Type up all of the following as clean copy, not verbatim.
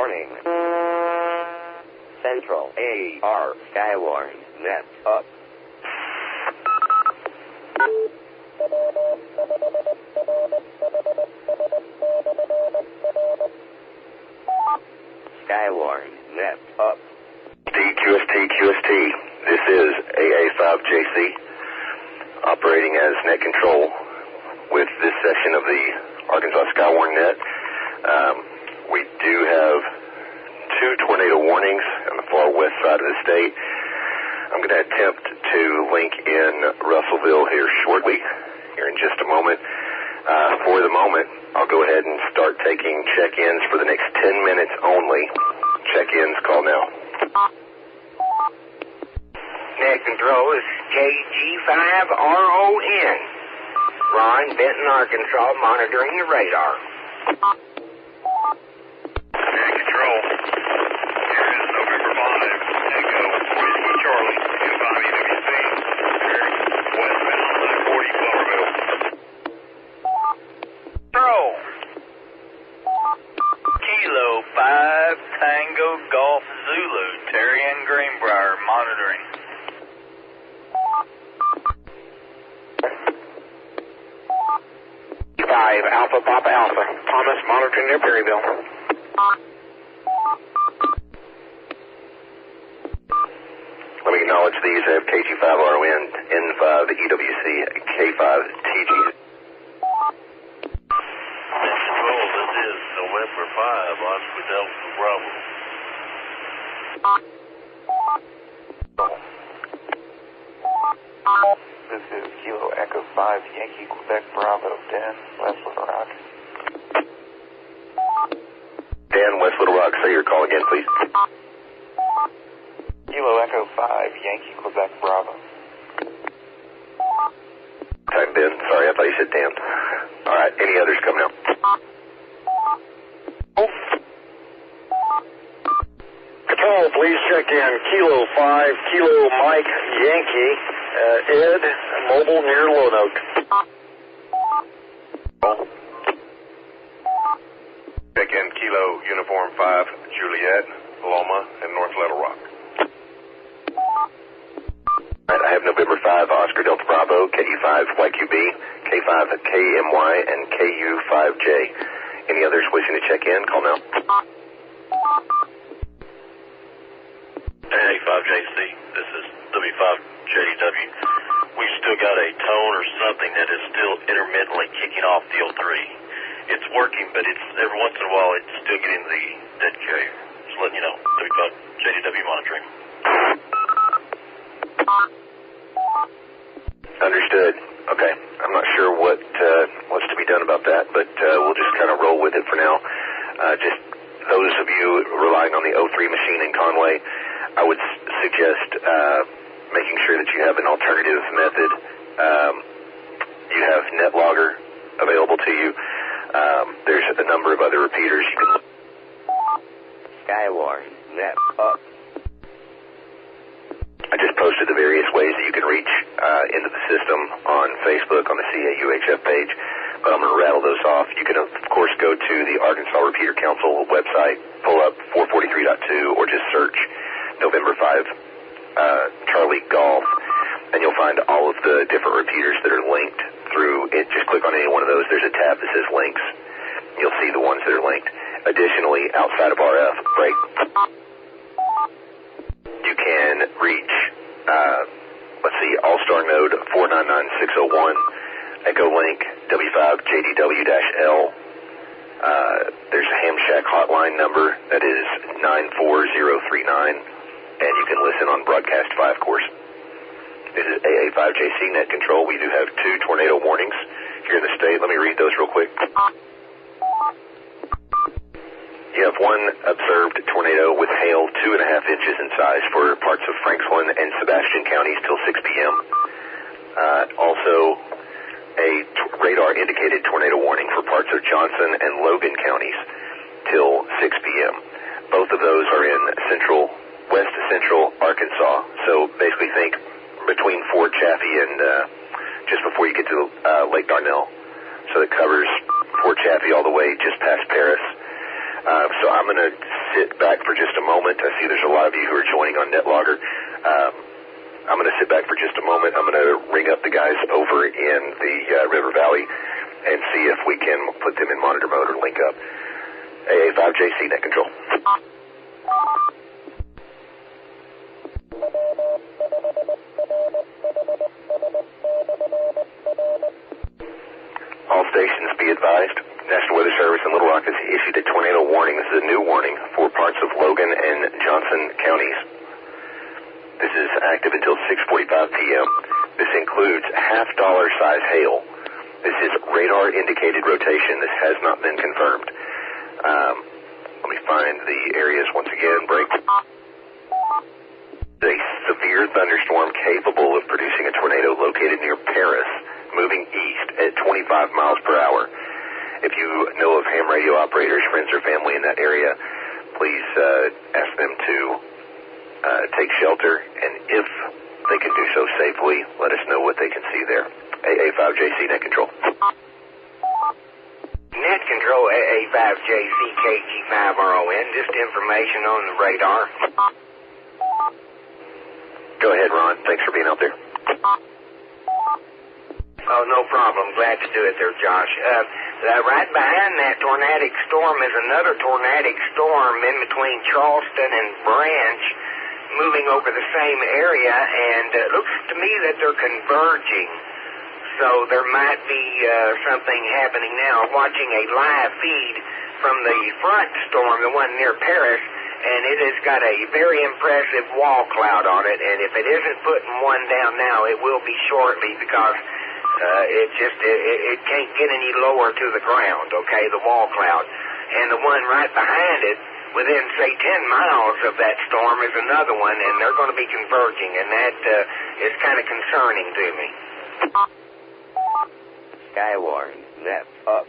Warning. Central AR Skywarn net up. Skywarn net up. QST. This is AA5JC operating as net control with this session of the Arkansas Skywarn net. We do have 2 tornado warnings on the far west side of the state. I'm going to attempt to link in Russellville here shortly, here in just a moment. For the moment, I'll go ahead and start taking check-ins for the next 10 minutes only. Check-ins, call now. Net control is KG5RON. Ron, Benton, Arkansas, monitoring the radar. Net control. Here is November 5, Echo, Whiskey Charlie, M5 EWC, westbound I-40 Flowerville. Control. Kilo 5 Tango Golf Zulu, Terry and Greenbrier, monitoring. Alpha Papa Alpha. Thomas monitoring near Perryville. Let me acknowledge these. I have KG5RON, N5 EWC, K5TG. Control, this is November 5, Oscar Delta Bravo. This is Kilo Echo 5, Yankee Quebec Bravo, Dan, West Little Rock. Dan, West Little Rock, say your call again, please. Kilo Echo 5, Yankee Quebec Bravo. Time, Ben. Sorry, I thought you said Dan. All right, any others coming out? Control, please check in. Kilo 5, Kilo Mike, Yankee, Ed, mobile near Lone Oak. Check in Kilo Uniform 5, Juliet, Loma, and North Little Rock. All right, I have November 5, Oscar Delta Bravo, KU5 YQB, K5 KMY, and KU5J. Any others wishing to check in? Call now. A5JC, this is W5JDW. We still got a tone or something that is still intermittently kicking off the 03. It's working, but it's every once in a while it's still getting the dead carrier. Just letting you know. W5JDW monitoring. Understood. Okay. I'm not sure what's to be done about that, but we'll just kind of roll with it for now. Just those of you relying on the 03 machine in Conway, I would suggest making sure that you have an alternative method. You have NetLogger available to you. There's a number of other repeaters you can look. Skywarn net up. I just posted the various ways that you can reach into the system on Facebook on the CAUHF page, but I'm going to rattle those off. You can, of course, go to the Arkansas Repeater Council website, pull up 443.2, or just search November 5 Charlie Golf, and you'll find all of the different repeaters that are linked through it. Just click on any one of those. There's a tab that says links. You'll see the ones that are linked. Additionally, outside of RF, break, you can reach, All-Star Node 499601, Echo Link W5JDW-L. There's a Ham Shack hotline number that is 94039, and you can listen on Broadcast 5 course. This is AA5JC Net Control. We do have 2 tornado warnings here in the state. Let me read those real quick. You have 1 observed tornado with hail 2.5 inches in size for parts of Franklin and Sebastian counties till 6 p.m. Also, a radar indicated tornado warning for parts of Johnson and Logan counties till 6 p.m. Both of those are in west central Arkansas. So basically think between Fort Chaffee and just before you get to Lake Darnell. So it covers Fort Chaffee all the way just past Paris. So I'm going to sit back for just a moment. I see there's a lot of you who are joining on NetLogger. I'm going to sit back for just a moment. I'm going to ring up the guys over in the River Valley and see if we can put them in monitor mode or link up. AA5JC, net control. All stations be advised. National Weather Service in Little Rock has issued a tornado warning. This is a new warning for parts of Logan and Johnson counties. This is active until 6:45 p.m. This includes half-dollar size hail. This is radar-indicated rotation. This has not been confirmed. Let me find the areas once again. Break. A severe thunderstorm capable of producing a tornado located near Paris, moving east at 25 miles per hour. If you know of ham radio operators, friends, or family in that area, please ask them to take shelter, and if they can do so safely, let us know what they can see there. AA5JC, net control. Net control, AA5JC, KG5RON, just information on the radar. Go ahead, Ron. Thanks for being out there. Oh, no problem. Glad to do it there, Josh. Right behind that tornadic storm is another tornadic storm in between Charleston and Branch, moving over the same area, and it looks to me that they're converging. So there might be something happening now. Watching a live feed from the front storm, the one near Paris, and it has got a very impressive wall cloud on it, and if it isn't putting one down now, it will be shortly, because it can't get any lower to the ground, okay, the wall cloud. And the one right behind it, within, say, 10 miles of that storm, is another one, and they're going to be converging, and that is kind of concerning to me. Skywarn, net up.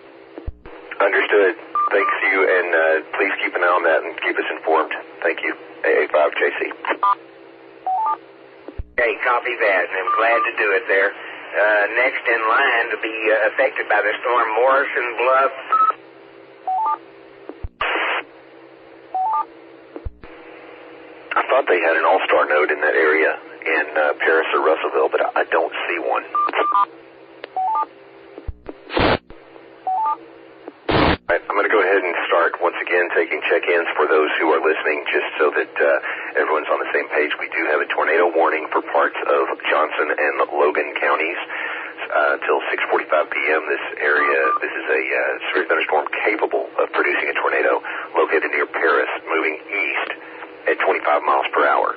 Understood. Thanks you, and please keep an eye on that and keep us informed. Thank you. AA5JC. Okay, copy that, and I'm glad to do it there. Next in line to be affected by the storm, Morrison Bluff. I thought they had an all-star node in that area in Paris or Russellville, but I don't see one. Right, I'm going to go ahead and start once again taking check-ins for those who are listening, just so that everyone's on the same page. We do have a tornado warning for parts of Johnson and Logan counties until 6:45 p.m. This is a severe thunderstorm capable of producing a tornado located near Paris, moving east at 25 miles per hour.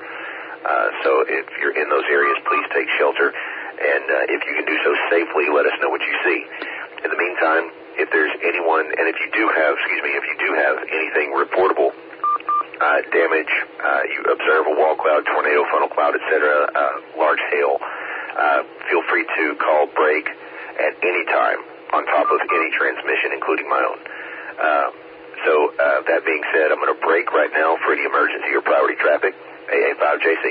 So if you're in those areas, please take shelter, and if you can do so safely, let us know what you see. In the meantime, if there's anyone, and if you do have anything reportable, damage, you observe a wall cloud, tornado, funnel cloud, etc., large hail, feel free to call break at any time on top of any transmission, including my own. So that being said, I'm going to break right now for any emergency or priority traffic. AA5JC.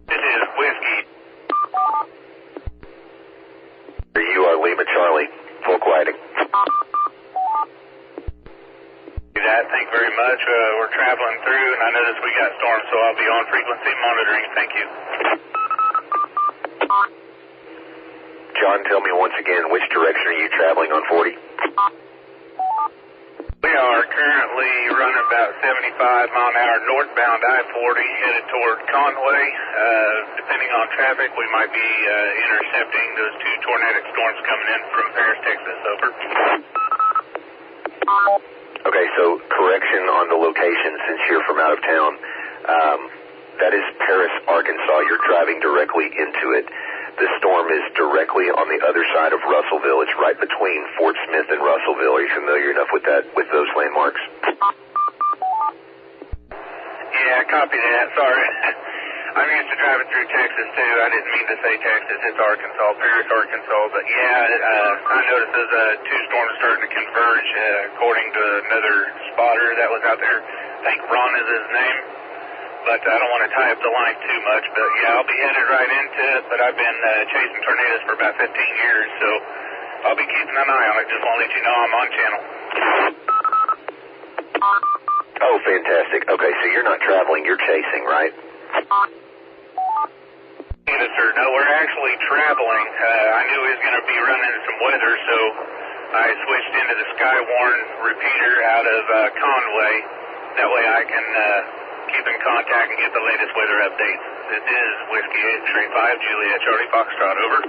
This is Whiskey. You are Lima Charlie. Full quieting. Thank you very much. We're traveling through, and I noticed we got storms, so I'll be on frequency monitoring. Thank you. John, tell me once again, which direction are you traveling on 40? We are currently running about 75-mile-an-hour northbound I-40 headed toward Conway. Depending on traffic, we might be intercepting those two tornadic storms coming in from Paris, Texas. Over. Okay, so correction on the location since you're from out of town. That is Paris, Arkansas. You're driving directly into it. The storm is directly on the other side of Russellville. It's right between Fort Smith and Russellville. Are you familiar enough with those landmarks? Yeah, copy that. Sorry. I'm used to driving through Texas, too. I didn't mean to say Texas. It's Arkansas, Paris, Arkansas. But, yeah, I noticed those two storms starting to converge, according to another spotter that was out there. I think Ron is his name. but I don't want to tie up the line too much. But yeah, I'll be headed right into it. But I've been chasing tornadoes for about 15 years, so I'll be keeping an eye on it. Just want to let you know I'm on channel. Oh, fantastic. Okay, so you're not traveling, you're chasing, right? Yes, sir. No, we're actually traveling. I knew he was going to be running into some weather, so I switched into the Skywarn repeater out of Conway. That way I can keep in contact and get the latest weather updates. This is Whiskey X-Ray 5, Juliet Charlie Foxtrot, over.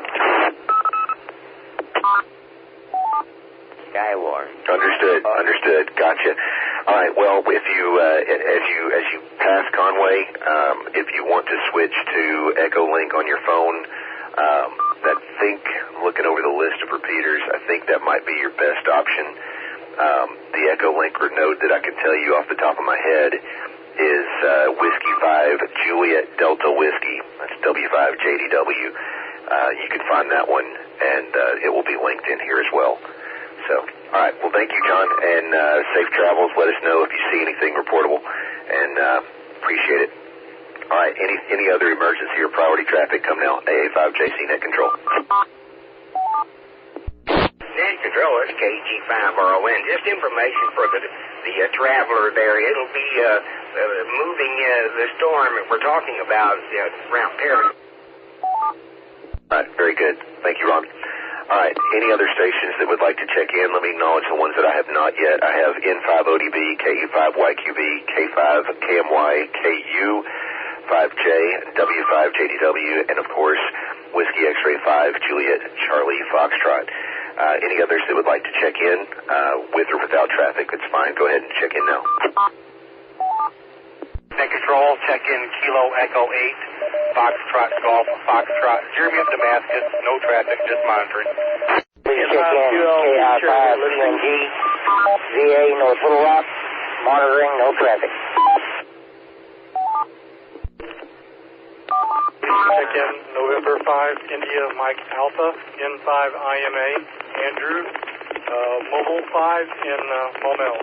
Skywarn. Understood. Gotcha. All right. Well, if you as you pass Conway, if you want to switch to Echo Link on your phone, I think looking over the list of repeaters, I think that might be your best option. The Echo Link node that I can tell you off the top of my head is Whiskey 5 Juliet Delta Whiskey. That's W5JDW. You can find that one, and it will be linked in here as well. So, all right. Well, thank you, John, and safe travels. Let us know if you see anything reportable, and appreciate it. All right. Any other emergency or priority traffic? Come now. AA5JC Net Control. Net Control, it's KG5RON. Just information for the traveler there. It'll be moving the storm we're talking about around Paris. All right. Very good. Thank you, Ron. All right, any other stations that would like to check in? Let me acknowledge the ones that I have not yet. I have N5ODB, KE5YQB, K5 KMY, KU, 5J, W5JDW, and of course, Whiskey X-Ray 5, Juliet Charlie Foxtrot. Any others that would like to check in with or without traffic? That's fine. Go ahead and check in now. Net Control, check in Kilo Echo 8, Foxtrot Golf, Foxtrot, Jeremy of Damascus, no traffic, just monitoring. Please check in KI5 CNG, VA North Little Rock, monitoring, no traffic. Check in November 5, India Mike Alpha, N5 IMA, Andrew, Mobile 5 in Momel.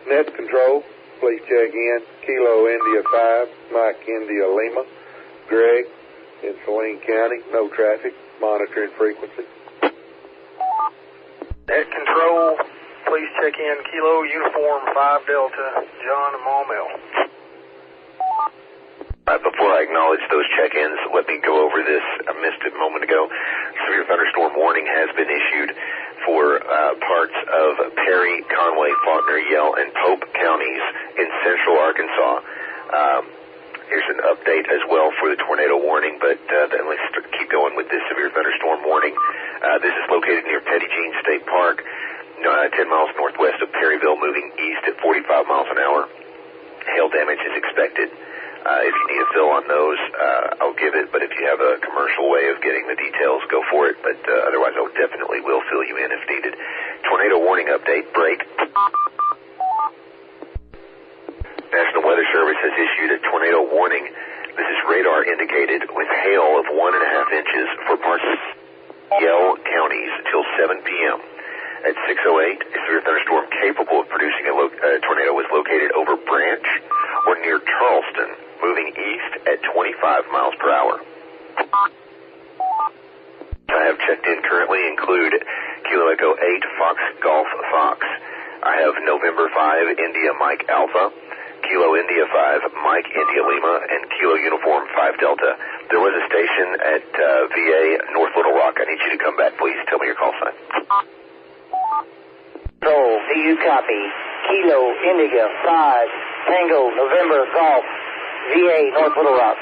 Net Control, please check in Kilo India 5, Mike India Lima, Greg in Saline County, no traffic, monitoring frequency. Net Control, please check in Kilo Uniform 5 Delta, John and Maumelle. Before I acknowledge those check-ins, let me go over this. I missed it a moment ago. Severe thunderstorm warning has been issued for parts of Perry, Conway, Faulkner, Yell, and Pope counties in central Arkansas. Here's an update as well for the tornado warning, but then let's keep going with this severe thunderstorm warning. This is located near Petty Jean State Park, 10 miles northwest of Perryville, moving east at 45 miles an hour. Hail damage is expected. If you need a fill on those, I'll give it, but if you have a commercial way of getting the details, go for it, but otherwise I definitely will fill you in if needed. Tornado warning update, break. National Weather Service has issued a tornado warning. This is radar indicated with hail of 1.5 inches for parts of Yell counties till 7 p.m. At 6:08, a severe thunderstorm capable of producing a tornado was located over Branch or near Charleston, moving east at 25 miles per hour. I have checked in currently include Kilo Echo 8, Fox Golf Fox. I have November 5, India Mike Alpha, Kilo India 5, Mike India Lima, and Kilo Uniform 5 Delta. There was a station at VA North Little Rock. I need you to come back, please. Tell me your call sign. Control, VU copy, Kilo India 5, Tango November Golf, VA North Little Rock.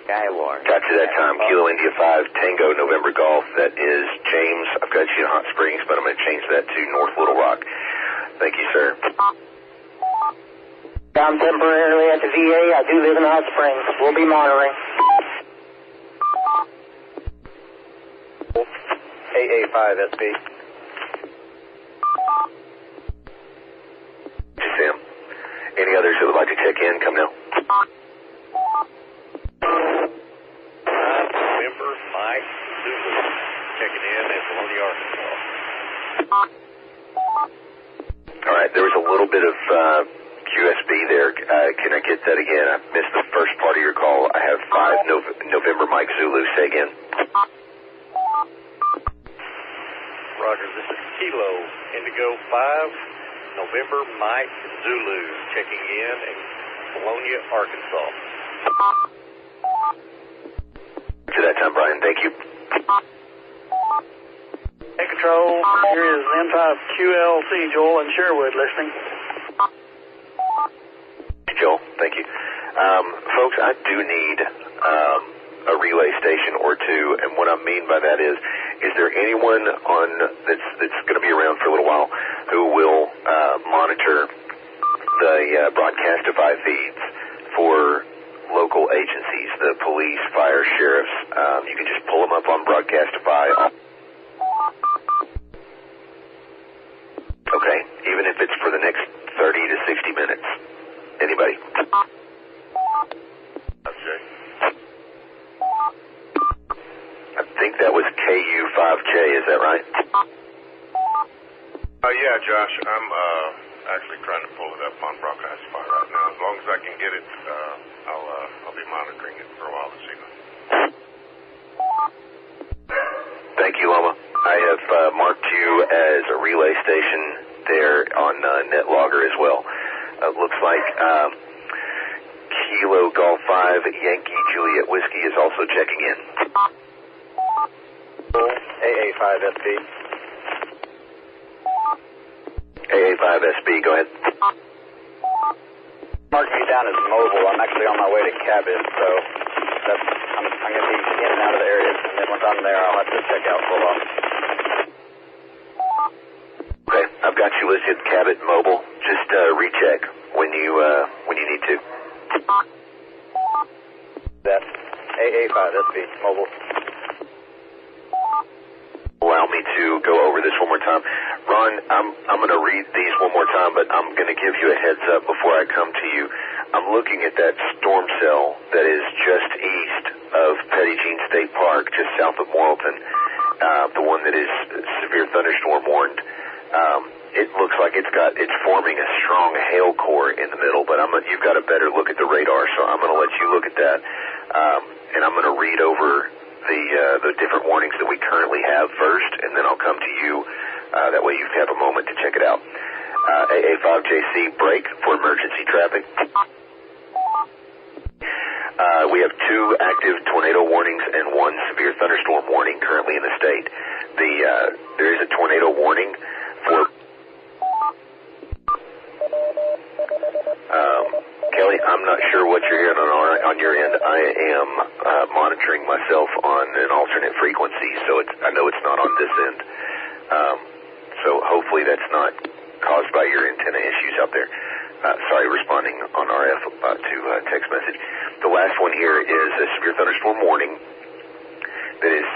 Skywarn. Got you that time. Kilo India 5, Tango November Golf. That is James. I've got you in Hot Springs, but I'm going to change that to North Little Rock. Thank you, sir. I'm temporarily at the VA. I do live in Hot Springs. We'll be monitoring. AA5SB. Sam. Any others that would like to check in? Come now. November Mike Zulu checking in at Bologna, Arkansas. All right, there was a little bit of QSB there. Can I get that again? I missed the first part of your call. I have 5 November Mike Zulu. Say again. Roger, this is Kilo Indigo 5 November Mike Zulu checking in Bologna, Arkansas. To that time, Brian. Thank you. Hey, Control, here is M5QLC Joel in Sherwood listening. Joel, thank you. Folks, I do need a relay station or two, and what I mean by that is there anyone on that's going to be around for a little while who will monitor the Broadcastify feeds for local agencies, the police, fire, sheriffs? You can just pull them up on Broadcastify. Okay, even if it's for the next 30 to 60 minutes. Anybody? Okay. I think that was KU5J, is that right? Yeah, Josh, I'm actually trying to pull it up on Broadcastify right now. As long as I can get it, I'll be monitoring it for a while this evening. Thank you, Loma. I have marked you as a relay station there on NetLogger as well. Looks like Kilo Golf 5 Yankee Juliet Whiskey is also checking in. AA5SB. AA5SB, go ahead. Marking me down as mobile. I'm actually on my way to Cabot, so I'm going to be in and out of the area, and then once I'm there, I'll have to check out for a while. Okay, I've got you listed Cabot Mobile. Just recheck when you need to. That's AA5SB mobile. Allow me to go over this one more time. Ron, I'm going to read these one more time, but I'm going to give you a heads up before I come to you. I'm looking at that storm cell that is just east of Petit Jean State Park, just south of Morrilton, the one that is severe thunderstorm warned. It looks like it's forming a strong hail core in the middle, but you've got a better look at the radar, so I'm going to let you look at that, and I'm going to read over the different warnings that we currently have first, and then I'll come to you. That way you have a moment to check it out. AA5JC, break for emergency traffic. We have 2 active tornado warnings and 1 severe thunderstorm warning currently in the state. There is a tornado warning for Kelly, I'm not sure what you're hearing on your end. I am monitoring myself on an alternate frequency, so I know it's not on this end. So hopefully that's not caused by your antenna issues out there. Sorry, responding on RF to text message. The last one here is a severe thunderstorm warning that is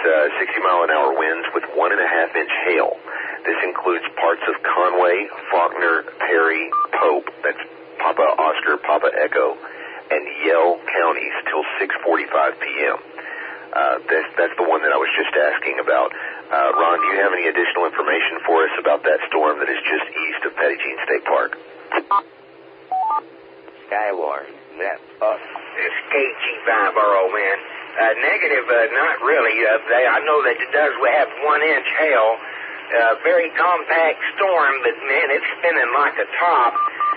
60-mile-an-hour winds with 1.5-inch hail. This includes parts of Conway, Faulkner, Perry, Pope, that's Papa Oscar, Papa Echo, and Yell counties till 6:45 p.m. That's the one that I was just asking about. Ron, do you have any additional information for us about that storm that is just east of Petit Jean State Park? Skywarn, that's us. It's KG5RON. Negative, not really. I know that it does have 1-inch hail. Very compact storm, but man, it's spinning like a top.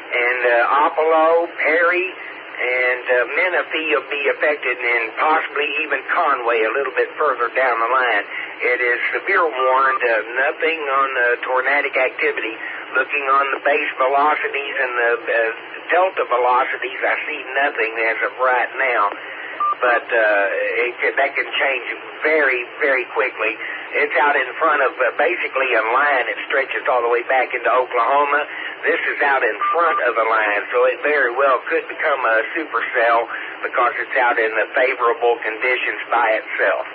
And Apollo, Perry, and Menifee will be affected, and possibly even Conway a little bit further down the line. It is severe warned, nothing on tornadic activity. Looking on the base velocities and the delta velocities, I see nothing as of right now. But that can change very, very quickly. It's out in front of basically a line that stretches all the way back into Oklahoma. This is out in front of a line, so it very well could become a supercell because it's out in the favorable conditions by itself.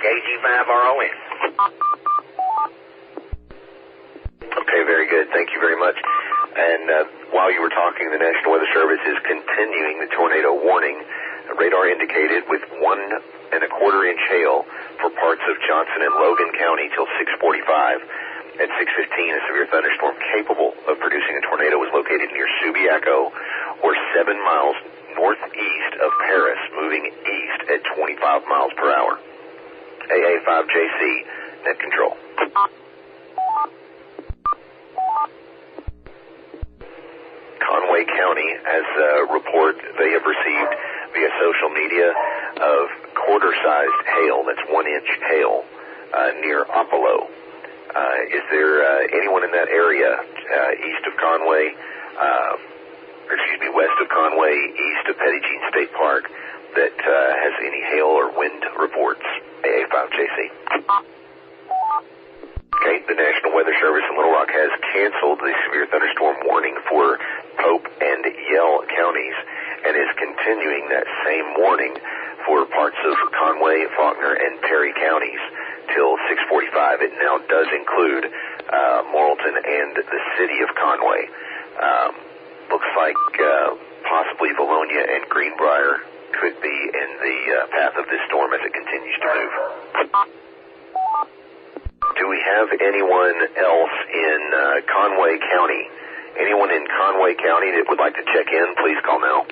KG5RON. Okay, very good. Thank you very much. And while you were talking, the National Weather Service is continuing the tornado warning. Radar indicated with 1.25-inch hail for parts of Johnson and Logan County till 6:45. At 6:15, a severe thunderstorm capable of producing a tornado was located near Subiaco, or 7 miles northeast of Paris, moving east at 25 miles per hour. AA5JC, net control. Conway County has a report they have received via social media of quarter-sized hail, that's 1-inch hail, near Apollo. Is there anyone in that area, east of Conway, west of Conway, east of Petit Jean State Park, that has any hail or wind reports? AA5JC. Okay, the National Weather Service in Little Rock has canceled the severe thunderstorm warning for Pope and Yell counties and is continuing that same warning for parts of Conway, Faulkner, and Perry counties till 6:45. It now does include Morrilton and the city of Conway. Looks like possibly Valonia and Greenbrier could be in the path of this storm as it continues to move. Do we have anyone else in Conway County? Anyone in Conway County that would like to check in, please call now.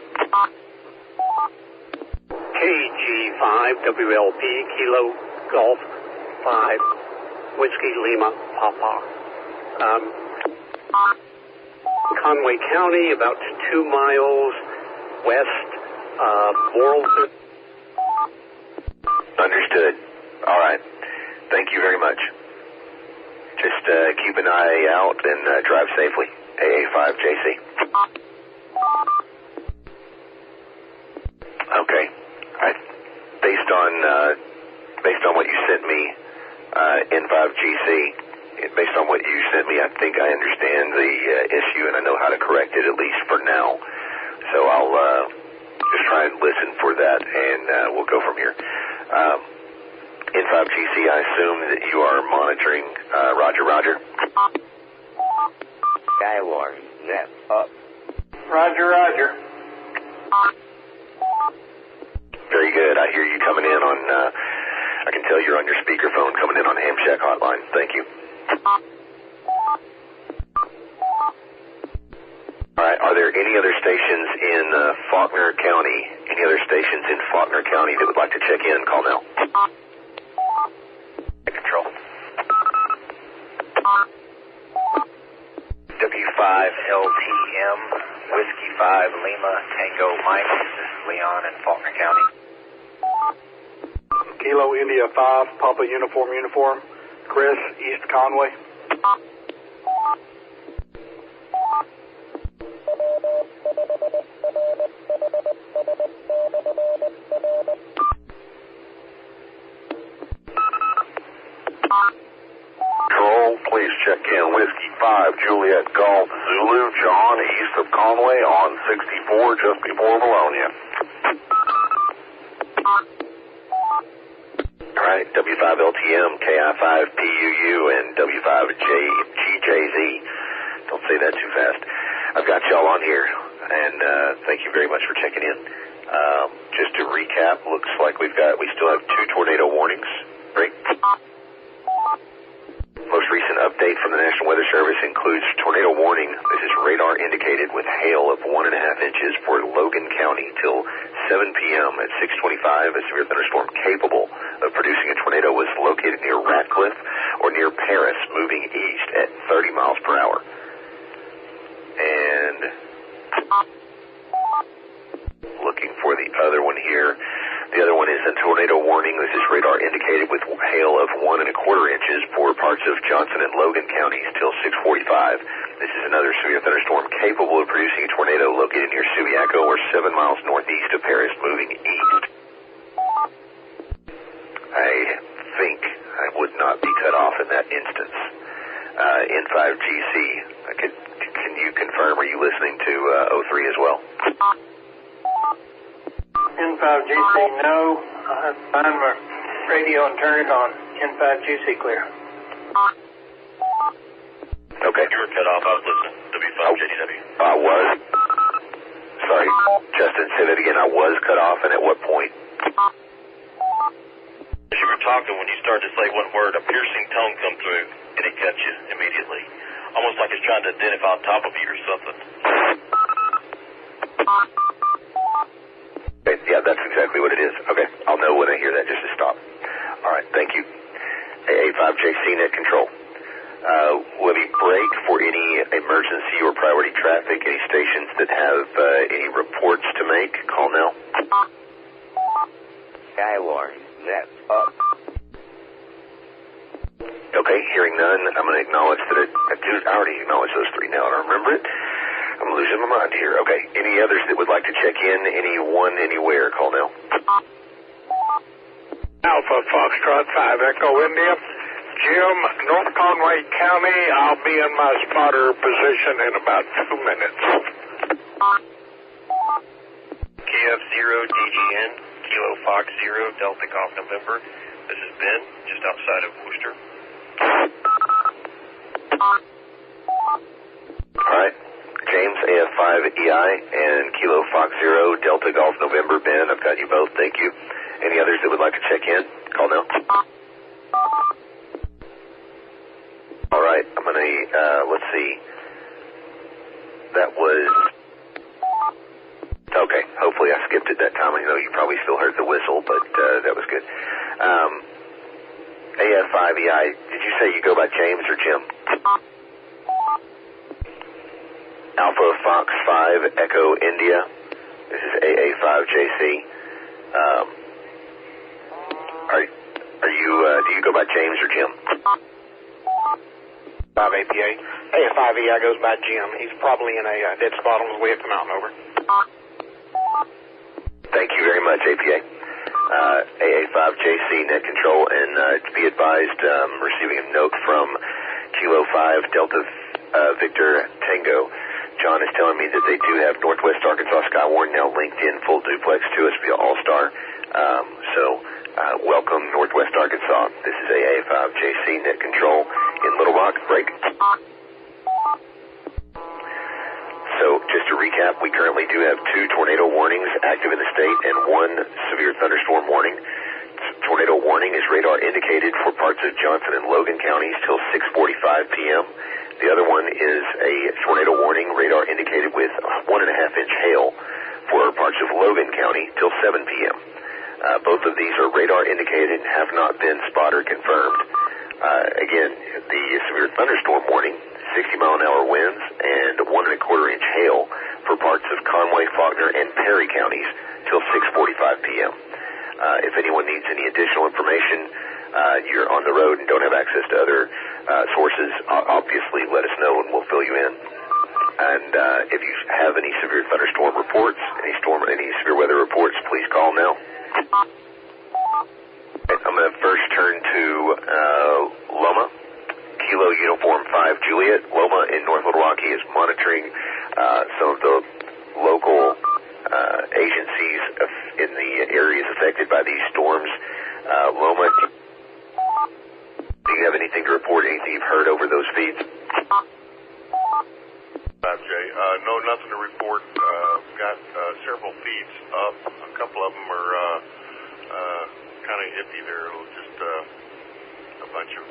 KG5 WLP Kilo Golf 5 Whiskey Lima Papa. Conway County, about 2 miles west of Morrilton. Understood. All right. Thank you very much. Just keep an eye out and drive safely. AA5JC. Okay. Based on what you sent me, N5GC, based on what you sent me, I think I understand the issue and I know how to correct it, at least for now. So I'll just try and listen for that, and we'll go from here. N5GC, I assume that you are monitoring. Roger. Skywarn, zap up. Roger. Very good. I hear you coming in on, I can tell you're on your speakerphone coming in on Ham Shack Hotline. Thank you. All right. Are there any other stations in Faulkner County? Any other stations in Faulkner County that would like to check in? Call now. Control. W5LTM, Whiskey 5 Lima Tango Mike. This is Leon in Faulkner County. Kilo India 5 Papa Uniform, Chris, East Conway. Control, please check in. Whiskey 5 Juliet Golf Zulu, John, east of Conway on 64, just before Valonia. All right, W5LTM, KI5PUU, and W5GJZ. Don't say that too fast. I've got y'all on here, and thank you very much for checking in. Just to recap, looks like we still have 2 tornado warnings. Great. Most recent update from the National Weather Service includes tornado warning. This is radar indicated with hail of 1.5 inches for Logan County till 7 p.m. At 6:25. A severe thunderstorm capable of producing a tornado was located near Ratcliffe or near Paris, moving east at 30 miles per hour. And looking for the other one here. The other one is a tornado warning. This is radar indicated with hail of 1.25 inches for parts of Johnson and Logan counties till 6:45. This is another severe thunderstorm capable of producing a tornado located near Subiaco or 7 miles northeast of Paris, moving east. I think I would not be cut off in that instance. N5GC, can you confirm, are you listening to 03 as well? N5GC, no. I have to find my radio and turn it on. N5GC clear. Okay. You were cut off. I was listening. W5JW. I was. Sorry, Justin, say that again. I was cut off, and at what point? As you were talking, when you started to say one word, a piercing tone come through. and it cuts you immediately. Almost like it's trying to identify on top of you or something. Okay, yeah, that's exactly what it is. Okay, I'll know when I hear that just to stop. All right, thank you. AA5JC net control. Let me break for any emergency or priority traffic, any stations that have any reports to make. Call now. Skywarn, net up. Okay, hearing none, I'm going to acknowledge that I already acknowledged those three now. I don't remember it. I'm losing my mind here. Okay, any others that would like to check in? Anyone, anywhere? Call now. Alpha Foxtrot 5 Echo India. Jim, North Conway County, I'll be in my spotter position in about 2 minutes. KF0 DGN, Kilo Fox 0, Delta Golf November. This is Ben, just outside of Worcester. All right. James, AF5EI, and Kilo Fox 0, Delta Golf November. Ben, I've got you both. Thank you. Any others that would like to check in? Call now. All right. I'm going to, let's see. That was, okay. Hopefully I skipped it that time. I know you probably still heard the whistle, but that was good. AF5EI, did you say you go by James or Jim? Alpha Fox 5 Echo India. This is AA5JC. Do you go by James or Jim? 5 APA. AF5EI goes by Jim. He's probably in a dead spot on his way up the mountain. Over. Thank you very much, APA. AA5JC net control, and to be advised, receiving a note from Kilo 5 Delta Victor Tango. John is telling me that they do have Northwest Arkansas Skywarn now linked in full duplex to us via All-Star. Welcome, Northwest Arkansas. This is AA5JC net control in Little Rock. Break. So, just to recap, we currently do have 2 tornado warnings active in the state and 1 severe thunderstorm warning. Tornado warning is radar indicated for parts of Johnson and Logan counties till 6:45 p.m. The other one is a tornado warning, radar indicated with 1.5-inch hail for parts of Logan County till 7 p.m. Both of these are radar indicated and have not been spotter confirmed. Again, the severe thunderstorm warning, 60-mile-an-hour winds and 1.25-inch hail for parts of Conway, Faulkner, and Perry counties till 6:45 p.m. If anyone needs any additional information, you're on the road and don't have access to other sources, obviously let us know and we'll fill you in. And if you have any severe thunderstorm reports, any severe weather reports, please call now. I'm going to first turn to Loma, Kilo Uniform 5 Juliet. Loma in North Little Rock is monitoring some of the local agencies in the areas affected by these storms. Loma, do you have anything to report, anything you've heard over those feeds? 5J, no, nothing to report. Got several feeds up. A couple of them are kind of iffy. They're just a bunch of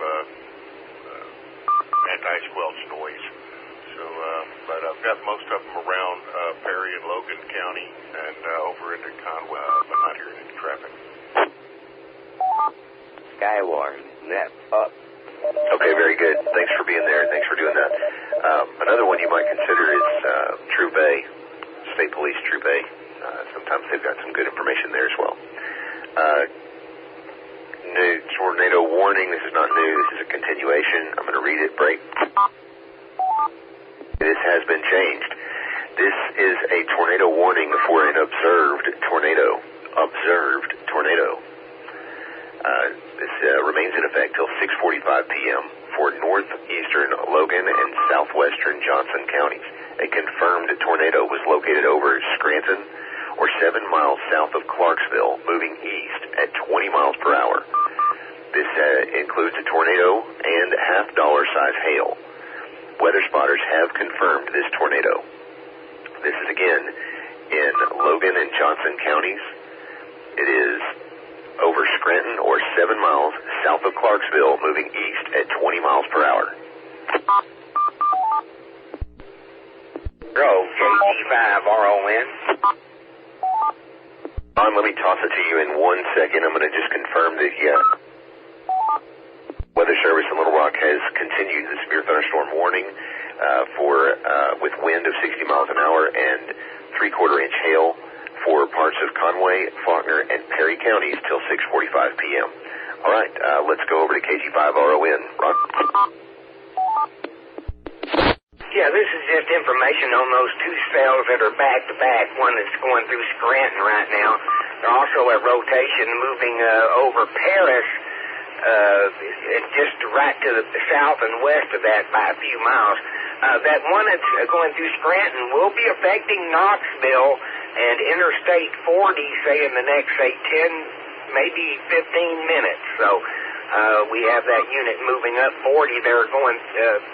anti-squelch noise. So, but I've got most of them around Perry and Logan County and over into Conway, but not hearing any traffic. Skywarn, net up. Okay, very good. Thanks for being there. Thanks for doing that. Another one you might consider is True Bay, State Police True Bay. Sometimes they've got some good information there as well. New tornado warning. This is not new. This is a continuation. I'm going to read it. Break. This has been changed. This is a tornado warning for an observed tornado. Observed tornado. This remains in effect till 6:45 p.m. for northeastern Logan and southwestern Johnson counties. A confirmed tornado was located over Scranton or 7 miles south of Clarksville, moving east at 20 miles per hour. This includes a tornado and half-dollar size hail. Weather spotters have confirmed this tornado. This is again in Logan and Johnson counties. It is over Scranton or 7 miles south of Clarksville, moving east at 20 miles per hour. Go, KG5 RON. Ron, let me toss it to you in 1 second. I'm going to just confirm that, Weather Service in Little Rock has continued the severe thunderstorm warning with wind of 60 miles an hour and 3/4 inch hail for parts of Conway, Faulkner, and Perry counties till 6:45 p.m. All right, let's go over to KG5 RON. Ron? Yeah, this is just information on those two cells that are back-to-back, one that's going through Scranton right now. They're also at rotation moving over Paris, just right to the south and west of that by a few miles. That one that's going through Scranton will be affecting Knoxville and Interstate 40, say, in the next, 10, maybe 15 minutes. So we have that unit moving up 40 there going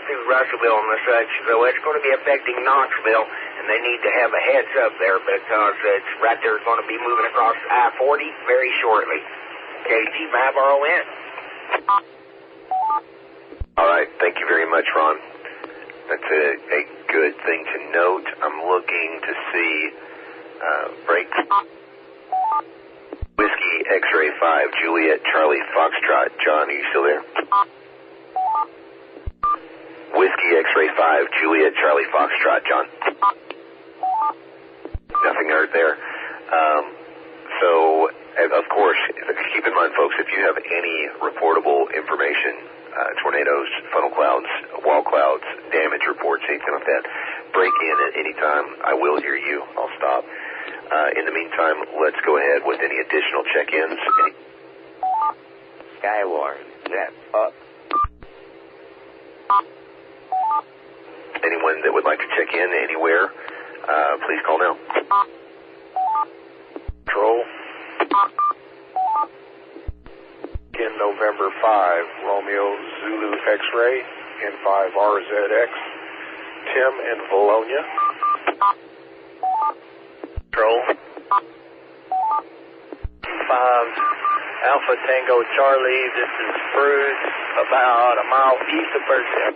through Russellville and the such. So it's going to be affecting Knoxville, and they need to have a heads up there because it's right there going to be moving across I-40 very shortly. KG5 RON. All right, thank you very much, Ron. That's a good thing to note. I'm looking to see break. Whiskey X-Ray 5, Juliet Charlie Foxtrot. John, are you still there? Whiskey X-Ray 5, Juliet Charlie Foxtrot. John? Nothing heard there. So, of course, keep in mind, folks, if you have any reportable information, tornadoes, funnel clouds, wall clouds, damage reports, anything like that, break in at any time. I will hear you. I'll stop. In the meantime, let's go ahead with any additional check-ins. Skywarn, net up. Anyone that would like to check in anywhere, please call now. Control. In November 5, Romeo Zulu X-Ray, N5RZX, Tim in Bologna. Control. 5 Alpha Tango Charlie, this is Bruce, about a mile east of Birchville.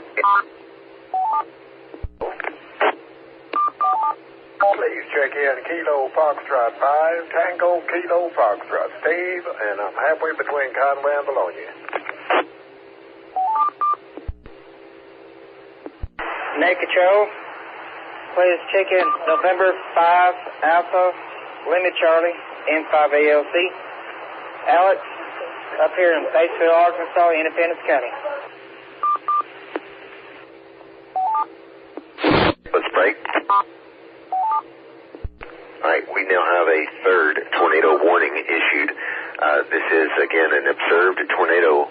Please check in Kilo Foxtrot 5, Tango Kilo Foxtrot. Steve, and I'm halfway between Conway and Bologna. Net Control, please check in November 5 Alpha Lima Charlie N5ALC. Alex, up here in Batesville, Arkansas, Independence County. Let's break. All right, we now have a third tornado warning issued. This is, again, an observed tornado.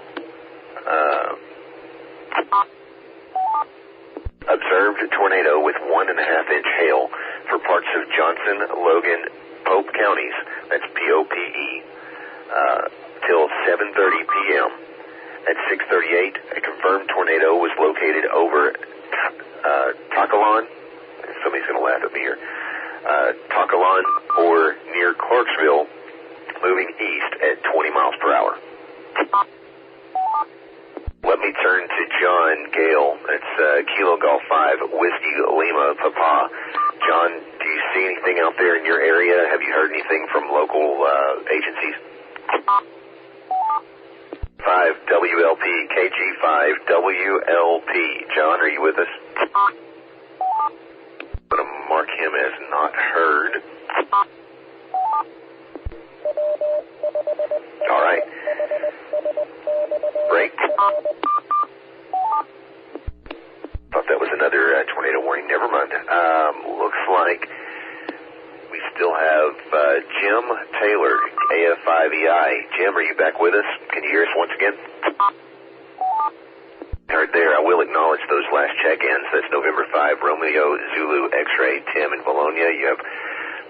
Observed tornado with 1.5-inch hail for parts of Johnson, Logan, Pope counties. That's POPE. Till 7:30 p.m. At 6:38, a confirmed tornado was located over Takalan. Somebody's going to laugh at me here. Takalan or near Clarksville, moving east at 20 miles per hour. Let me turn to John Gale. That's Kilo Golf 5, Whiskey Lima Papa. John, do you see anything out there in your area? Have you heard anything from local agencies? 5 WLP, KG5 WLP. John, are you with us? I'm going to mark him as not heard. All right. Break. Thought that was another tornado warning. Never mind. Looks like we still have Jim Taylor, AF5EI. Jim, are you back with us? Can you hear us once again? Heard there. I will acknowledge those last check-ins. That's November 5, Romeo Zulu X-Ray, Tim in Bologna. You have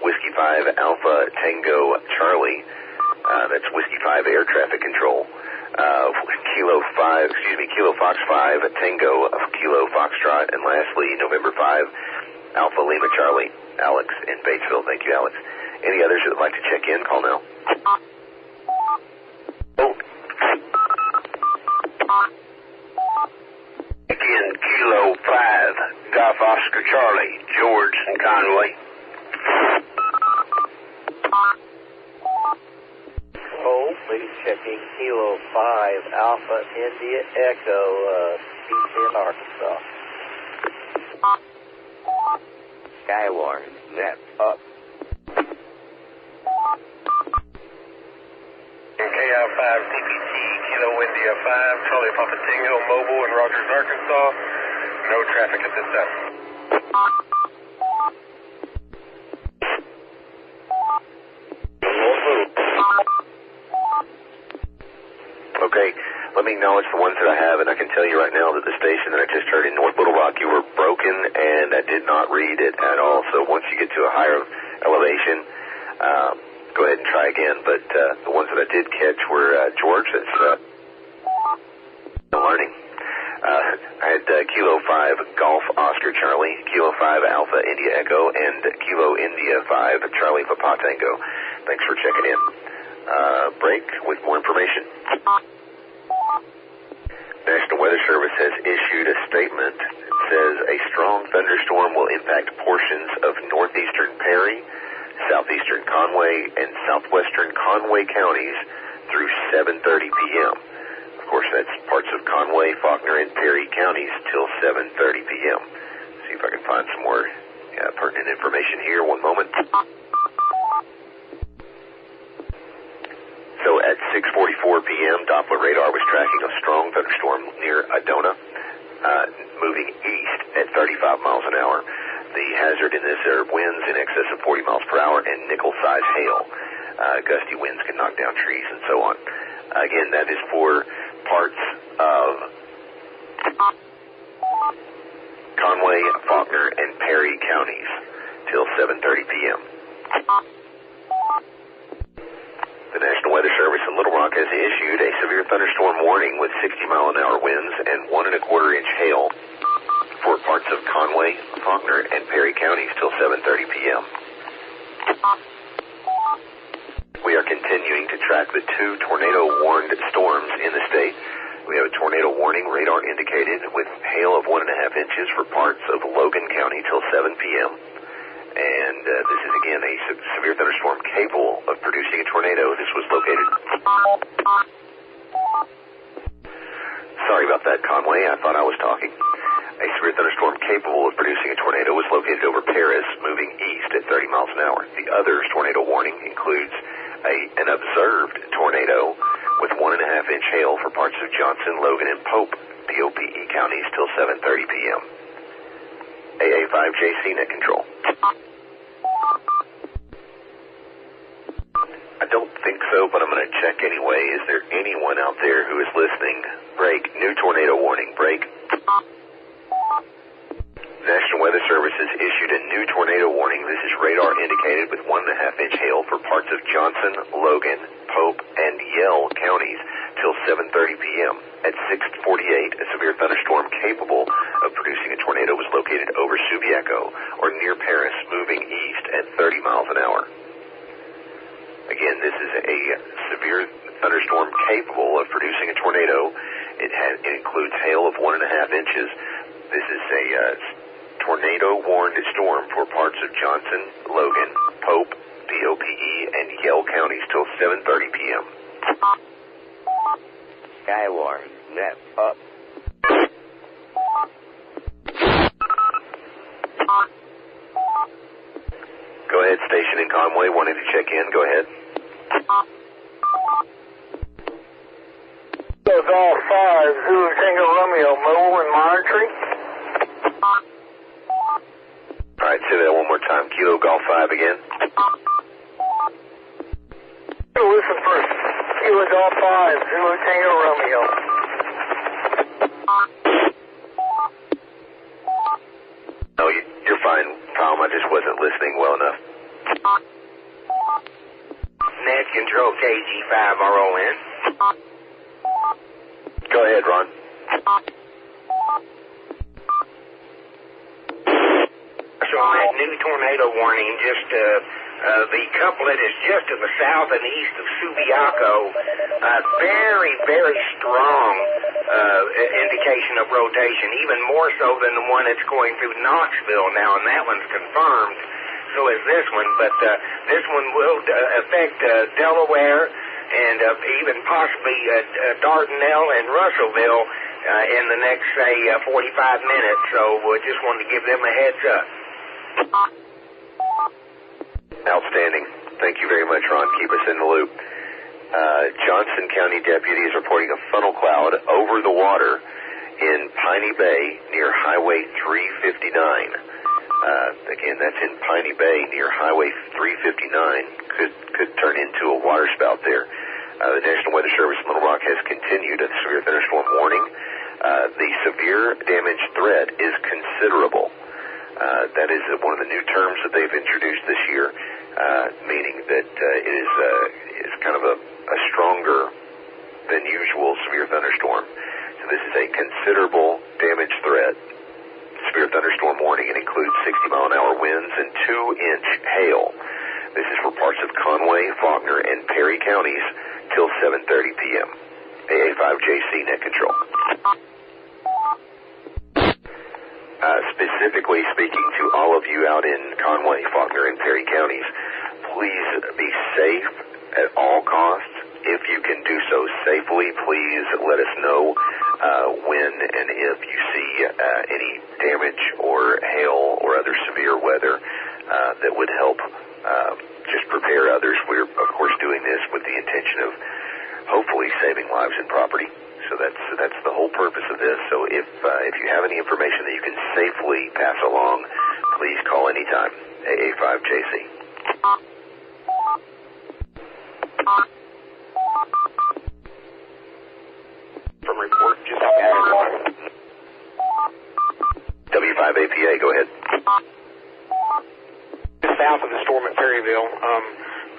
Whiskey 5 Alpha Tango Charlie. That's Whiskey 5 Air Traffic Control. Kilo Fox 5 Tango Kilo Foxtrot. And lastly, November 5 Alpha Lima Charlie. Alex in Batesville. Thank you, Alex. Any others that would like to check in, call now. Charlie, George and Conway. Oh, please checking Kilo 5 Alpha India Echo, Beach in Arkansas. Skywarn, net up. KI5 CPT, Kilo India 5, Charlie Papa Tango, Mobile in Rogers, Arkansas. No traffic at this time. Okay, let me acknowledge the ones that I have, and I can tell you right now that the station that I just heard in North Little Rock, you were broken, and I did not read it at all. So once you get to a higher elevation, go ahead and try again. But the ones that I did catch were George, that's learning. I had Kilo 5 Golf Oscar Charlie, Kilo 5 Alpha India Echo, and Kilo India 5 Charlie Papa Tango. Thanks for checking in. Break with more information. National Weather Service has issued a statement. It says a strong thunderstorm will impact portions of northeastern Perry, southeastern Conway, and southwestern Conway counties through 7:30 p.m. Of course, that's parts of Conway, Faulkner, and Perry counties till 7:30 p.m. See if I can find some more pertinent information here. One moment. So at 6:44 p.m., Doppler radar was tracking a strong thunderstorm near Adona, moving east at 35 miles an hour. The hazard in this are winds in excess of 40 miles per hour and nickel-sized hail. Gusty winds can knock down trees and so on. Again, that is for parts of Conway, Faulkner, and Perry counties till 7:30 p.m. The National Weather Service in Little Rock has issued a severe thunderstorm warning with 60-mile-an-hour winds and 1.25-inch hail for parts of Conway, Faulkner, and Perry counties till 7:30 p.m. We are continuing to track the 2 tornado-warned storms in the state. We have a tornado warning, radar indicated, with hail of 1.5 inches for parts of Logan County till 7 p.m. And this is, again, a severe thunderstorm capable of producing a tornado. This was located... Sorry about that, Conway. I thought I was talking. A severe thunderstorm capable of producing a tornado was located over Paris, moving east at 30 miles an hour. The other tornado warning includes an observed tornado with 1.5-inch hail for parts of Johnson, Logan, and Pope, POPE counties till 7:30 p.m. AA5JC net control. I don't think so, but I'm going to check anyway. Is there anyone out there who is listening? Break. New tornado warning. Break. National Weather Service has issued a new tornado warning. This is radar indicated with 1.5-inch hail for parts of Johnson, Logan, Pope, and Yell counties till 7:30 p.m. At 6:48, a severe thunderstorm capable of producing a tornado was located over Subiaco or near Paris, moving east at 30 miles an hour. Again, this is a severe thunderstorm capable of producing a tornado. It includes hail of 1.5 inches. This is a tornado-warned storm for parts of Johnson, Logan, Pope, POPE, and Yell counties till 7:30 p.m. Skywarn, net up. Go ahead, station in Conway, wanted to check in. Go ahead. Golf 5, Zulu Tango Romeo, Mobile and Monitoring. All right, say that one more time. Kilo Golf 5 again. Listen first. Kilo Golf 5, Zulu Tango Romeo. No, you're fine, Tom. I just wasn't listening well enough. Net control KG5RON. Go ahead, Ron. So on that new tornado warning, just the couplet is just to the south and east of Subiaco. Very, very strong indication of rotation, even more so than the one that's going through Knoxville now, and that one's confirmed. So is this one, but this one will affect Delaware and even possibly Dardanelle and Russellville in the next, say, 45 minutes. So we just wanted to give them a heads up. Outstanding. Thank you very much, Ron. Keep us in the loop. Johnson County deputies reporting a funnel cloud over the water in Piney Bay near Highway 359. Again, that's in Piney Bay near Highway 359. Could turn into a water spout there. The National Weather Service in Little Rock has continued a severe thunderstorm warning. The severe damage threat is considerable. That is one of the new terms that they've introduced this year, meaning that it is kind of a stronger than usual severe thunderstorm. So this is a considerable damage threat. Severe thunderstorm warning. It includes 60-mile-an-hour winds and 2-inch hail. This is for parts of Conway, Faulkner, and Perry counties till 7:30 p.m. AA5JC net control. Specifically speaking to all of you out in Conway, Faulkner, and Perry counties, please be safe at all costs. If you can do so safely, please let us know when and if you see any damage or hail or other severe weather that would help just prepare others. We're, of course, doing this with the intention of hopefully saving lives and property. So that's the whole purpose of this. So if you have any information that you can safely pass along, please call anytime. AA5JC. From report, just W5APA, go ahead. Just south of the storm at Perryville.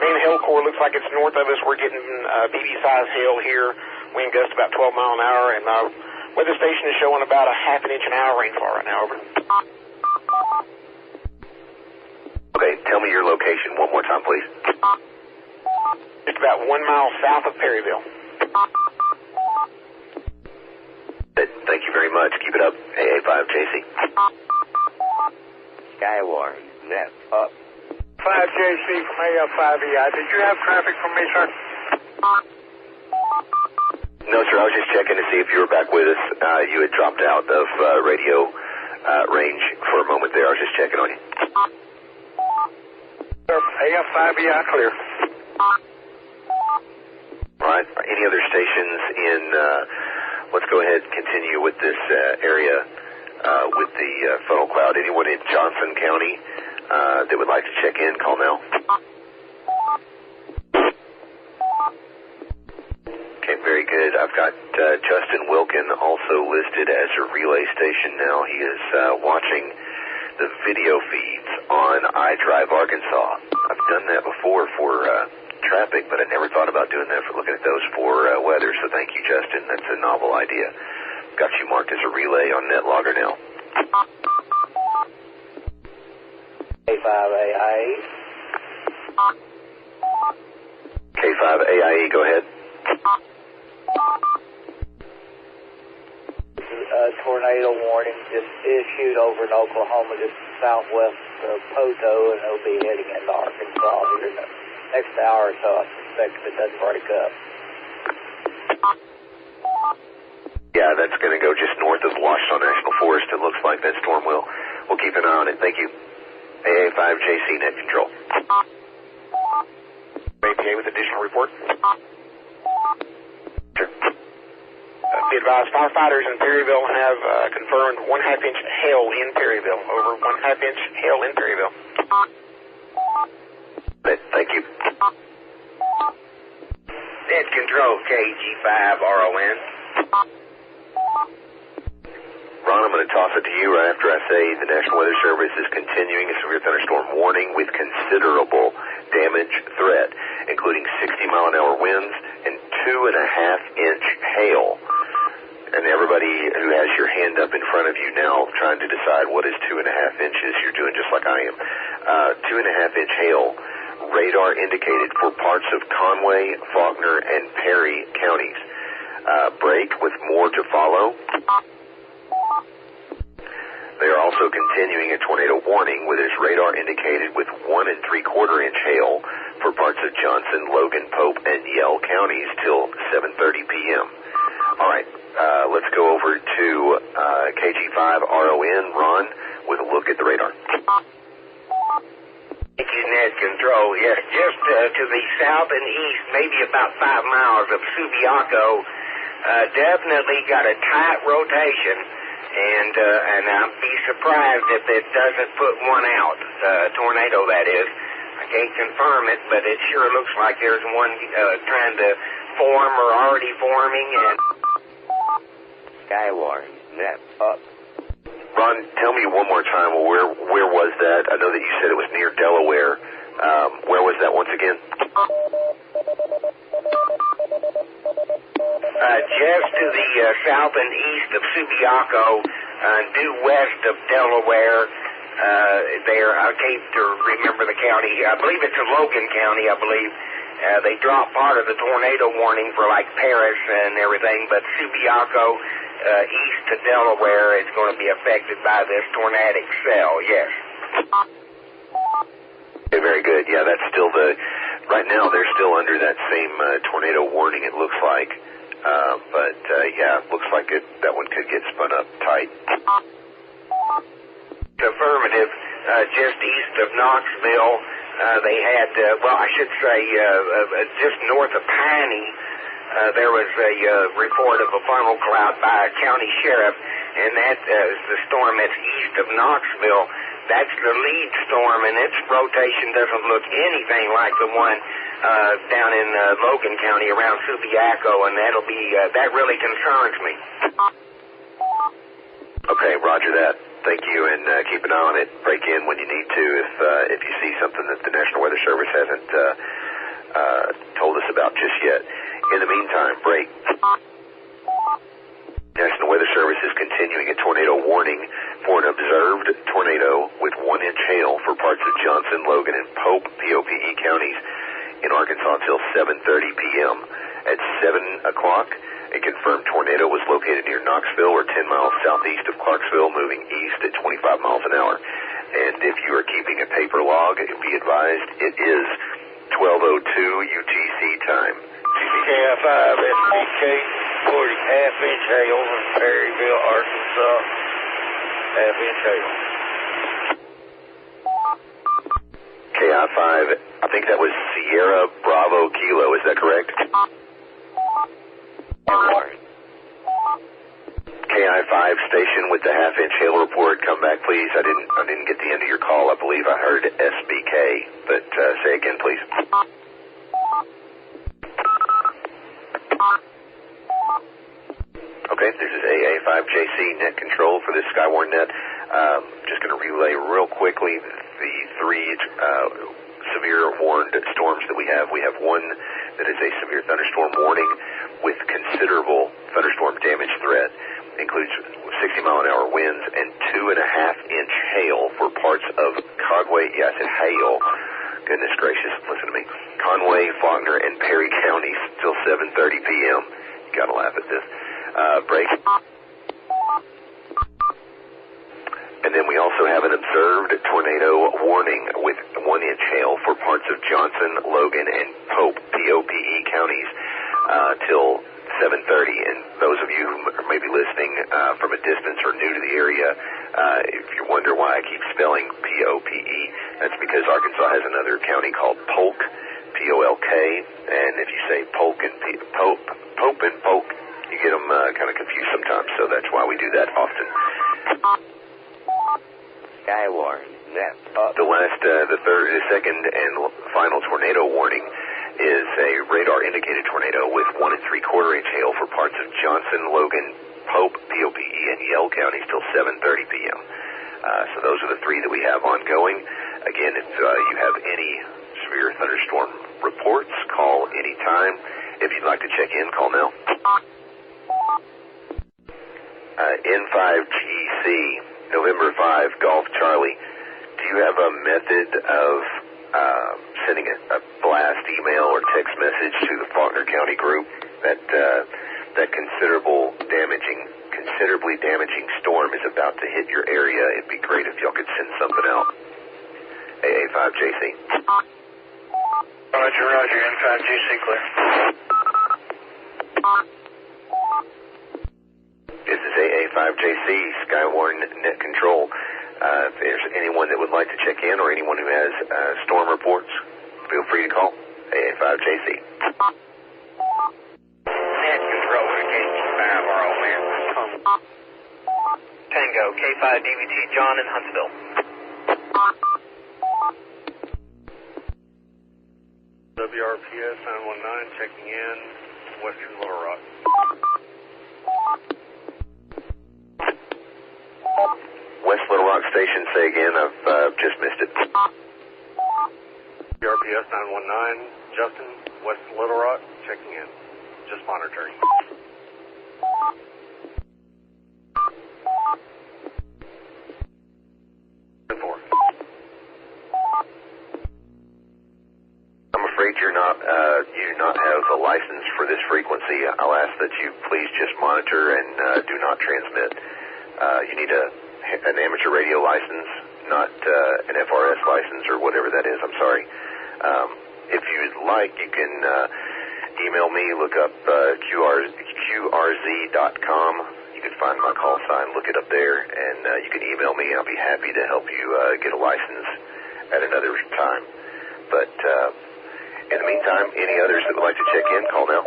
Main hail core looks like it's north of us. We're getting BB-size hail here. Wind gust about 12 miles an hour, and our weather station is showing about a half an inch an hour rainfall right now. Over. Okay, tell me your location one more time, please. Just about 1 mile south of Perryville. Thank you very much. Keep it up. AA5JC. Skywarn, net up. 5JC from AF5EI. Did you have traffic from me, sir? No, sir. I was just checking to see if you were back with us. You had dropped out of radio range for a moment there. I was just checking on you. AF5EI clear. All right. Any other stations in... let's go ahead and continue with this area with the funnel cloud. Anyone in Johnson County that would like to check in, call now. Okay, very good. I've got Justin Wilkin also listed as a relay station now. He is watching the video feeds on iDrive Arkansas. I've done that before for traffic, but I never thought about doing that for looking at those for weather, so thank you, Justin. That's a novel idea. Got you marked as a relay on NetLogger now. K5AIE. K5AIE, go ahead. Tornado warning just issued over in Oklahoma, just southwest of Poto, and it'll be heading into Arkansas here in the next hour or so. I suspect if it doesn't break up. Yeah, that's going to go just north of the Washita National Forest. It looks like that storm will. We'll keep an eye on it. Thank you. AA5JC net control. APA with additional report. Sure. Be advised, firefighters in Perryville have confirmed 1/2 inch hail in Perryville. Over 1/2 inch hail in Perryville. Thank you. Net control, KG5RON. Ron, I'm going to toss it to you right after I say the National Weather Service is continuing a severe thunderstorm warning with considerable damage threat, including 60-mile-an-hour winds and 2.5-inch hail. And everybody who has your hand up in front of you now trying to decide what is 2.5 inches, you're doing just like I am. 2.5-inch hail, radar indicated for parts of Conway, Faulkner, and Perry counties. break with more to follow. They are also continuing a tornado warning with its radar indicated with 1 3/4 inch hail for parts of Johnson, Logan, Pope, and Yell counties till 7:30 p.m. All right, let's go over to KG5 RON, Ron, with a look at the radar. Thank you, Net Control. Yes, just to the south and east, maybe about 5 miles of Subiaco. Definitely got a tight rotation, and I'd be surprised if it doesn't put one out. Tornado, that is. I can't confirm it, but it sure looks like there's one trying to form or already forming. And Skywarn, net up. Ron, tell me one more time, where was that? I know that you said it was near Delaware. Where was that once again? Just to the south and east of Subiaco, due west of Delaware. There, I can't remember the county. I believe it's in Logan County, I believe. They dropped part of the tornado warning for like Paris and everything, but Subiaco, east to Delaware, is going to be affected by this tornadic cell, yes. Okay, very good. Yeah, that's still right now they're still under that same tornado warning, it looks like. Yeah, it looks like that one could get spun up tight. Affirmative, just east of Knoxville, they had, I should say, just north of Piney, there was a report of a funnel cloud by a county sheriff, and that is the storm that's east of Knoxville. That's the lead storm, and its rotation doesn't look anything like the one down in Logan County around Subiaco, and that really concerns me. Okay, roger that. Thank you, and keep an eye on it. Break in when you need to if you see something that the National Weather Service hasn't told us about just yet. In the meantime, break. National Weather Service is continuing a tornado warning for an observed tornado with 1-inch hail for parts of Johnson, Logan, and Pope, POPE counties in Arkansas until 7:30 p.m. At 7 o'clock, a confirmed tornado was located near Knoxville or 10 miles southeast of Clarksville, moving east at 25 miles an hour. And if you are keeping a paper log, be advised it is 12:02 UTC time. KI5 SBK 40 half-inch hail in Perryville, Arkansas. Half-inch hail. KI5, I think that was Sierra Bravo Kilo, is that correct? KI5 station with the half-inch hail report, come back please. I didn't get the end of your call. I believe I heard SBK, but say again please. Okay, this is AA5JC net control for this Skywarn net. Just going to relay real quickly the 3 severe warned storms that we have. We have one that is a severe thunderstorm warning with considerable thunderstorm damage threat. Includes 60-mile-an-hour winds and 2.5-inch hail for parts of Conway. Yeah, I said hail. Goodness gracious, listen to me. Conway, Faulkner, and Perry counties till 7:30 p.m. You gotta laugh at this. Break. And then we also have an observed tornado warning with 1-inch hail for parts of Johnson, Logan, and Pope, POPE counties till 7:30. And those of you who may be listening from a distance or new to the area, if you wonder why I keep spelling POPE, that's because Arkansas has another county called Polk, Polk, and if you say Polk and Pope and Polk, you get them kind of confused sometimes, so that's why we do that often. Skywarn, net up. The second and final tornado warning is a radar indicated tornado with 1 3/4 inch hail for parts of Johnson, Logan, Pope, POPE, and Yell counties till 7:30 p.m. So those are the 3 that we have ongoing. Again, if you have any severe thunderstorm reports, call anytime. If you'd like to check in, call now. N5GC, November 5, Golf Charlie. Do you have a method of sending a blast email or text message to the Faulkner County group that that considerably damaging storm is about to hit your area. It'd be great if y'all could send something out. AA5JC. Roger, N5GC clear. This is AA5JC, Skywarn Net Control. If there's anyone that would like to check in or anyone who has storm reports, feel free to call AA5JC. Net Control, K5RO, man. Tango, K5 DVT, John in Huntsville. WRPS 919 checking in, Western Little Rock. West Little Rock Station, say again, I've just missed it. WRPS 919, Justin, West Little Rock, checking in. Just monitoring. I'm afraid you do not have a license for this frequency. I'll ask that you please just monitor and do not transmit. You need an amateur radio license, not an FRS license or whatever that is. I'm sorry. If you'd like, you can email me, look up QRZ.com. You can find my call sign, look it up there, and you can email me. I'll be happy to help you get a license at another time. But in the meantime, any others that would like to check in, call now.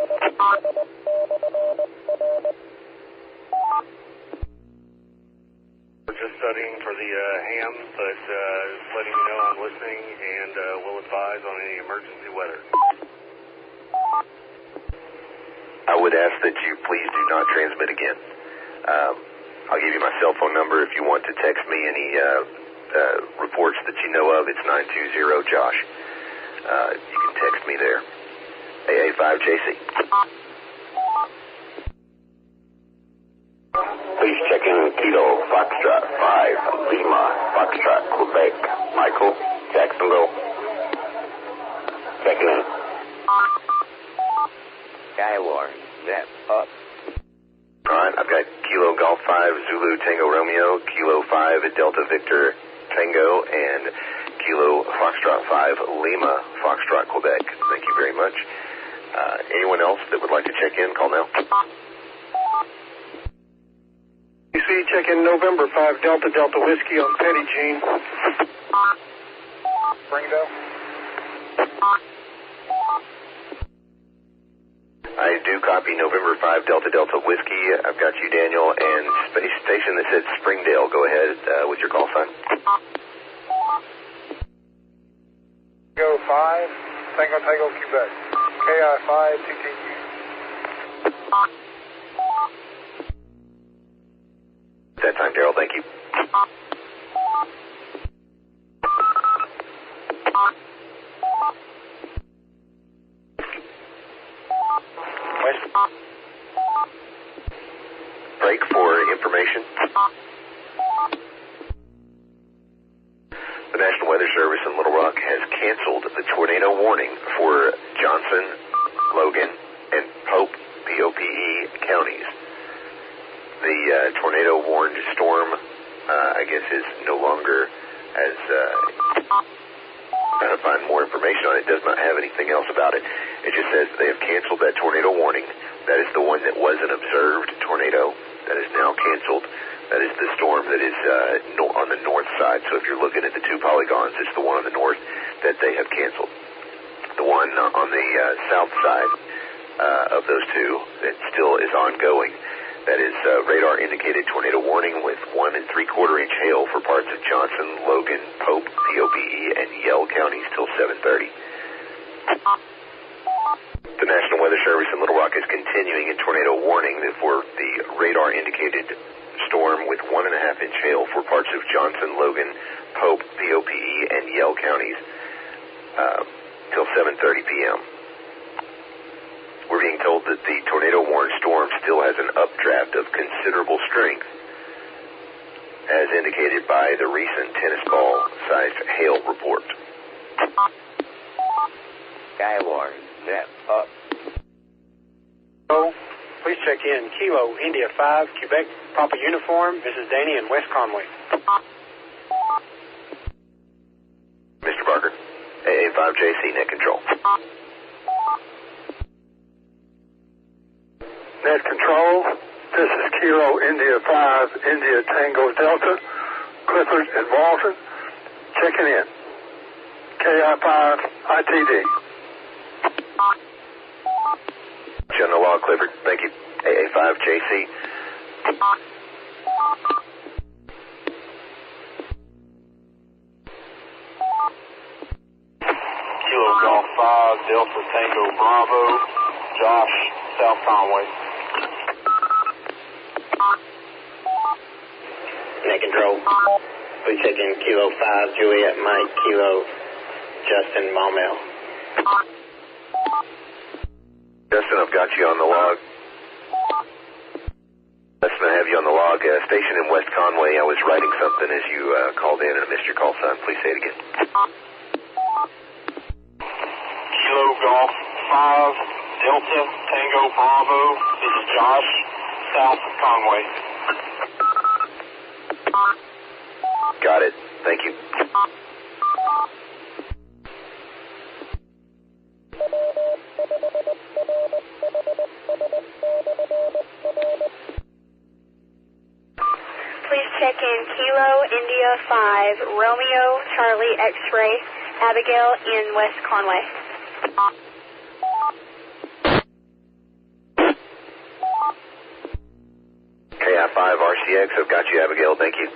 We're just studying for the ham, but letting you know I'm listening and will advise on any emergency weather. I would ask that you please do not transmit again. I'll give you my cell phone number if you want to text me any reports that you know of. It's 920-JOSH. You can text me there. AA5JC. Please check in Kilo Foxtrot 5, Lima, Foxtrot, Quebec. Michael, Jacksonville. Checking in. Skywarn, net up. Alright, I've got Kilo Golf 5, Zulu Tango Romeo, Kilo 5, Delta Victor Tango, and Kilo Foxtrot 5, Lima, Foxtrot, Quebec. Thank you very much. Anyone else that would like to check in, call now. You see, check in November 5, Delta Whiskey on Petty Jean. Springdale. I do copy November 5, Delta Whiskey. I've got you, Daniel, and space station that said Springdale. Go ahead with your call sign. Go 5, Tango, Quebec. KI5, TTU. That time, Daryl. Thank you. Break for information. The National Weather Service in Little Rock has canceled the tornado warning for Johnson, Logan, and Pope, P-O-P-E, counties. The tornado warned storm, I guess, is no longer as, trying to find more information on it. It does not have anything else about it. It just says they have canceled that tornado warning. That is the one that was an observed tornado that is now canceled. That is the storm that is on the north side. So if you're looking at the two polygons, it's the one on the north that they have canceled. The one on the south side of those two that still is ongoing, that is radar indicated tornado warning with 1 3/4 inch hail for parts of Johnson, Logan, Pope, P-O-P-E, and Yell counties till 7:30. The National Weather Service in Little Rock is continuing a tornado warning for the radar indicated storm with 1.5 inch hail for parts of Johnson, Logan, Pope, P-O-P-E, and Yell counties till 7:30 p.m. We're being told that the tornado-warned storm still has an updraft of considerable strength, as indicated by the recent tennis ball-sized hail report. Skywarn, net up. So, please check in Kilo India 5, Quebec, Papa Uniform. This is Danny in West Conway. Mr. Barker, AA5JC, net control. Net control, this is Kilo India 5, India Tango Delta, Clifford and Walton, checking in. KI5 ITD. On the log, Clifford. Thank you. AA5JC. Kilo Golf 5, Delta Tango Bravo, Josh, South Conway. Net control. Please check in Kilo 5, Juliet Mike, Kilo, Justin Maumelle. Justin, I've got you on the log. Justin, I have you on the log. Station in West Conway. I was writing something as you called in and I missed your call, son. Please say it again. Kilo Golf 5, Delta Tango Bravo. This is Josh, South Conway. Got it. Thank you. Please check in Kilo India 5, Romeo Charlie X-Ray, Abigail in West Conway. KI5 RCX, I've got you, Abigail. Thank you.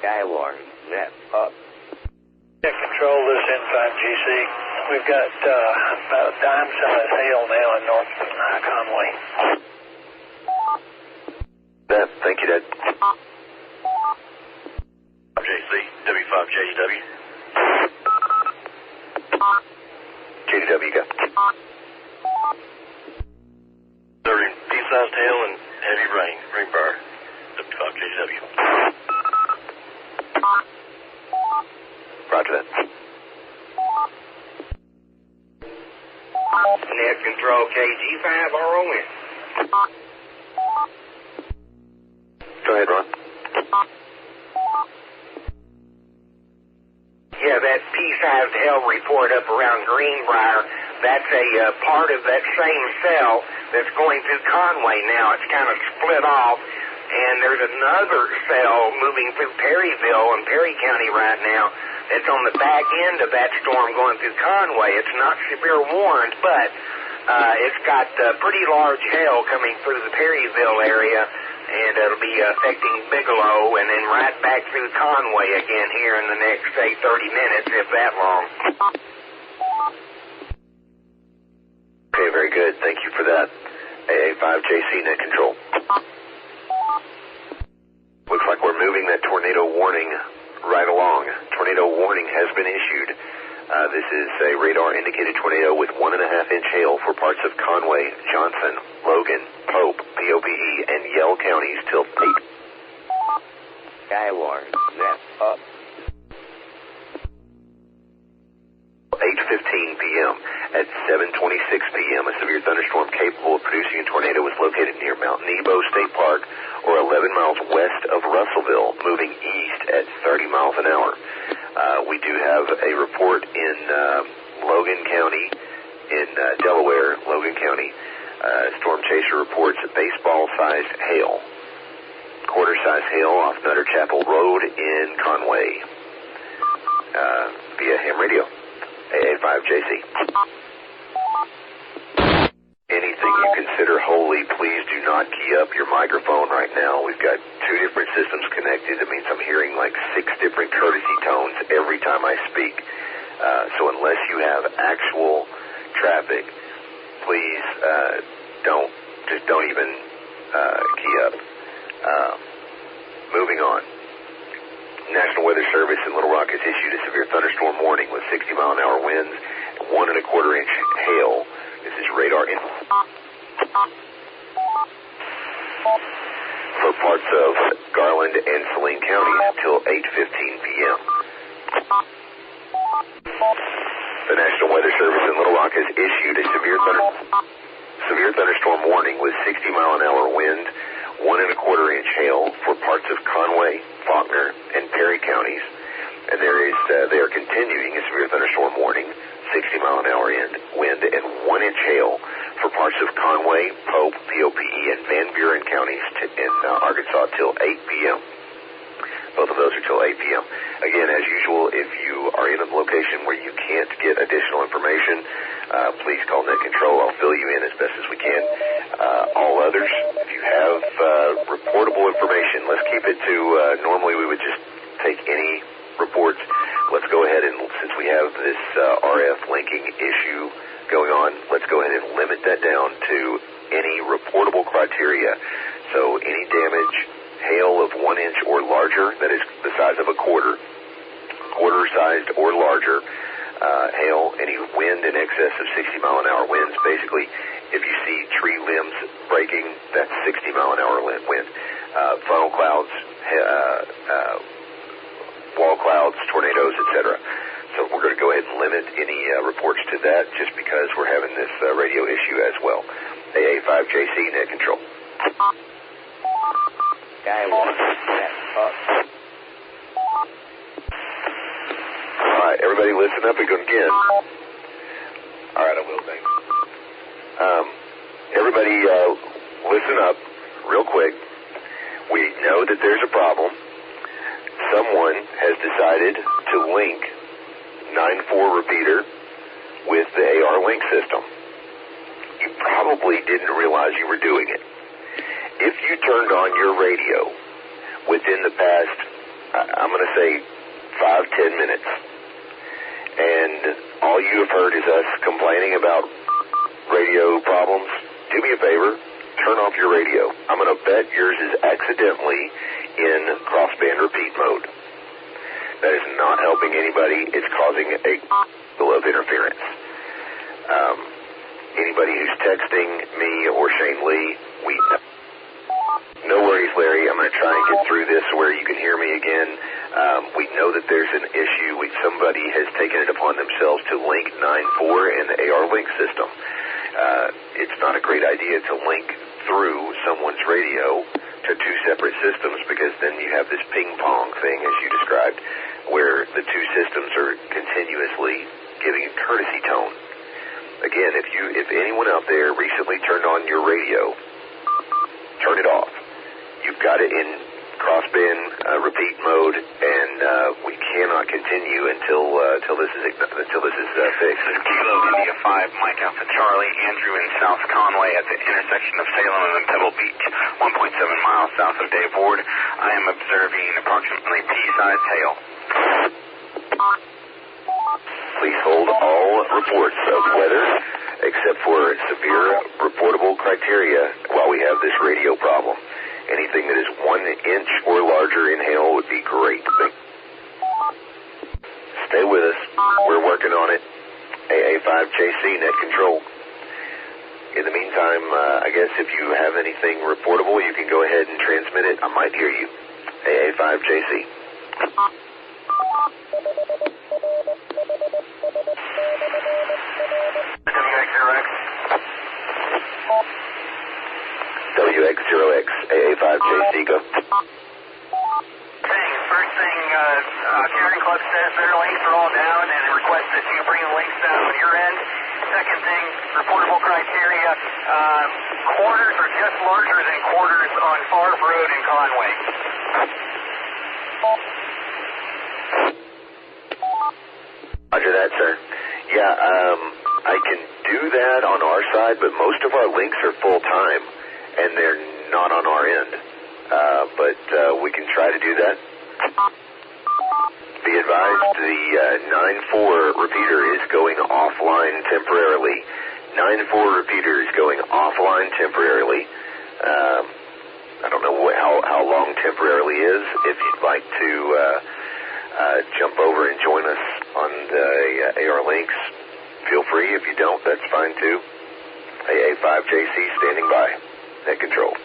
Skywarn, net up. Net control, this N5GC. We've got about a dime-sized hail now in North Conway. Thank you, Dad. JC, W5JW. JW, go. Observing pea-sized hail and heavy rain, bar, W5JW. Roger that. Net control KG5RON. Go ahead, Ron. Yeah, that pea-sized hail report up around Greenbrier, that's a part of that same cell that's going through Conway now. It's kind of split off, and there's another cell moving through Perryville and Perry County right now. It's on the back end of that storm going through Conway. It's not severe warned, but it's got pretty large hail coming through the Perryville area, and it'll be affecting Bigelow and then right back through Conway again here in the next, say, 30 minutes, if that long. Okay, very good. Thank you for that. AA5JC, net control. Looks like we're moving that tornado warning right along. Tornado warning has been issued. This is a radar-indicated tornado with 1.5-inch hail for parts of Conway, Johnson, Logan, Pope, POBE, and Yell counties till 8. Skywarn, net up. 8:15 p.m. At 7:26 p.m., a severe thunderstorm capable of producing a tornado was located near Mount Nebo State Park, or 11 miles west of Russellville, moving east at 30 miles an hour. We do have a report in Logan County, in Delaware, Logan County. Storm chaser reports baseball-sized hail, quarter-sized hail off Nutter Chapel Road in Conway via ham radio. AA5JC. Anything you consider holy, please do not key up your microphone right now. We've got 2 different systems connected. That means I'm hearing like 6 different courtesy tones every time I speak. So unless you have actual traffic, please don't even key up. Moving on. National Weather Service in Little Rock has issued a severe thunderstorm warning with 60-mile-an-hour winds, 1.25-inch hail. This is radar in for parts of Garland and Saline counties till 8:15 p.m. The National Weather Service in Little Rock has issued a severe thunderstorm warning with 60-mile-an-hour wind, 1.25 inch hail for parts of Conway, Faulkner, and Perry counties. And they are continuing a severe thunderstorm warning, 60-mile-an-hour wind, and 1 inch hail for parts of Conway, Pope, POPE, and Van Buren counties in Arkansas till 8 p.m. Both of those are till 8 p.m. Again, as usual, if you are in a location where you can't get additional information, please call Net Control. I'll fill you in as best as we can. All others, if you have reportable information, let's keep it to, normally we would just take any reports. Let's go ahead and, since we have this RF linking issue going on, let's go ahead and limit that down to any reportable criteria. So any damage, hail of 1 inch or larger, that is the size of a quarter-sized or larger, hail, any wind in excess of 60-mile-an-hour winds. Basically, if you see tree limbs breaking, that's 60-mile-an-hour wind. Funnel clouds, wall clouds, tornadoes, etc. So we're going to go ahead and limit any reports to that just because we're having this radio issue as well. AA5JC, Net Control. Skywarn, net up. All right, everybody listen up again. All right, I will, thanks. Everybody listen up real quick. We know that there's a problem. Someone has decided to link 9.4 repeater with the AR link system. You probably didn't realize you were doing it. If you turned on your radio within the past, I'm going to say 5-10 minutes, and all you have heard is us complaining about radio problems, do me a favor, turn off your radio. I'm going to bet yours is accidentally in crossband repeat mode. That is not helping anybody. It's causing a deal of interference. Anybody who's texting me or Shane Lee, no worries, Larry. I'm going to try and get through this where you can hear me again. We know that there's an issue. Somebody has taken it upon themselves to link 9.4 and the AR link system. It's not a great idea to link through someone's radio to two separate systems, because then you have this ping-pong thing, as you described, where the two systems are continuously giving a courtesy tone. Again, if anyone out there recently turned on your radio, turn it off. You've got it in crossband repeat mode, and we cannot continue until this is fixed. This is Kilo India 5, Mike Alpha Charlie, Andrew in South Conway at the intersection of Salem and Pebble Beach, 1.7 miles south of Dave Ward. I am observing approximately pea-sized hail. Please hold all reports of weather except for severe reportable criteria while we have this radio problem. Anything that is 1 inch or larger in hail would be great. Stay with us. We're working on it. AA5JC, Net Control. In the meantime, I guess if you have anything reportable, you can go ahead and transmit it. I might hear you. AA5JC. WX0X, AA5JC, go. First thing, Karen Club says their links are all down and requests that you bring the links down on your end. Second thing, reportable criteria, quarters are just larger than quarters on Favre Road in Conway. Roger that, sir. Yeah, I can do that on our side, but most of our links are full-time, and they're not on our end. But we can try to do that. Be advised, the 9.4 repeater is going offline temporarily. 9.4 repeater is going offline temporarily. I don't know how long temporarily is. If you'd like to jump over and join us on the AR links, feel free. If you don't, that's fine too. AA5JC standing by. Net Control.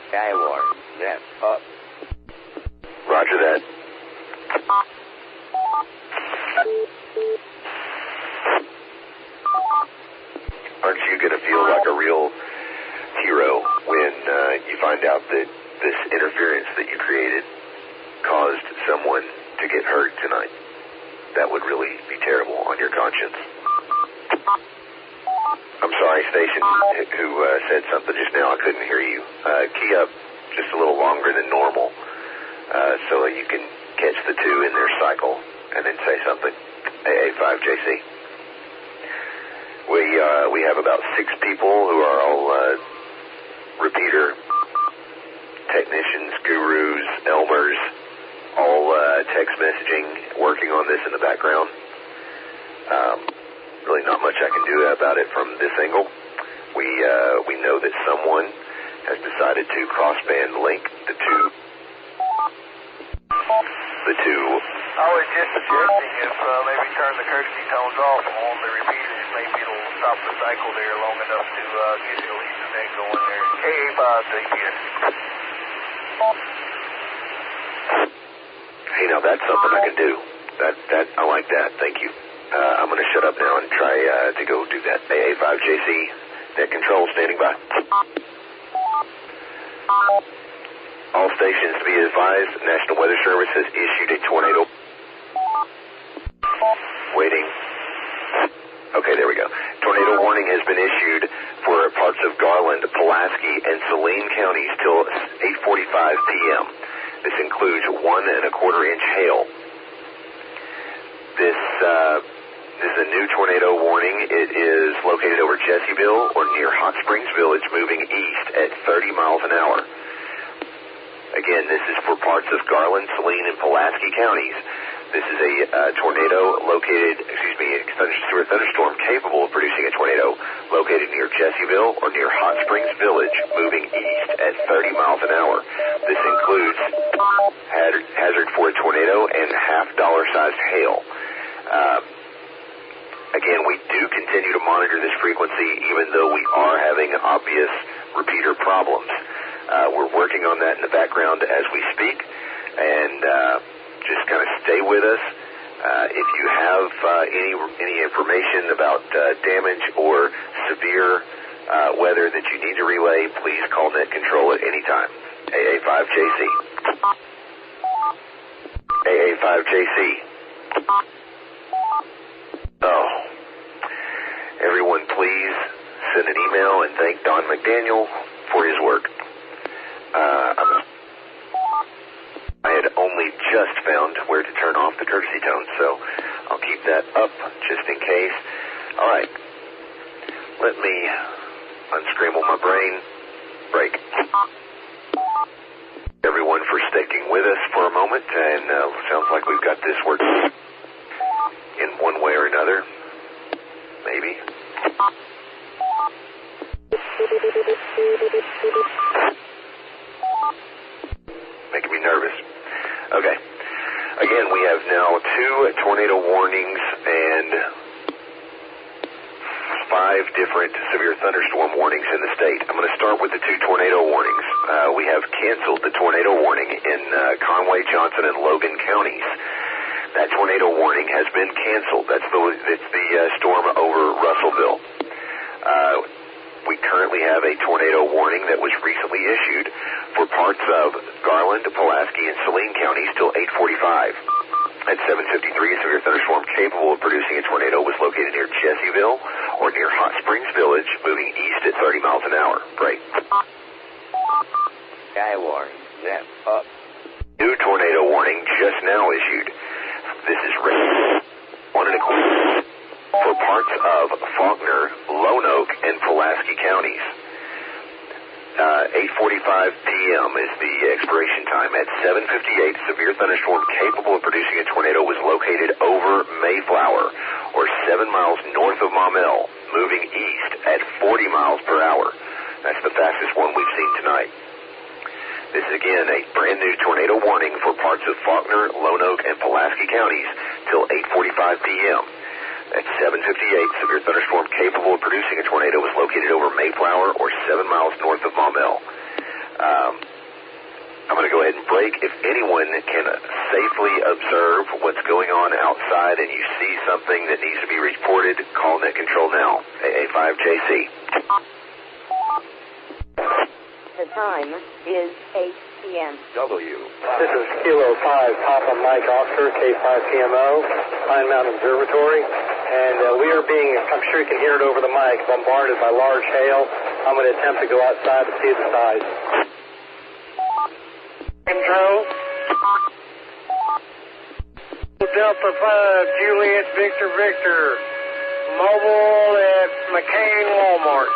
Skywarn, net up. Roger that. that would really be terrible on your conscience. I'm sorry, station, who said something just now. I couldn't hear you. Key up just a little longer than normal so that you can catch the two in their cycle and then say something. AA5JC. We have about 6 people who are all repeater technicians, gurus, Elmers, all text messaging, working on this in the background. Really not much I can do about it from this angle. We know that someone has decided to crossband link the two. I was just suggesting if maybe turn the courtesy tones off on the repeaters, maybe it'll stop the cycle there long enough to get at least a net going there. KA5 DPS. Hey, now that's something I can do. That I like that. Thank you. I'm going to shut up now and try to go do that. AA5JC, net control standing by. All stations to be advised, National Weather Service has issued a tornado. Waiting. Okay, there we go. Tornado warning has been issued for parts of Garland, Pulaski, and Saline counties till 8:45 p.m. This includes 1 1/4 inch hail. This is a new tornado warning. It is located over Jessieville or near Hot Springs Village, moving east at 30 miles an hour. Again, this is for parts of Garland, Saline, and Pulaski counties. This is a tornado located, severe thunderstorm capable of producing a tornado located near Jessieville or near Hot Springs Village, moving east at 30 miles an hour. This includes hazard for a tornado and $half-sized hail. Again, we do continue to monitor this frequency even though we are having obvious repeater problems. We're working on that in the background as we speak, and just kind of stay with us. If you have any information about damage or severe weather that you need to relay, please call Net Control at any time. AA5JC. AA5JC. Oh. Everyone, please send an email and thank Don McDaniel for his work. I had only just found where to turn off the courtesy tone, so I'll keep that up just in case. All right. Let me unscramble my brain. Break. Everyone for sticking with us for a moment, and sounds like we've got this working in one way or another. Maybe. Making me nervous. Okay. Again, we have now 2 tornado warnings and 5 different severe thunderstorm warnings in the state. I'm going to start with the 2 tornado warnings. We have canceled the tornado warning in Conway, Johnson, and Logan counties. That tornado warning has been canceled. It's the storm over Russellville. We currently have a tornado warning that was recently issued for parts of Garland, Pulaski, and Saline counties till 8:45. At 7:53, a severe thunderstorm capable of producing a tornado was located near Jessieville or near Hot Springs Village, moving east at 30 miles an hour. Break. Skywarn, zap up. New tornado warning just now issued. This is 1 1/4 for parts of Faulkner, Lone Oak, and Pulaski counties. 8:45 p.m. is the expiration time. At 7:58, severe thunderstorm capable of producing a tornado was located over Mayflower, or 7 miles north of Maumelle, moving east at 40 miles per hour. That's the fastest one we've seen tonight. This is again a brand new tornado warning for parts of Faulkner, Lone Oak, and Pulaski counties till 8:45 p.m. At 7:58, severe thunderstorm capable of producing a tornado was located over Mayflower or 7 miles north of Maumelle. I'm going to go ahead and break. If anyone can safely observe what's going on outside and you see something that needs to be reported, call Net Control now. AA5JC. The time is 8 p.m. This is Kilo 5 Papa Mike Oscar, K5PMO, Pine Mountain Observatory. And we are being, I'm sure you can hear it over the mic, bombarded by large hail. I'm going to attempt to go outside to see the size. Control. Delta 5, Juliet Victor Victor, mobile at McCain Walmart.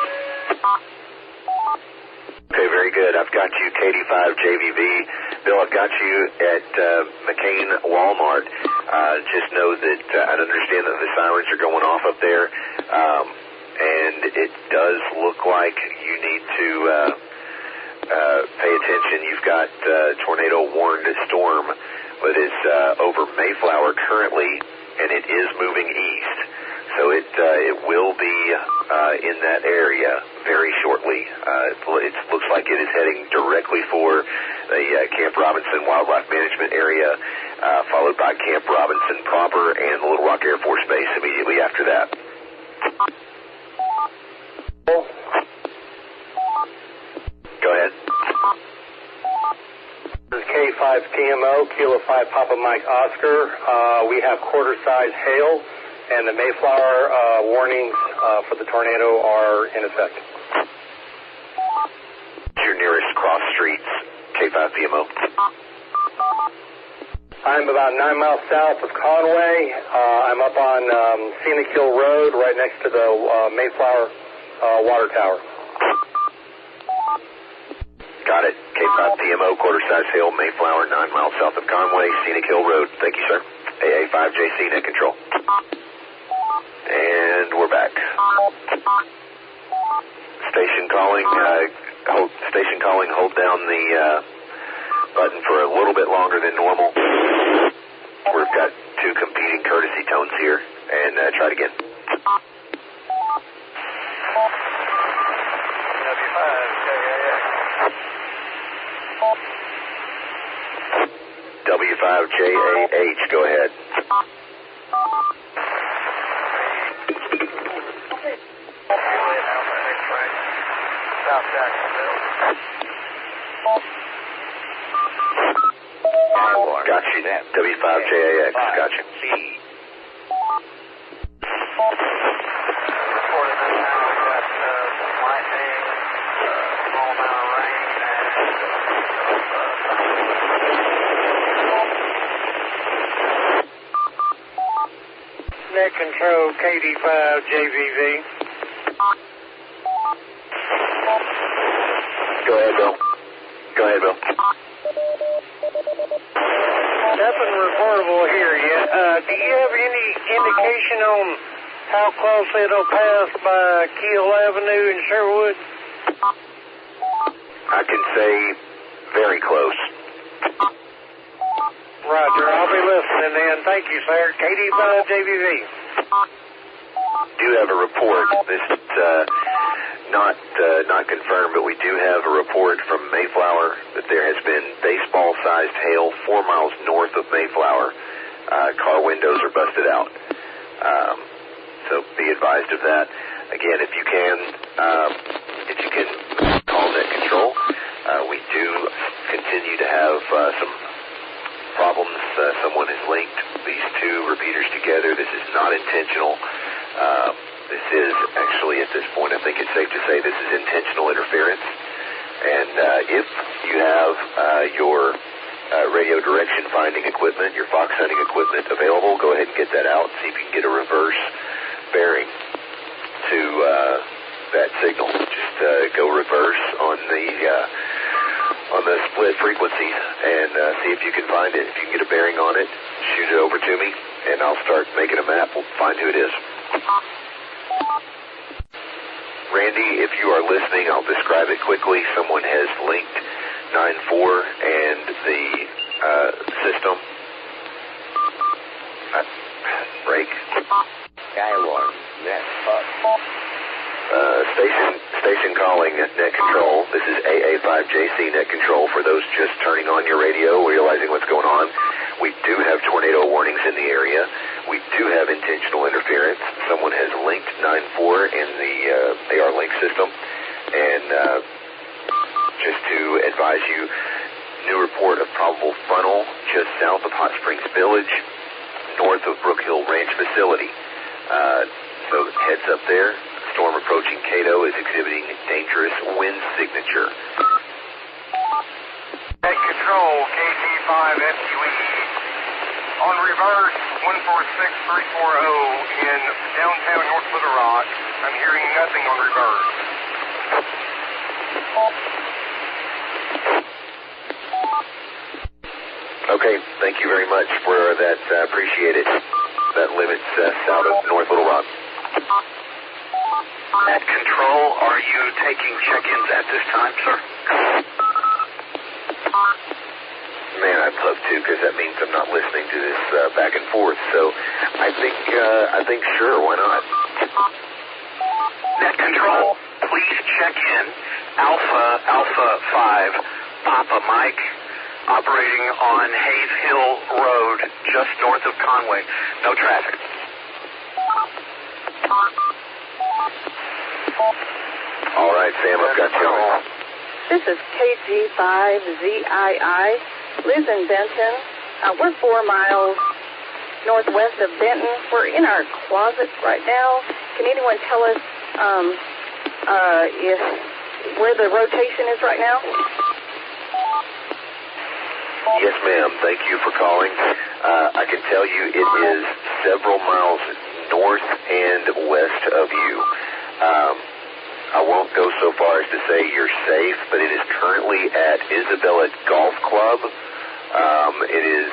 Okay, very good. I've got you, KD5JVV. Bill, I've got you at McCain Walmart. Just know that I understand that the sirens are going off up there, and it does look like you need to pay attention. You've got tornado-warned storm that is over Mayflower currently, and it is moving east. So it will be in that area very shortly. It looks like it is heading directly for the Camp Robinson Wildlife Management area, followed by Camp Robinson proper and the Little Rock Air Force Base immediately after that. Go ahead. This is K5PMO, Kilo 5 Papa Mike Oscar. We have quarter-size hail, and the Mayflower warnings for the tornado are in effect. Your nearest cross streets, K5PMO. I'm about 9 miles south of Conway. I'm up on Scenic Hill Road, right next to the Mayflower water tower. Got it. K5PMO, quarter-size hail, Mayflower, 9 miles south of Conway, Scenic Hill Road. Thank you, sir. AA5JC, net control. And we're back. Station calling, hold down the button for a little bit longer than normal. We've got two competing courtesy tones here, and try it again. W5JAH, go ahead. Got you. W5JAX, got you. Net control, KD5JVV. Go ahead, Bill. Nothing reportable here yet. Do you have any indication on how close it'll pass by Keel Avenue in Sherwood? I can say very close. Roger, I'll be listening then. Thank you, sir. KD5JVV. Do have a report. This is not confirmed, but we do have a report from Mayflower that there has been baseball-sized hail 4 miles north of Mayflower. Car windows are busted out. So be advised of that. Again, if you can call net control. We do continue to have some problems. Someone has linked these two repeaters together. This is not intentional. This is actually, at this point, I think it's safe to say this is intentional interference. And if you have your radio direction finding equipment, your fox hunting equipment available, go ahead and get that out. See if you can get a reverse bearing to that signal. Just go reverse on the split frequency and see if you can find it. If you can get a bearing on it, shoot it over to me, and I'll start making a map. We'll find who it is. Randy, if you are listening, I'll describe it quickly. Someone has linked 9-4 and the system. Break. Skywarn, net up. Station calling net control. This is AA5JC net control. For those just turning on your radio, realizing what's going on, we do have tornado warnings in the area. We do have intentional interference. Someone has linked 9-4 in the AR link system, and just to advise you, New report of probable frontal just south of Hot Springs Village, north of Brook Hill Ranch facility. So heads up there. Storm approaching Cato is exhibiting dangerous wind signature. At control, KG5 FQE. On reverse, 146340 in downtown North Little Rock. I'm hearing nothing on reverse. Okay, thank you very much for that. Appreciate it. That limits south of North Little Rock. At control, are you taking check-ins at this time, sir? Man, I'd love to, because that means I'm not listening to this back and forth. So I think sure, why not? Net control, please check in. Alpha 5, Papa Mike, operating on Hayes Hill Road, just north of Conway. No traffic. All right, Sam, I've got you. This is KG5ZII. Lives in Benton. We're 4 miles northwest of Benton. We're in our closet right now. Can anyone tell us where the rotation is right now? Yes, ma'am. Thank you for calling. I can tell you it is several miles north and west of you. I won't go so far as to say you're safe, but it is currently at Isabella Golf Club. It is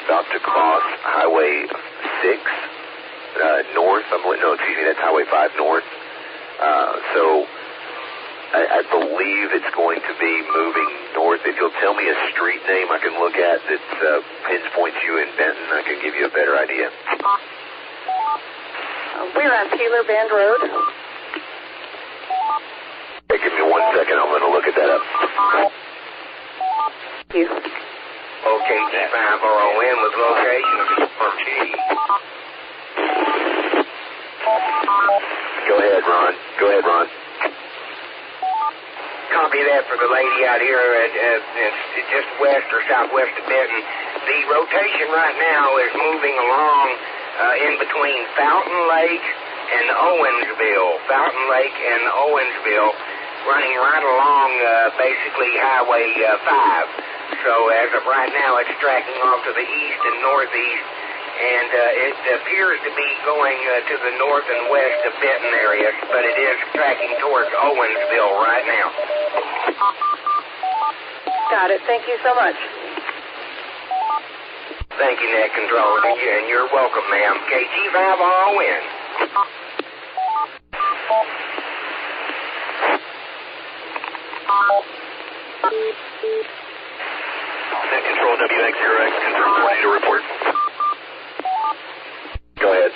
about to cross Highway 6 north. That's Highway 5 north. So I believe it's going to be moving north. If you'll tell me a street name I can look at that pinpoints you in Benton, I can give you a better idea. We're on Taylor Bend Road. Hey, give me 1 second. I'm going to look at that up. Thank you. Okay, G5RON with location from G. Go ahead, Ron. Copy that for the lady out here just west or southwest of Benton. The rotation right now is moving along in between Fountain Lake and Owensville, running right along basically Highway 5. So as of right now, it's tracking off to the east and northeast, and it appears to be going to the north and west of Benton area, but it is tracking towards Owensville right now. Got it. Thank you so much. Thank you, Net Control, and you're welcome, ma'am. KG5RON. Net Control, WX0X, confirm tornado report. Go ahead.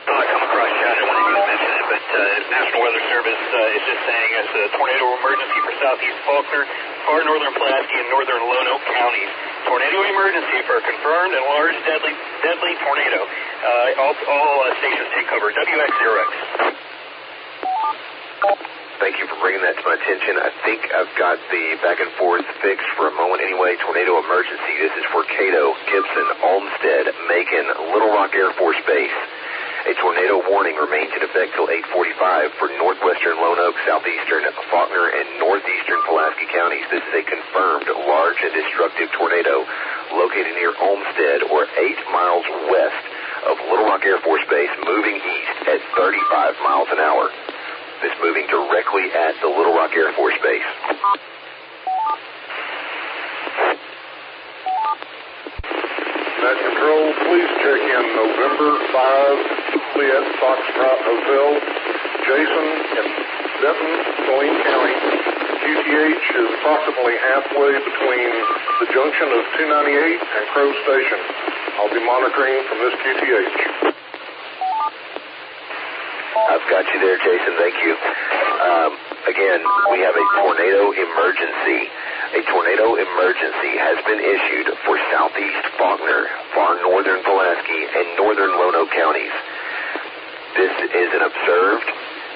I come across you. I don't want to mention it, but National Weather Service is just saying it's a tornado emergency for southeast Faulkner, far northern Pulaski, and northern Lonoke counties. Tornado emergency for a confirmed and large deadly tornado. All stations take cover. WX0X. Thank you for bringing that to my attention. I think I've got the back and forth fixed for a moment anyway. Tornado emergency. This is for Cato, Gibson, Olmsted, Macon, Little Rock Air Force Base. A tornado warning remains in effect till 8:45 for northwestern Lonoke, southeastern Faulkner, and northeastern Pulaski counties. This is a confirmed large and destructive tornado located near Olmsted or 8 miles west of Little Rock Air Force Base, moving east at 35 miles an hour. This moving directly at the Little Rock Air Force Base. Net Control, please check in November 5, Juliet Foxtrot Hotel, Jason in Benton, Saline County. QTH is approximately halfway between the junction of 298 and Crow Station. I'll be monitoring from this QTH. I've got you there, Jason. Thank you. Again, we have a tornado emergency. A tornado emergency has been issued for southeast Faulkner, far northern Pulaski, and northern Lonoke counties. This is an observed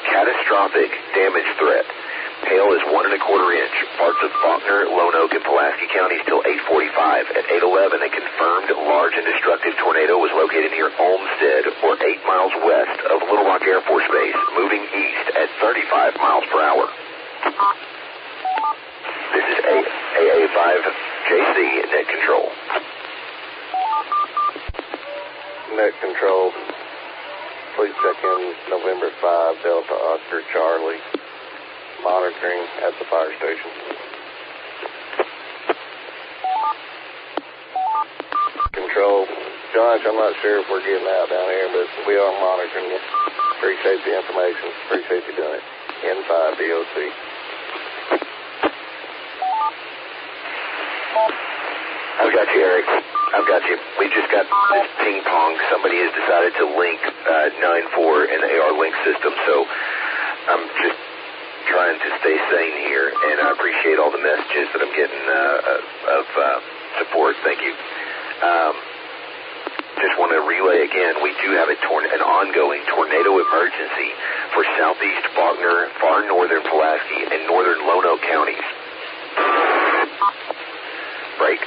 catastrophic damage threat. Hail is 1 1/4 inch. Parts of Faulkner, Lone Oak, and Pulaski counties till 8:45. At 8:11, a confirmed large and destructive tornado was located near Olmsted, or 8 miles west of Little Rock Air Force Base, moving east at 35 miles per hour. This is AA5JC Net Control. Net Control, please check in November 5 Delta Oscar Charlie. Monitoring at the fire station. Control, Josh, I'm not sure if we're getting out down here, but we are monitoring you. Appreciate the information. Appreciate you doing it. N5 DOC. I've got you, Eric. I've got you. We just got this ping pong. Somebody has decided to link 9-4 in the AR link system, so I'm just trying to stay sane here, and I appreciate all the messages that I'm getting of support. Thank you. Just want to relay again, we do have an ongoing tornado emergency for southeast Faulkner, far northern Pulaski, and northern Lone Oak counties. Break.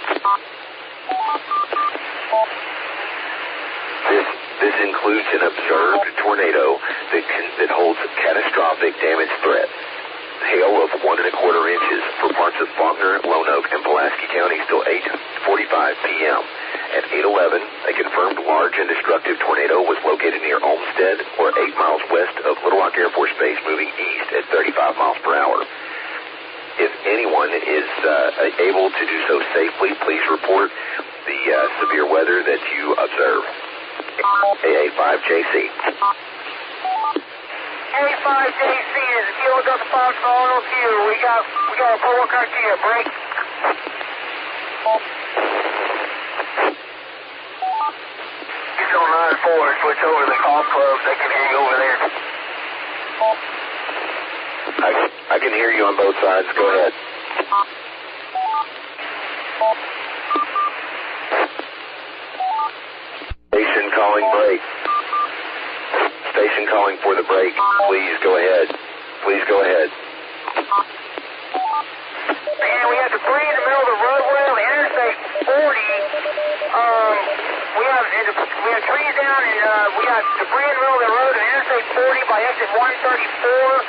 This includes an observed tornado that holds catastrophic damage threat. Hail of 1 1/4 inches for parts of Faulkner, Lone Oak, and Pulaski counties till 8:45 p.m. At 8:11, a confirmed large and destructive tornado was located near Olmsted, or 8 miles west of Little Rock Air Force Base, moving east at 35 miles per hour. If anyone is able to do so safely, please report the severe weather that you observe. AA5JC. A5JC is Kilo Delta Fox Auto Q. We got a full criteria. Break. It's on 9-4. Switch over to the golf club. They can hear you over there. I can hear you on both sides. Go ahead. Station calling break. Station calling for the break. Please go ahead. Please go ahead. Man, we have debris in the middle of the roadway on Interstate 40. We have trees down, and we got debris in the middle of the road on Interstate 40 by exit 134.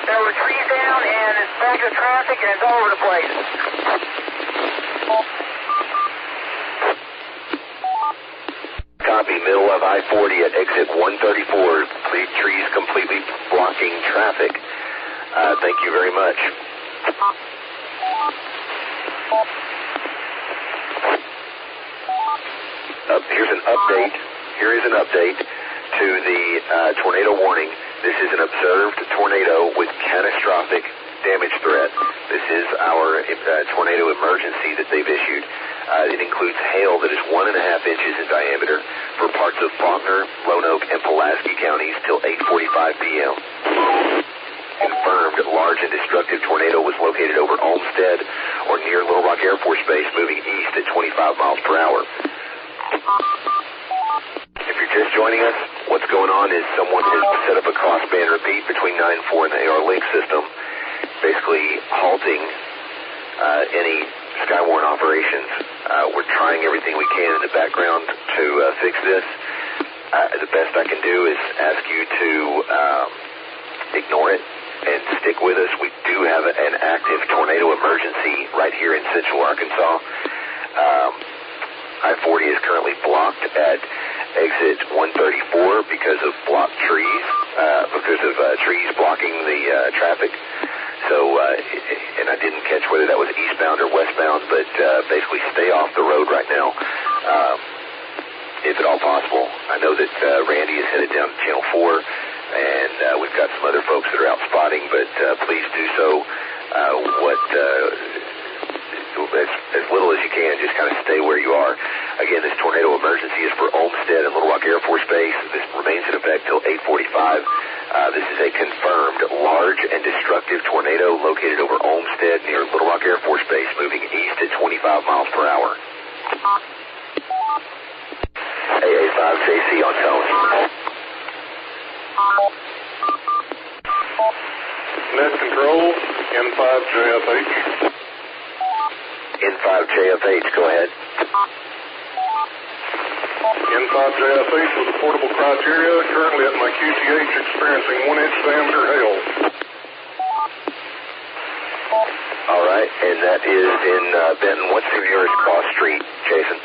There were trees down, and it's back to traffic, and it's all over the place. Copy, middle of I-40 at exit 134. Trees completely blocking traffic. Thank you very much. Here's an update. Here is an update to the tornado warning. This is an observed tornado with catastrophic damage threat. This is our tornado emergency that they've issued. It includes hail that is 1.5 inches in diameter for parts of Faulkner, Lone Oak, and Pulaski counties till 8:45 p.m. Confirmed large and destructive tornado was located over Olmsted or near Little Rock Air Force Base, moving east at 25 miles per hour. If you're just joining us, what's going on is someone has set up a crossband repeat between 9-4 and the AR link system, basically halting any Skywarn operations. We're trying everything we can in the background to fix this. The best I can do is ask you to ignore it and stick with us. We do have an active tornado emergency right here in Central Arkansas. I-40 is currently blocked at exit 134 because of blocked trees, because of trees blocking the traffic. So, and I didn't catch whether that was eastbound or westbound, but basically stay off the road right now, if at all possible. I know that Randy is headed down to Channel 4, and we've got some other folks that are out spotting, but please do so as little as you can. Just kind of stay where you are. Again, this tornado emergency is for Olmsted and Little Rock Air Force Base. This remains in effect till 8:45. This is a confirmed large and destructive tornado located over Olmsted near Little Rock Air Force Base, moving east at 25 miles per hour. AA5JC on tone. Net Control, N5JFH. N5JFH, go ahead. N5JFH with a portable criteria, currently at my QTH experiencing 1-inch diameter hail. All right, and that is in Benton. What's the nearest cross street, Jason?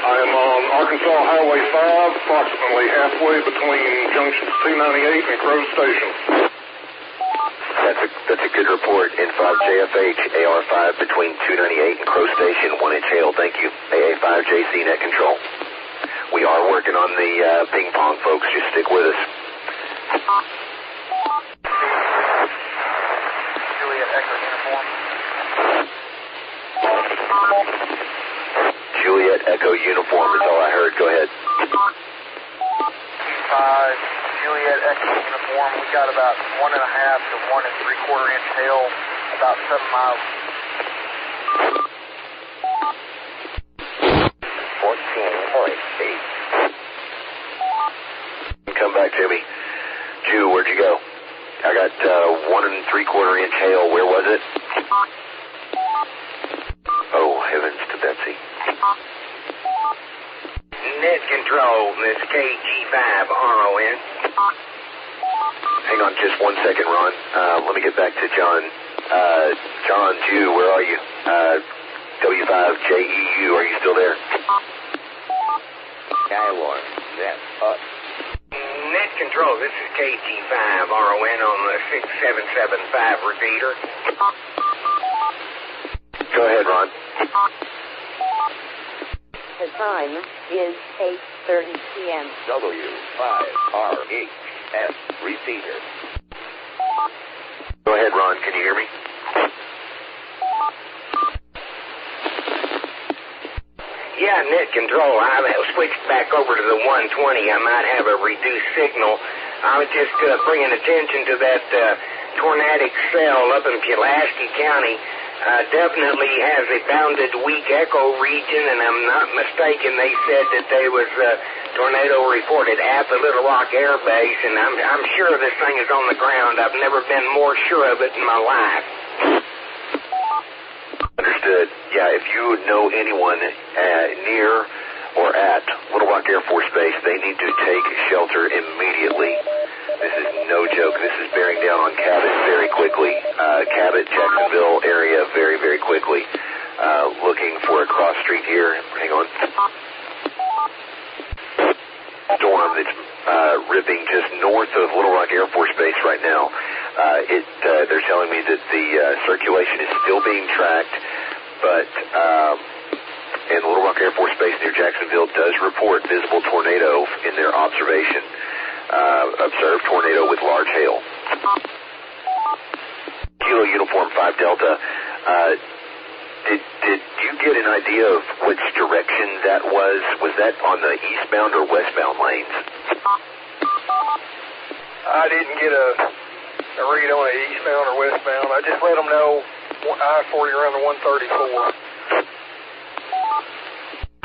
I am on Arkansas Highway 5, approximately halfway between junctions 298 and Crow Station. That's a good report. N5JFH, AR5 between 298 and Crow Station, 1-inch hail. Thank you. AA5JC net control. We are working on the ping pong, folks. Just stick with us. Juliet Echo uniform. Juliet Echo uniform is all I heard. Go ahead. 5 Juliet Echo uniform. We got about 1.5 to 1 3/4 inch hail, about 7 miles. 14.8. Come back to me. Jew, where'd you go? I got 1 3/4 inch hail. Where was it? Oh, heavens to Betsy. Net control, this KG5 RON. Hang on just 1 second, Ron. Let me get back to John. John, Jew, where are you? W5JEU, are you still there? Skywarn, net up. Net control, this is KG5 RON on the 6775 repeater. Go ahead, Ron. The time is 8:30 p.m. W5RHS repeater. Go ahead, Ron. Can you hear me? Yeah, net control. I switched back over to the 120. I might have a reduced signal. I was just bringing attention to that tornadic cell up in Pulaski County. Definitely has a bounded weak echo region, and I'm not mistaken. They said that there was a tornado reported at the Little Rock Air Base, and I'm sure this thing is on the ground. I've never been more sure of it in my life. Understood. Yeah, if you know anyone near or at Little Rock Air Force Base, they need to take shelter immediately. This is no joke. This is bearing down on Cabot very quickly. Cabot, Jacksonville area very, very quickly. Looking for a cross street here. Hang on. Storm that's ripping just north of Little Rock Air Force Base right now. They're telling me that the circulation is still being tracked, but and Little Rock Air Force Base near Jacksonville does report visible tornado in their observation. Observed tornado with large hail. Kilo Uniform 5 Delta, did you get an idea of which direction that was? Was that on the eastbound or westbound lanes? I didn't get a read on it eastbound or westbound. I just let them know I-40 around the 134.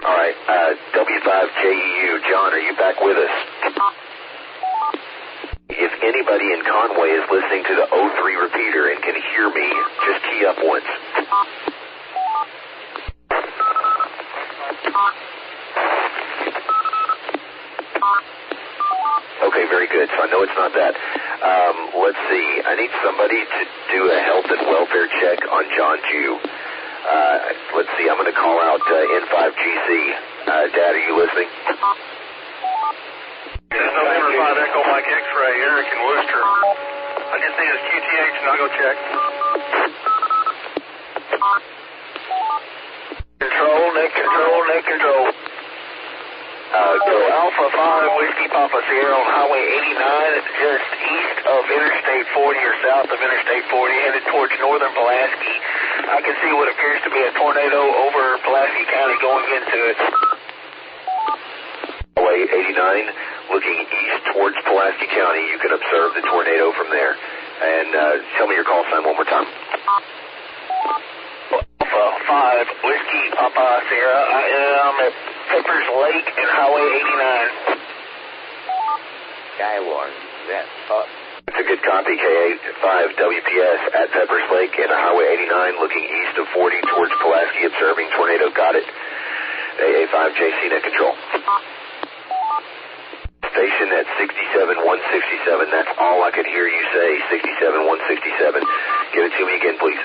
All right, W5JEU, John, are you back with us? If anybody in Conway is listening to the 03 repeater and can hear me, just key up once. Okay, very good. So I know it's not that. Let's see. I need somebody to do a health and welfare check on John Jew. Let's see. I'm going to call out N5GC. Dad, are you listening? This is November 5 Echo Mike X-ray, Eric in Worcester. I just need his QTH and I'll go check. Control, net control, net control. Go Alpha 5 Whiskey Papa Sierra on Highway 89. It's just east of Interstate 40 or south of Interstate 40, headed towards northern Pulaski. I can see what appears to be a tornado over Pulaski County going into it. Highway 89, looking east towards Pulaski County. You can observe the tornado from there. And tell me your call sign one more time. Alpha 5 Whiskey Papa Sierra. I am at Pepper's Lake and Highway 89. Skywarn, net up. It's a good copy, KA5WPS at Peppers Lake and Highway 89 looking east of 40 towards Pulaski, observing tornado. Got it. AA5JC net control. Station at 67167, that's all I could hear you say, 67167. Give it to me again, please.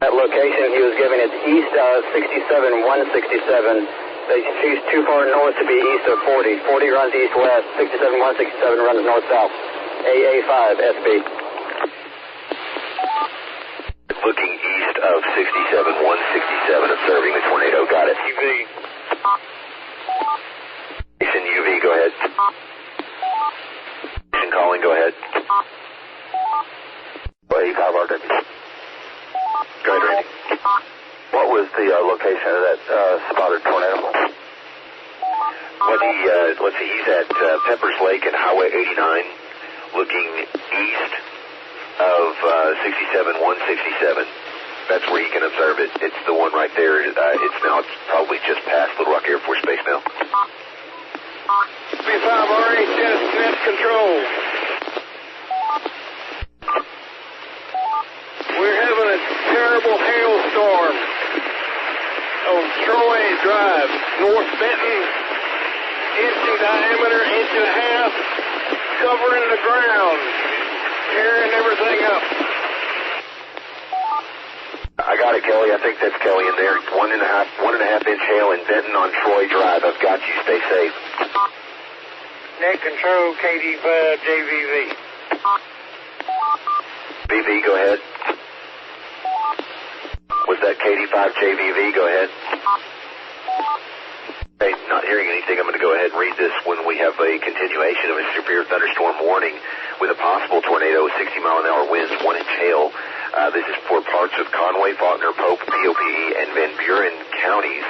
That location he was giving is east of 67167. She's too far north to be east of 40. 40 runs east-west. 67167 runs north-south. AA5 SB. Looking east of 67167, observing the tornado. Got it. UV. Station UV, go ahead. Station calling, go ahead. A5RW. Go ahead, Randy. What was the location of that spotted tornado? Let's see, he's at Peppers Lake and Highway 89, looking east of 67167. That's where you can observe it. It's the one right there. It's probably just past Little Rock Air Force Base now. B5RHS net control. We're having a terrible hailstorm on Troy Drive, North Benton, inch in diameter, inch and a half, covering the ground, tearing everything up. I got it, Kelly. I think that's Kelly in there. 1.5 inch hail in Benton on Troy Drive. I've got you. Stay safe. Net control, KD5 JVV. VV, go ahead. Was that KD5JVV? Go ahead. Hey, not hearing anything. I'm going to go ahead and read this when we have a continuation of a severe thunderstorm warning with a possible tornado, 60-mile-an-hour winds, 1-inch hail. This is for parts of Conway, Faulkner, Pope, POPE, and Van Buren counties.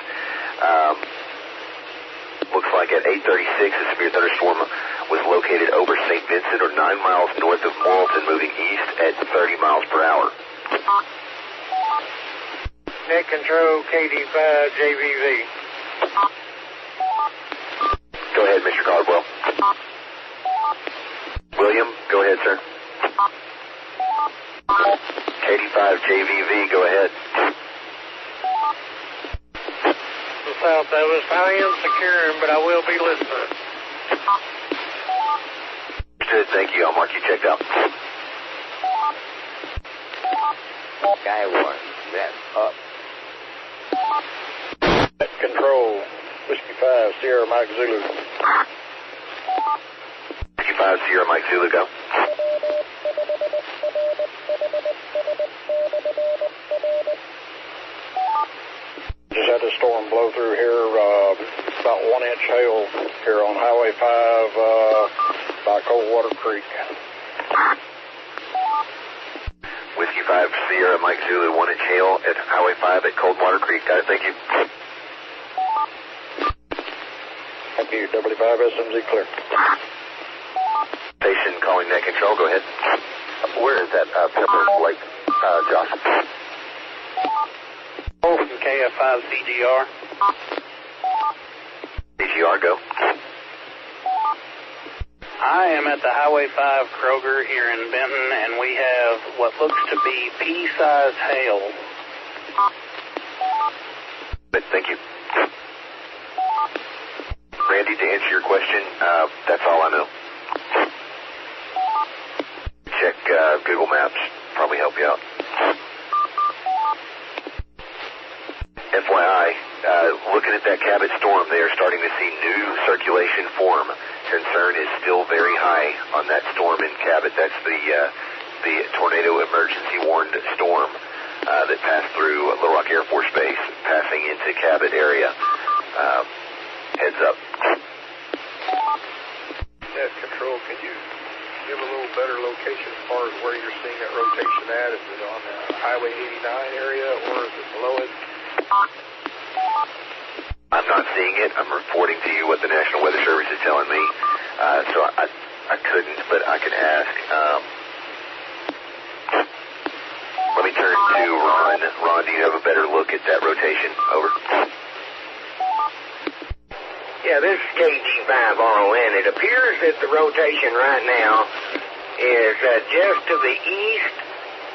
Looks like at 8:36, a severe thunderstorm was located over St. Vincent or 9 miles north of Morrilton, moving east at 30 miles per hour. Net control, KD5 JVV. Go ahead, Mr. Caldwell. William, go ahead, sir. KD5JVV, go ahead. South of us, I am securing, but I will be listening. Good, thank you. I'll mark you checked out. Skywarn, that's up. Control, Whiskey 5, Sierra Mike Zulu. Whiskey 5, Sierra Mike Zulu, go. Just had a storm blow through here, about 1-inch hail here on Highway 5 by Coldwater Creek. Whiskey 5, Sierra Mike Zulu, 1-inch hail at Highway 5 at Coldwater Creek. Got it, thank you. Thank you, W5SMZ clear. Station calling net control, go ahead. Where is that Pepper Lake, Josh? Oh, from KF5 CGR. CGR, go. I am at the Highway 5 Kroger here in Benton, and we have what looks to be pea-sized hail. Thank you. Randy, to answer your question, that's all I know. Check Google Maps, probably help you out. FYI, looking at that Cabot storm, they are starting to see new circulation form. Concern is still very high on that storm in Cabot. That's the tornado emergency warned storm that passed through Little Rock Air Force Base, passing into Cabot area. Heads up. Net control, can you give a little better location as far as where you're seeing that rotation at? Is it on Highway 89 area or is it below it? I'm not seeing it. I'm reporting to you what the National Weather Service is telling me. So I couldn't, but I can ask. Let me turn to Ron. Ron, do you have a better look at that rotation? Over. Yeah, Yeah, this is KG5RON. It appears that the rotation right now is just to the east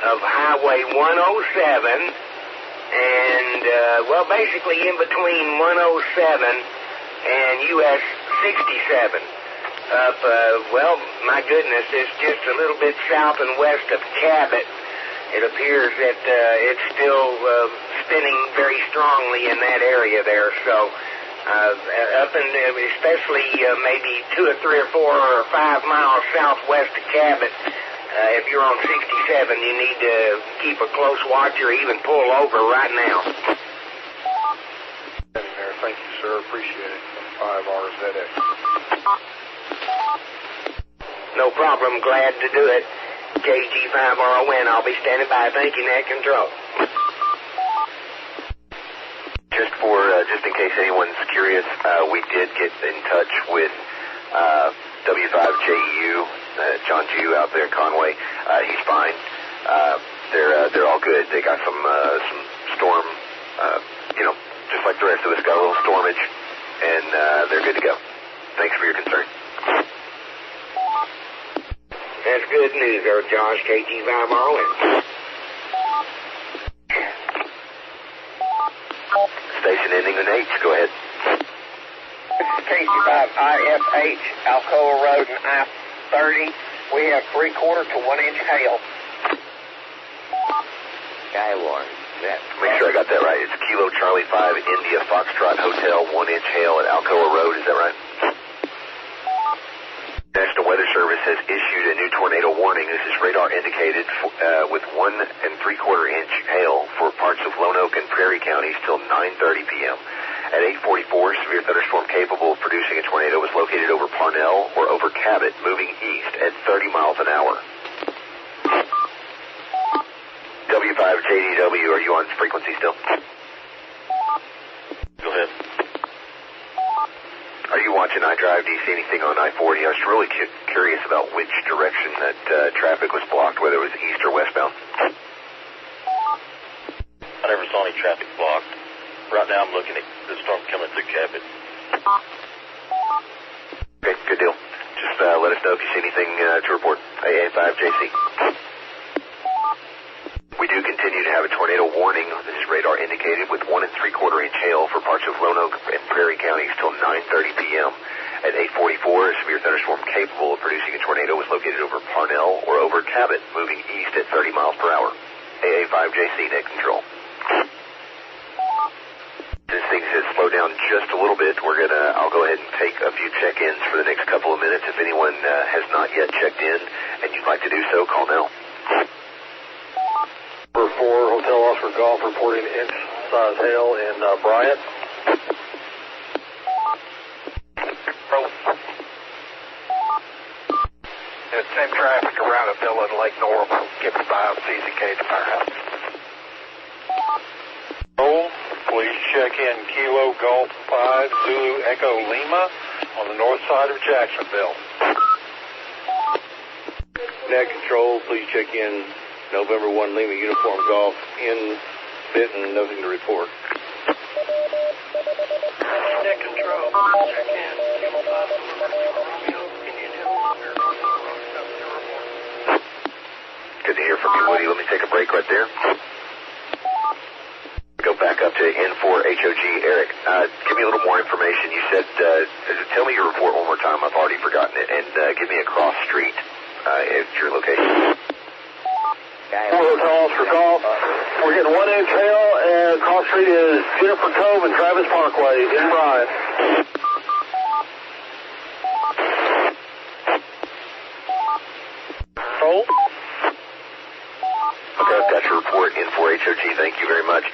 of Highway 107 and, basically in between 107 and US 67. My goodness, it's just a little bit south and west of Cabot. It appears that it's still spinning very strongly in that area there, so up in, especially maybe 2 or 3 or 4 or 5 miles southwest of Cabot, if you're on 67, you need to keep a close watch or even pull over right now. Thank you, sir. Appreciate it. 5RZX. No problem. Glad to do it. KG5RON. I'll be standing by. Thank you, Net Control. Just in case anyone's curious, we did get in touch with W5JEU, John Jew out there in Conway. He's fine. They're all good. They got some storm, just like the rest of us, got a little stormage, and they're good to go. Thanks for your concern. That's good news there, Josh. KG5RON. Station ending in H. Go ahead. This is KC5IFH, Alcoa Road and I-30. We have 3/4 to 1 inch hail. Skywarn, net. Make sure I got that right. It's Kilo Charlie 5 India Foxtrot Hotel, 1 inch hail at Alcoa Road. Is that right? National Weather Service has issued a new tornado warning. This is radar indicated with 1 3/4 inch hail for parts of Lonoke and Prairie counties till 9:30 p.m. At 8:44, severe thunderstorm capable of producing a tornado was located over Parnell or over Cabot, moving east at 30 miles an hour. W5JDW, are you on frequency still? Go ahead. Are you watching iDrive? Do you see anything on I-40? I was really curious about which direction that traffic was blocked, whether it was east or westbound. I never saw any traffic blocked. Right now I'm looking at the storm coming through Cabot. Okay, good deal. Just let us know if you see anything to report. AA5JC. We do continue to have a tornado warning. This is radar indicated with 1 3/4 inch hail for parts of Lonoke and Prairie counties till 9:30 p.m. At 8:44, a severe thunderstorm capable of producing a tornado was located over Parnell or over Cabot, moving east at 30 miles per hour. AA5JC, net control. Since things have slowed down just a little bit, I'll go ahead and take a few check-ins for the next couple of minutes. If anyone has not yet checked in and you'd like to do so, call now. Number 4, Hotel Oscar Golf reporting inch-size hail in Bryant. Same traffic around a villa in Lake Norm. Give me 5 CZK to Firehouse. Please check in Kilo Golf 5 Zulu Echo Lima on the north side of Jacksonville. Net control, please check in November 1 Lima Uniform Golf in Benton, nothing to report. Net control, check in Kilo 5 Romeo, Indian Hills, Good to hear from you, Woody. Let me take a break right there. Go back up to N4HOG. Eric, give me a little more information. You said, tell me your report one more time. I've already forgotten it. And give me a cross street at your location. 4 hotels for golf. We're getting 1 inch hail, and cross street is Juniper Cove and Travis Parkway in Bryant. Roll. Okay, I've got your report, N4HOG. Thank you very much.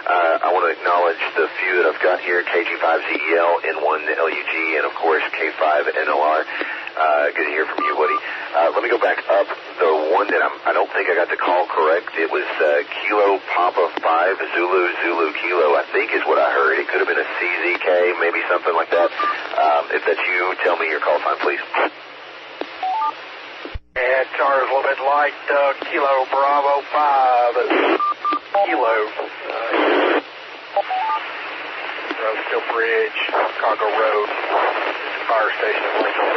I want to acknowledge the few that I've got here, KG5ZEL, N1LUG, and of course K5NLR. Good to hear from you, Woody. Let me go back up. The one that I don't think I got the call correct. It was Kilo Papa 5 Zulu Kilo, I think is what I heard. It could have been a CZK, maybe something like that. If that's you, tell me your call sign, please. And Char's a little bit light, Kilo Bravo 5 Kilo. Steel Bridge, Chicago Road, fire station in Lincoln.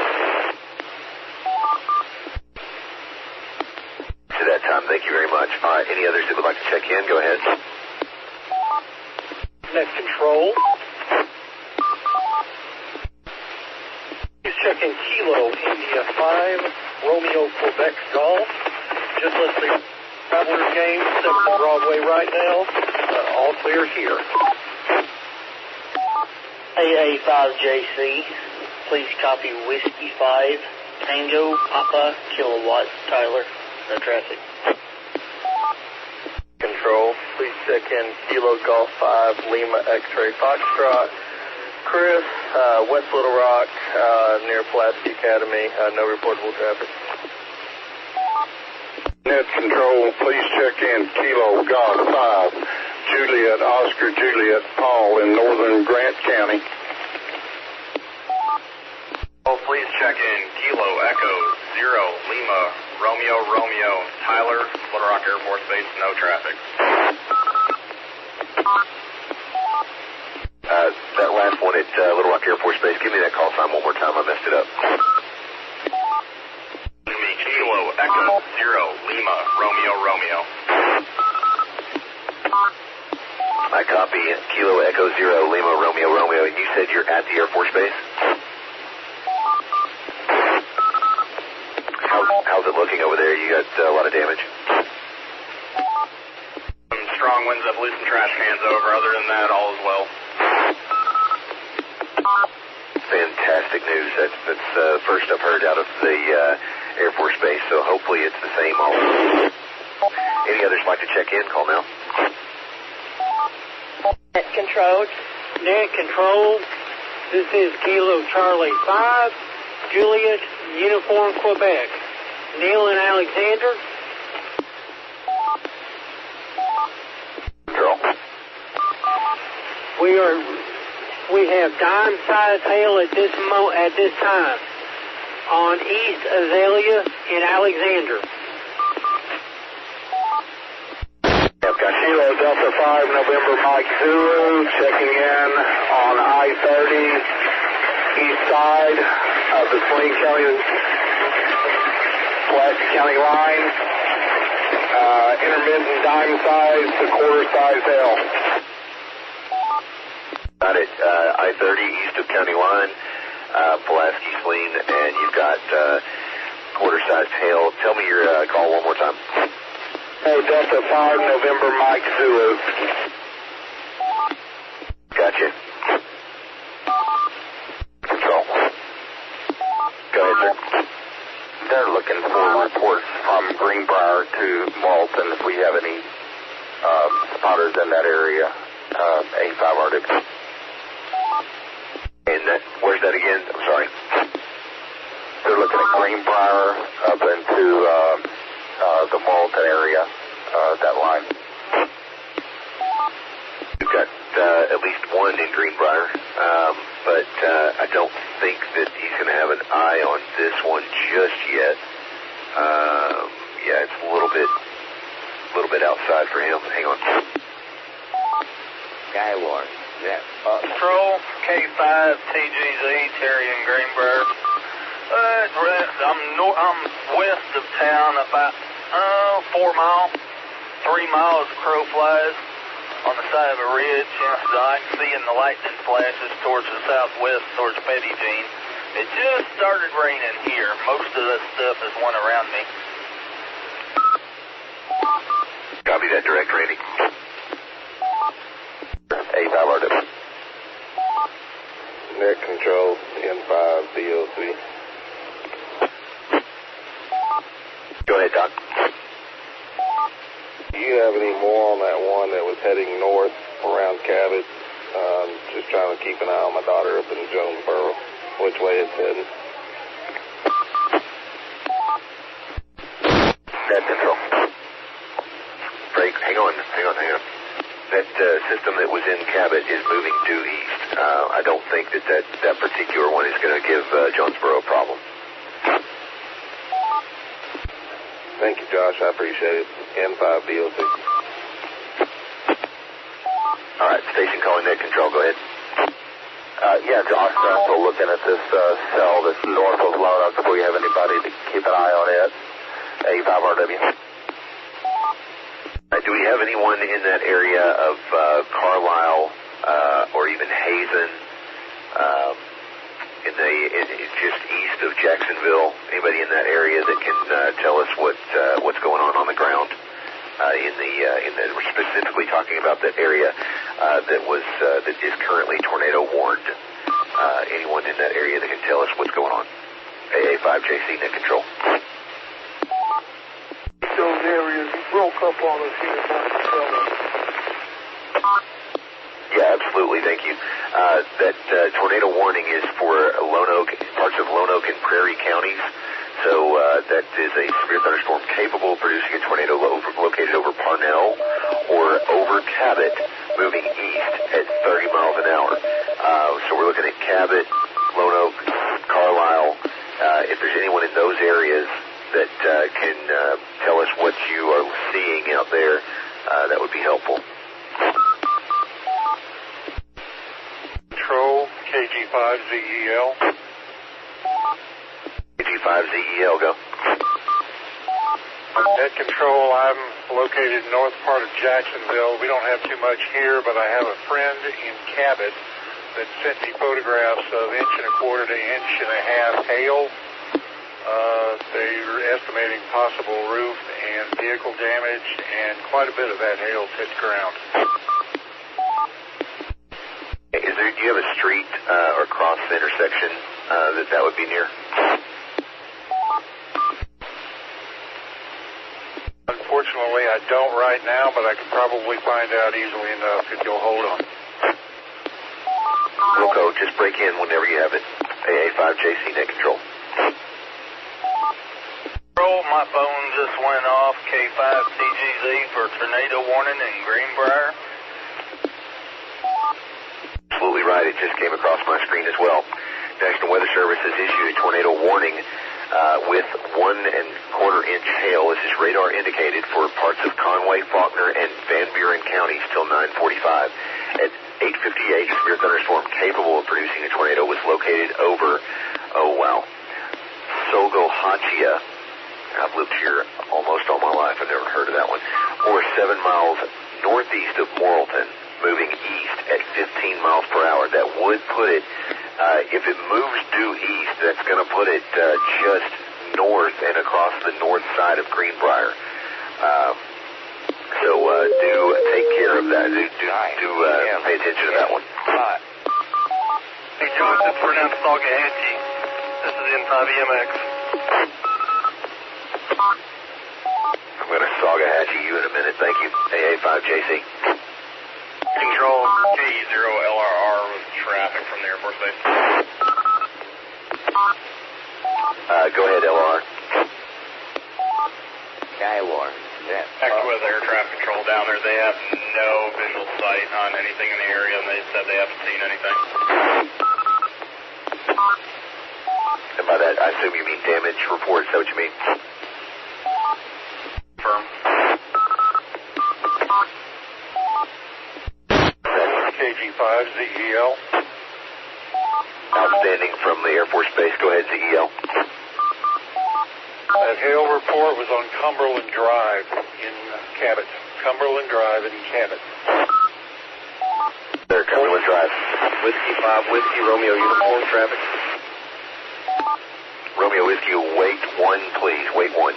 To that time, thank you very much. Any others that would like to check in, go ahead. Net Control. He's checking Kilo India 5, Romeo Quebec Golf. Just left the Travelers game, 7th Broadway right now. All clear here. AA5JC, please copy Whiskey 5, Tango, Papa, Kilowatt, Tyler. No traffic. Control, please check in Kilo Golf 5, Lima X-Ray Foxtrot. Chris, West Little Rock, near Pulaski Academy, no reportable traffic. Net Control, please check in Kilo Golf 5, Juliet, Oscar Juliet, Paul in northern Grant County. Oh, please check in Kilo Echo 0 Lima Romeo Tyler, Little Rock Air Force Base, no traffic. That last one at Little Rock Air Force Base, give me that call sign one more time. I messed it up. Kilo Echo 0 Lima Romeo. I copy Kilo Echo 0 Lima Romeo, and you said you're at the Air Force Base? How's it looking over there? You got a lot of damage? Some strong winds have loosened trash cans over. Other than that, all is well. Fantastic news. That's the first I've heard out of the Air Force Base, so hopefully it's the same all. Any others like to check in? Call now. Net Control. Net Control, this is Kilo Charlie 5, Juliet, Uniform Quebec. Neil and Alexander. Control. We have dime-sized hail at this time on East Azalea in Alexander. I've got Kilo Delta 5, November Mike Zulu, checking in on I-30, east side of the Swain County, Pulaski County line. Intermittent dime size to quarter size hail. Got it. I-30 east of county line, Pulaski, Swain, and you've got quarter-sized hail. Tell me your call one more time. Delta 5, November Mike Zulu. Gotcha. Control. Go ahead, sir. They're looking for reports from Greenbrier to Walton if we have any spotters in that area. A5 Arctic. And where's that again? I'm sorry. They're looking at Greenbrier up into the Walton area, that line. We've got at least one in Greenbrier, but I don't think that he's going to have an eye on this one just yet. Yeah, it's a little bit outside for him. Hang on. Skywarn. Yeah. Control K5 TGZ Terry in Greenbrier. I'm west of town about 4 miles, 3 miles crow flies on the side of a ridge. So I can see in the lightning flashes towards the southwest, towards Betty Jean. It just started raining here. Most of the stuff is one around me. Copy that direct, Randy. A5 RW. Net Control, N5 BOC. Go ahead, Doc. Do you have any more on that one that was heading north around Cabot? Just trying to keep an eye on my daughter up in Jonesboro. Which way it's heading? Net Control. Break. Hang on. That system that was in Cabot is moving due east. I don't think that particular one is going to give Jonesboro a problem. Thank you, Josh. I appreciate it. N5 BOC. All right, station calling Net Control. Go ahead. Yeah, Josh, also looking at this cell that's north of Lone Oak. If we have anybody to keep an eye on it. A5RW. Do we have anyone in that area of Carlisle or even Hazen, just east of Jacksonville? Anybody in that area that can tell us what's going on the ground? We're specifically talking about that area that is currently tornado warned. Anyone in that area that can tell us what's going on? AA5JC, net control. Those areas broke up on us here. Yeah, absolutely. Thank you. That tornado warning is for Lone Oak, parts of Lone Oak and Prairie counties. So that is a severe thunderstorm capable of producing a tornado located over Parnell or over Cabot, moving east at 30 miles an hour. So we're looking at Cabot, Lone Oak, Carlisle. If there's anyone in those areas that can tell us what you are seeing out there, that would be helpful. Control, KG5ZEL. KG5ZEL, go. Net control, I'm located north part of Jacksonville. We don't have too much here, but I have a friend in Cabot that sent me photographs of 1.25 to 1.5 inch hail. They're estimating possible roof and vehicle damage, and quite a bit of that hail hit the ground. Do you have a street or cross intersection that would be near? Unfortunately, I don't right now, but I can probably find out easily enough if you'll hold on. Wilco, just break in whenever you have it. AA5JC, net control. Control, my phone just went off. K5CGZ for tornado warning in Greenbrier. Absolutely right. It just came across my screen as well. National Weather Service has issued a tornado warning with 1.25 inch hail. This is radar indicated for parts of Conway, Faulkner, and Van Buren counties till 9:45. At 8:58, a severe thunderstorm capable of producing a tornado was located over, Sogohachia. I've lived here almost all my life. I've never heard of that one. Or 7 miles northeast of Morrilton, moving east at 15 miles per hour. That would put it, if it moves due east, that's going to put it just north and across the north side of Greenbrier. So do take care of that. Do pay attention to that one. Hey, Josh, it's pronounced Saugahatchee. This is N5EMX. I'm going to Saugahatchee you in a minute. Thank you. AA5JC. Control, K0LRR with traffic from the Air Force Base. Go ahead, LR. Skywarn. With air traffic control down there, they have no visual sight on anything in the area, and they said they haven't seen anything. And by that, I assume you mean damage report. Is that what you mean? Firm. KG5ZEL. Outstanding from the Air Force Base. Go ahead, ZEL. That hail report was on Cumberland Drive in Cabot. Cumberland Drive in Cabot. There, Cumberland Drive. Whiskey 5, Whiskey, Romeo uniform traffic. Romeo Whiskey, wait 1, please. Wait 1.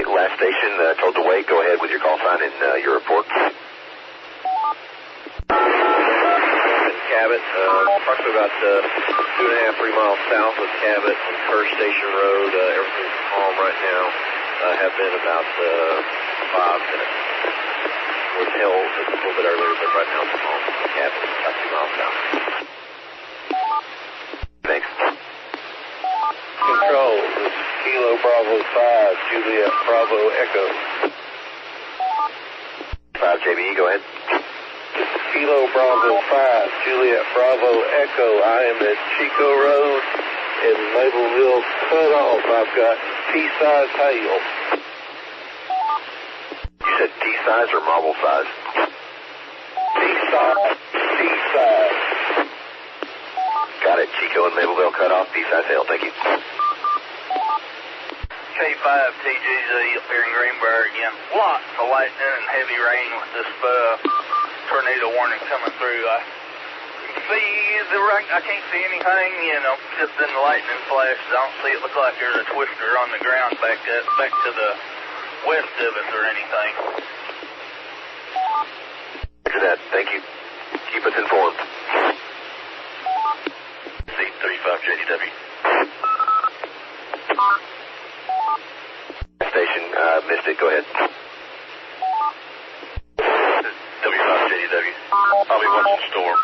Last station, told to wait. Go ahead with your call sign and your report. Cabot, approximately about 2.5, 3 miles south of Cabot on Kerr Station Road. Everything's calm right now. Have been about 5 minutes. Was held a little bit earlier, but right now it's calm. Cabot, about 2 miles south. Thanks. Control, this is Kilo Bravo 5, Juliet Bravo Echo. 5JBE, go ahead. Kilo Bravo 5, Juliet Bravo Echo. I am at Chico Road in Mapleville Cutoff. I've got T-size hail. You said T-size or marble size? T-size. T-size. showing Mableville cut off, B-side hail. Thank you. K5 TGZ up here in Greenbrier again. Lots of lightning and heavy rain with this tornado warning coming through. I can't see anything, just in the lightning flashes. I don't see it look like there's a twister on the ground back to the west of us or anything. Roger that. Thank you. Keep us informed. C35JDW. Station, missed it. Go ahead. W5JDW. I'll be watching storm.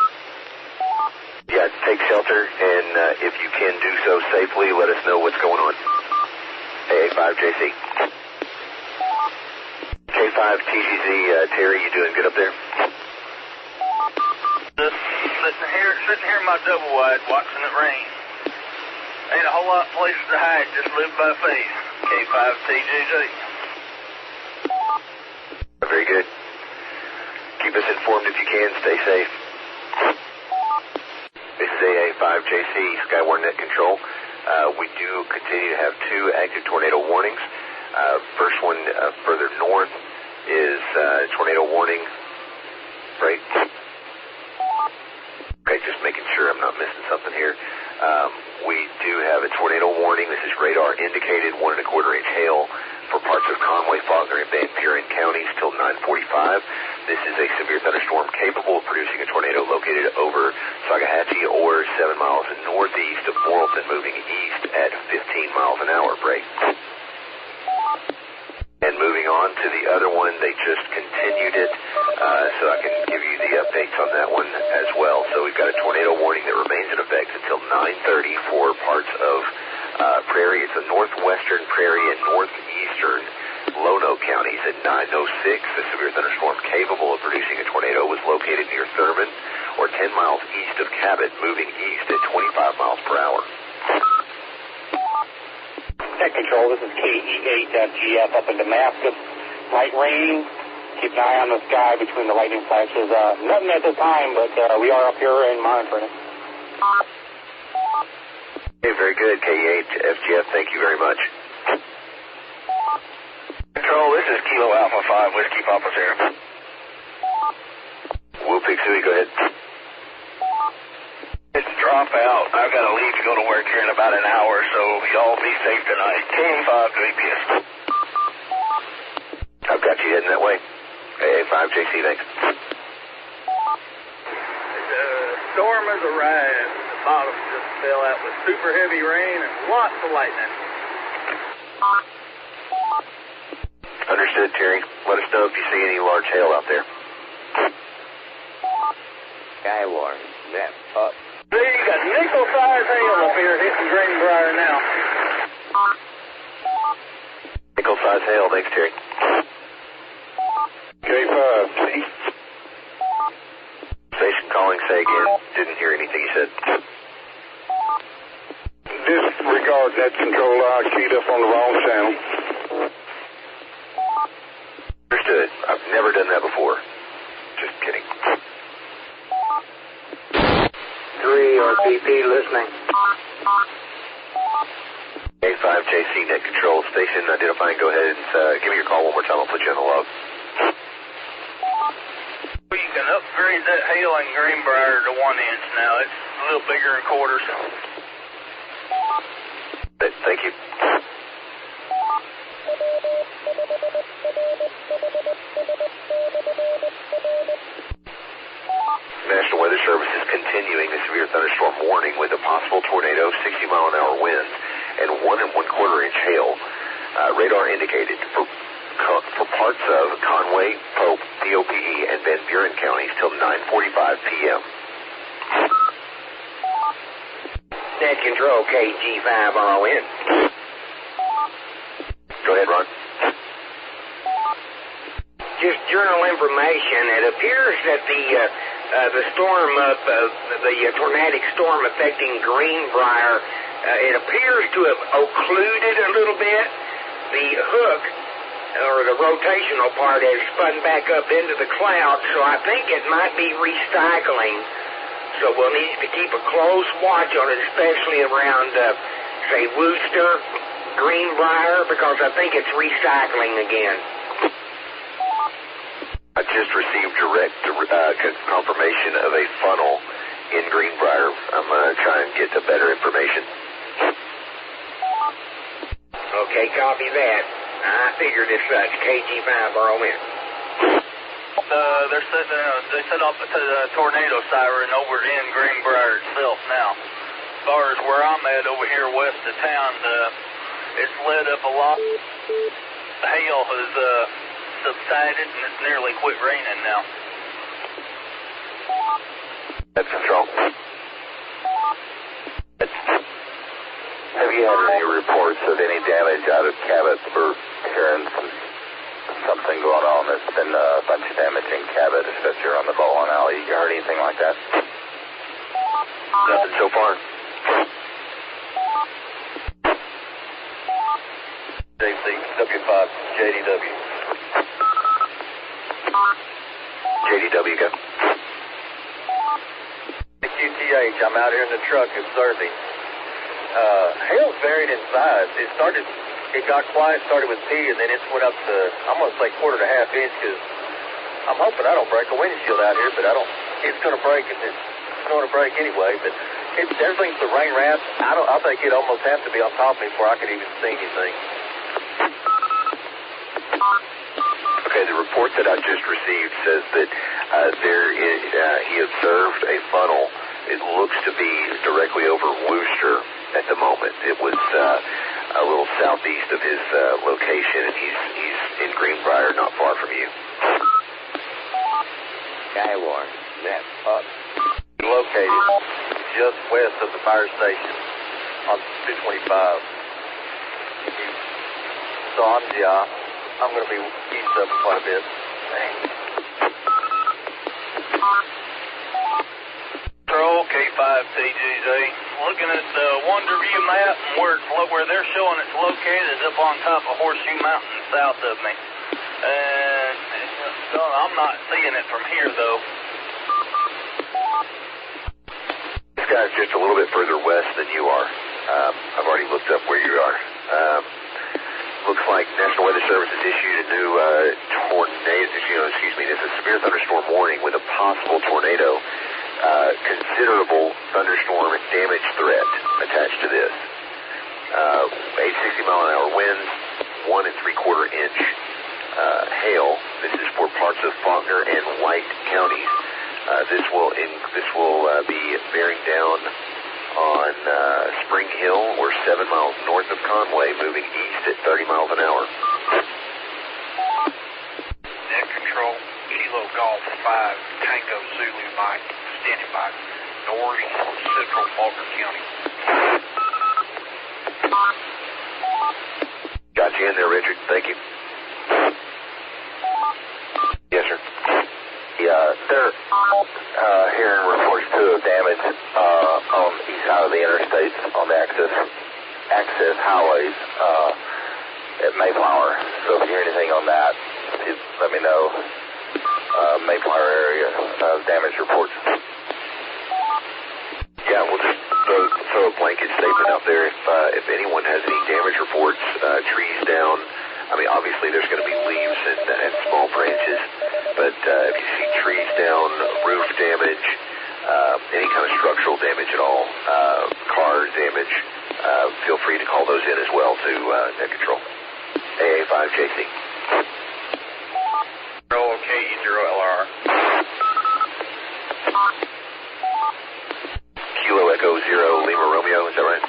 Yeah, take shelter, and if you can do so safely, let us know what's going on. AA5JC. K5 TGZ, Terry, you doing good up there? Just sitting here in my double wide watching it rain. Ain't a whole lot of places to hide, just live by faith. K5 TGZ. Very good. Keep us informed if you can. Stay safe. This is AA5JC, Skywarn Net Control. We do continue to have 2 active tornado warnings. First one further north is tornado warning. Right? Okay, just making sure I'm not missing something here. We do have a tornado warning. This is radar indicated 1 1/4 inch hail for parts of Conway, Faulkner, and Van Buren counties till 9:45. This is a severe thunderstorm capable of producing a tornado located over Sagahatchee or 7 miles northeast of Morrilton, moving east at 15 miles an hour. Break. And moving on to the other one, they just continued it, so I can give you the updates on that one as well. So we've got a tornado warning that remains in effect until 9:30 for parts of Prairie. It's the northwestern Prairie and northeastern Lono counties. At 9:06, the severe thunderstorm capable of producing a tornado was located near Thurman or 10 miles east of Cabot, moving east at 25 miles per hour. Net Control, this is KE8GF up in Damascus. Light rain. Keep an eye on the sky between the lightning flashes. Nothing at this time, but we are up here and monitoring it. Okay, very good. KE8FGF, thank you very much. Control, this is Kilo Alpha 5, Whiskey Papa Sierra. Whoopie Suey, go ahead. It's drop out. I've got to leave to go to work here in about an hour, so y'all be safe tonight. KA5 to APS. I've got you heading that way. AA5JC, thanks. The storm has arrived. The bottom just fell out with super heavy rain and lots of lightning. Understood, Terry. Let us know if you see any large hail out there. Skywarn, net up. See, you got nickel-sized hail up here hitting Greenbrier now. Nickel-sized hail, thanks, Terry. K5. Station calling, say again. Didn't hear anything you said. Disregard Net Control. I keyed up on the wrong channel. Understood. I've never done that before. Just kidding. 3 RPP listening. A5JC Net Control, station identifying. Go ahead and give me your call one more time. I'll put you on the log. You can upgrade that hail in Greenbrier to 1 inch now. It's a little bigger in quarters. Thank you. National Weather Service is continuing the severe thunderstorm warning with a possible tornado, 60-mile-an-hour winds, and 1 1/4 inch hail. Radar indicated for parts of Conway, Pope, POPE, and Van Buren counties till 9:45 p.m. Net Control, KG5RON. Go ahead, Ron. Just journal information. It appears that the storm, the tornadic storm affecting Greenbrier, it appears to have occluded a little bit. The hook, or the rotational part, has spun back up into the cloud, so I think it might be recycling. So we'll need to keep a close watch on it, especially around, say, Wooster, Greenbrier, because I think it's recycling again. I just received direct confirmation of a funnel in Greenbrier. I'm going to try and get to better information. Okay, copy that. I figured as such. KG5RON. They set off the tornado siren over in Greenbrier itself now. As far as where I'm at over here west of town, it's lit up a lot. The hail has subsided and it's nearly quit raining now. That's control. Have you had any reports of any damage out of Cabot? We're hearing something going on. There's been a bunch of damage in Cabot, especially around the Bowling Alley. You heard anything like that? Nothing so far. JC, W5, JDW. JDW, go. QTH, I'm out here in the truck observing. Hail's varied in size. It got quiet, started with P, and then it went up to, I'm going to say 1.5 inches. I'm hoping I don't break a windshield out here, but it's going to break, it's going to break anyway, but everything's the rain wrap. I think it almost has to be on top of me before I could even see anything. Okay, the report that I just received says that he observed a funnel. It looks to be directly over Wooster at the moment. It was a little southeast of his location, and he's in Greenbrier, not far from you. Skywarn, net up. Located just west of the fire station on 225. So I'm going to be east up quite a bit. Control K5TGZ. Looking at the Wonderview map and where they're showing it's located is up on top of Horseshoe Mountain south of me. And I'm not seeing it from here though. This guy's just a little bit further west than you are. I've already looked up where you are. Looks like National Weather Service has issued a new this is a severe thunderstorm warning with a possible tornado. Considerable thunderstorm and damage threat attached to this. 860 mile an hour winds, 1 3/4 inch hail. This is for parts of Faulkner and White counties. This will be bearing down on Spring Hill or 7 miles north of Conway, moving east at 30 miles an hour. Net control, Kilo Golf 5, Tango Zulu Mike, standing by, north central Faulkner County. Got you in there, Richard. Thank you. Yes, sir. Yeah, they're hearing reports too of damage on the east side of the interstates on the access highways at Mayflower. So if you hear anything on that, let me know. Mayflower area damage reports. Yeah, we'll just throw a blanket statement out there if anyone has any damage reports, trees down. I mean, obviously there's going to be leaves and small branches, but if you see trees down, roof damage, any kind of structural damage at all, car damage, feel free to call those in as well to Net Control. AA5JC. Control KE0LR. Kilo Echo 0 Lima Romeo, is that right?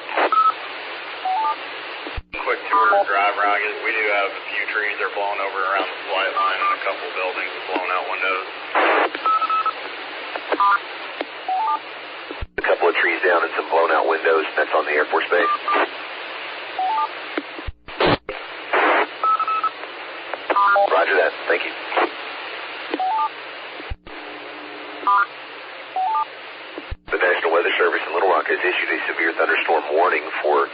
Quick tour drive around. We do have a few trees that are blown over around the flight line and a couple buildings with blown out windows. A couple of trees down and some blown out windows. That's on the Air Force Base. Roger that. Thank you. The National Weather Service in Little Rock has issued a severe thunderstorm warning for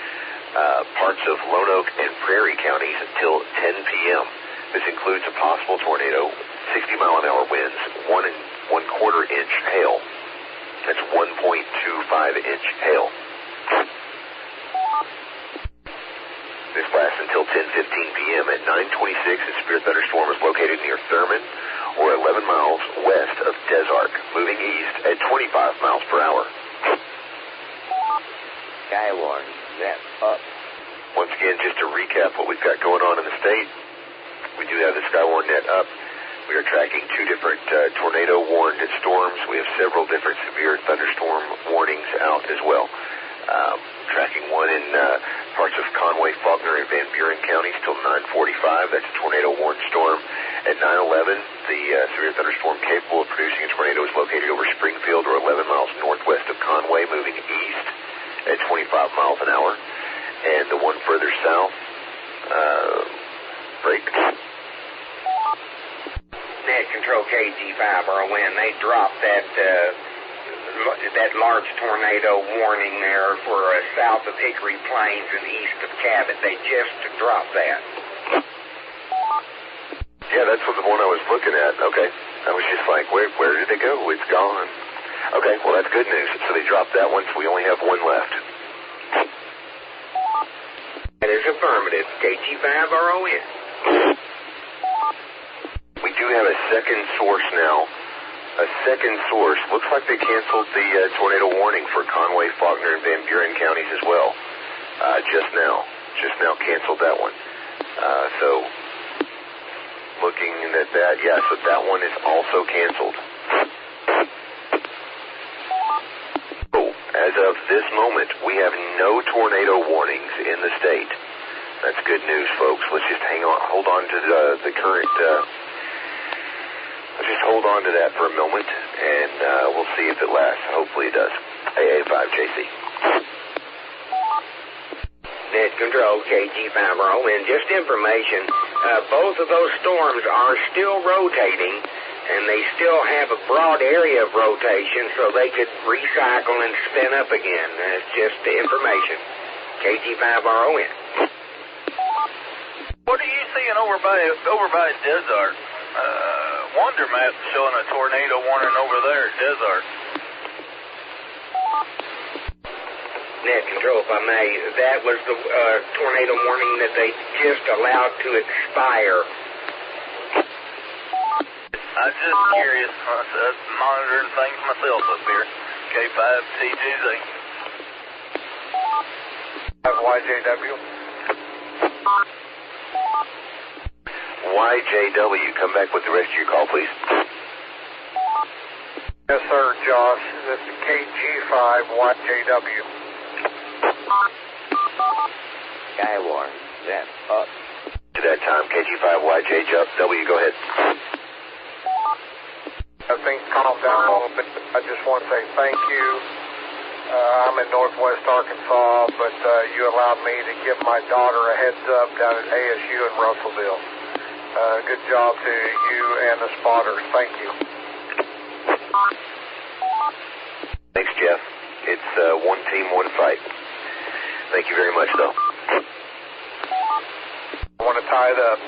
parts of Lone Oak and Prairie counties until 10 p.m. This includes a possible tornado, 60 mile an hour winds, 1 1/4 inch hail. That's 1.5 5-inch hail. This lasts until 10:15 p.m. At 9:26, a severe thunderstorm is located near Thurman, or 11 miles west of Desark, moving east at 25 miles per hour. Skywarn, net up. Once again, just to recap what we've got going on in the state, we do have the Skywarn net up. We are tracking 2 different tornado-warned storms. We have several different severe thunderstorm warnings out as well. Tracking one in parts of Conway, Faulkner, and Van Buren counties till 9:45. That's a tornado-warned storm. At 9:11, the severe thunderstorm capable of producing a tornado is located over Springfield, or 11 miles northwest of Conway, moving east at 25 miles an hour. And the one further south, break. Net control KG5RON, they dropped that large tornado warning there for south of Hickory Plains and east of Cabot. They just dropped that. Yeah, that's the one I was looking at. Okay. I was just like, where did it go? It's gone. Okay, well, that's good news. So they dropped that one, so we only have one left. That is affirmative. KG5RON. We do have a second source now. A second source. Looks like they canceled the tornado warning for Conway, Faulkner, and Van Buren counties as well. Just now canceled that one. So looking at that, yeah, so that one is also canceled. So as of this moment, we have no tornado warnings in the state. That's good news, folks. Let's just hold on to the current. Let's just hold on to that for a moment, and we'll see if it lasts. Hopefully it does. AA5JC. Net control KG5RON. Just information, both of those storms are still rotating, and they still have a broad area of rotation, so they could recycle and spin up again. That's just the information. KG5RON. What are you seeing over by Desert? Wonder map showing a tornado warning over there at Desert. Net control, if I may, that was the tornado warning that they just allowed to expire. I'm just curious. I'm monitoring things myself up here. K5TGZ. YJW. YJW, come back with the rest of your call, please. Yes, sir, Josh. This is KG5YJW. Skywarn, net up. To that time, KG5YJW, go ahead. Things calmed down a little bit. I just want to say thank you. I'm in northwest Arkansas, but you allowed me to give my daughter a heads up down at ASU in Russellville. Good job to you and the spotters. Thank you. Thanks, Jeff. It's one team, one fight. Thank you very much, though. I want to tie it up.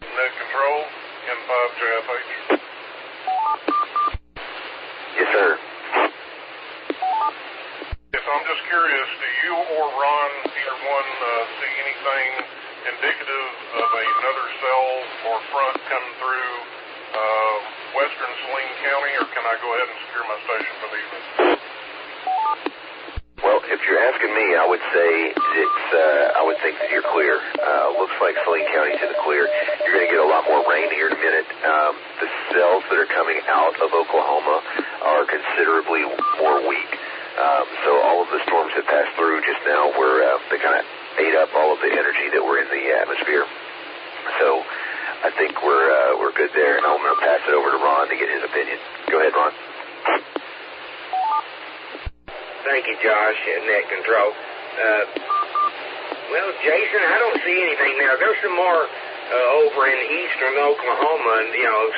Net control, N5JFH. Yes, sir. Yes, I'm just curious, do you or Ron, either one, see anything indicative of another cell or front coming through western Saline County, or can I go ahead and secure my station for the evening? Well, if you're asking me, I would say I would think that you're clear. Looks like Saline County's in the clear. You're going to get a lot more rain here in a minute. The cells that are coming out of Oklahoma are considerably more weak. So all of the storms that passed through just now they kind of ate up all of the energy that were in the atmosphere. So I think we're good there, and I'm going to pass it over to Ron to get his opinion. Go ahead, Ron. Thank you, Josh, at Net Control. Well, Jason, I don't see anything there. There's some more over in eastern Oklahoma, and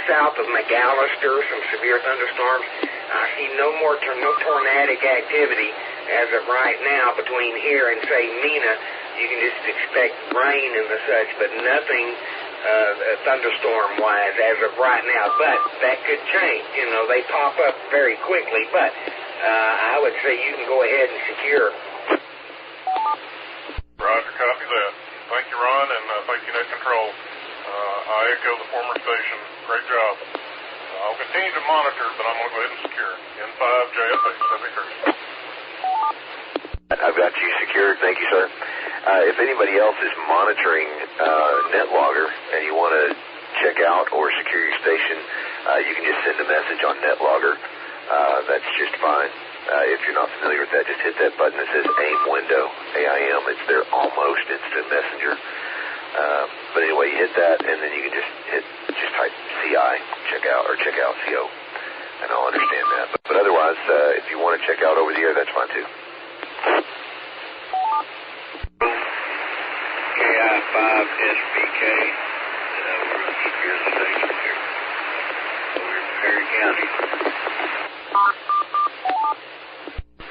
south of McAllister, some severe thunderstorms. I see no tornadic activity as of right now between here and, say, Mena. You can just expect rain and the such, but nothing thunderstorm-wise as of right now, but that could change. You know, they pop up very quickly, but I would say you can go ahead and secure. Roger, copy that. Thank you, Ron, and thank you, Net Control. I echo the former station. Great job. I'll continue to monitor, but I'm going to go ahead and secure. N5 JFA, 73. I've got you secured. Thank you, sir. If anybody else is monitoring NetLogger and you want to check out or secure your station, you can just send a message on NetLogger. That's just fine. If you're not familiar with that, just hit that button that says AIM window, AIM. It's their almost instant messenger. But anyway, you hit that, and then you can just type CI, check out CO, and I'll understand that. But otherwise, if you want to check out over the air, that's fine too. KI5SBK, we're going to keep your station here over in Perry County.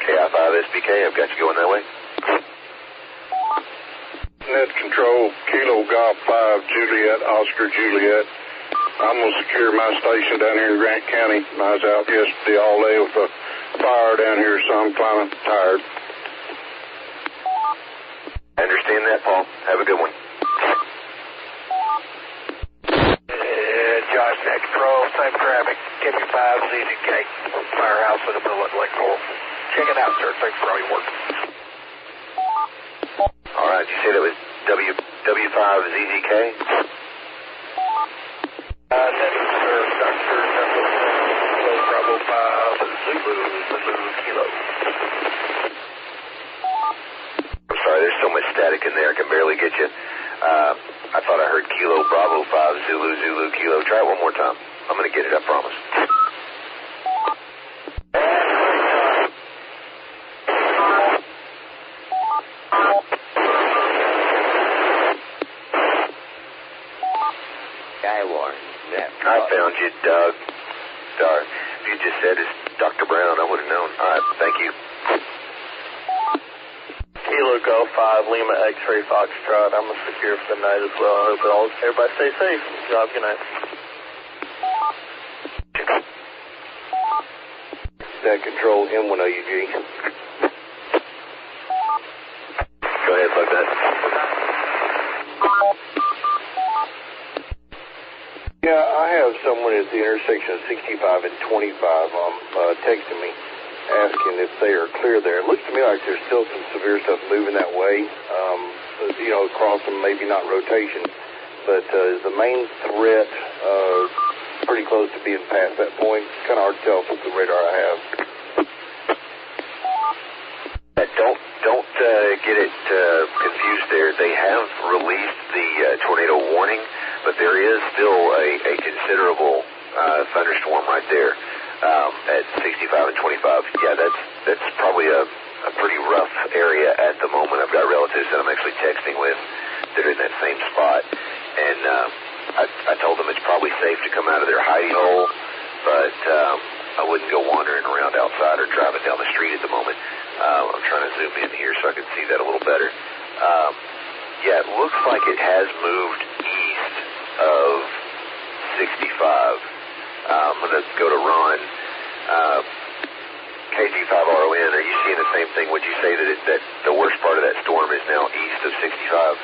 KI5SBK, I've got you going that way. Net Control, Kilo Golf 5, Juliet, Oscar Juliet. I'm going to secure my station down here in Grant County. I was out yesterday all day with a fire down here, so I'm kind of tired. I understand that, Paul. Have a good one. Josh, Net Control, same traffic, KP5, ZZK, firehouse in the middle of Lake Coral. Check it out, sir. Thanks for all your work. All right, you said it was W5ZZK? That is, sir, Dr. Kilo Bravo 5, Zulu Kilo. I'm sorry, there's so much static in there, I can barely get you. I thought I heard Kilo Bravo 5, Zulu Kilo. Try it one more time. I'm going to get it, I promise. Skywarn, I found you, Doug. Sorry. If you just said it's Dr. Brown, I would have known. All right, thank you. Kilo Golf 5, Lima X-Ray Foxtrot. I'm going to secure for the night as well. I hope everybody stays safe. Good job. Good night. Net Control, M1OUG. Go ahead, bug that. Yeah, I have someone at the intersection of 65 and 25 texting me, asking if they are clear there. It looks to me like there's still some severe stuff moving that way, across them, maybe not rotation, but is the main threat pretty close to being past that point? It's kind of hard to tell from the radar I have. Don't get it confused there. They have released the tornado warning, but there is still a considerable thunderstorm right there at 65 and 25. Yeah, that's probably a pretty rough area at the moment. I've got relatives that I'm actually texting with that are in that same spot, and I told them it's probably safe to come out of their hidey hole, but I wouldn't go wandering around outside or driving down the street at the moment. I'm trying to zoom in here so I can see that a little better. Yeah, it looks like it has moved east of 65. I'm going to go to Ron. KG5RON, are you seeing the same thing? Would you say that the worst part of that storm is now east of 65?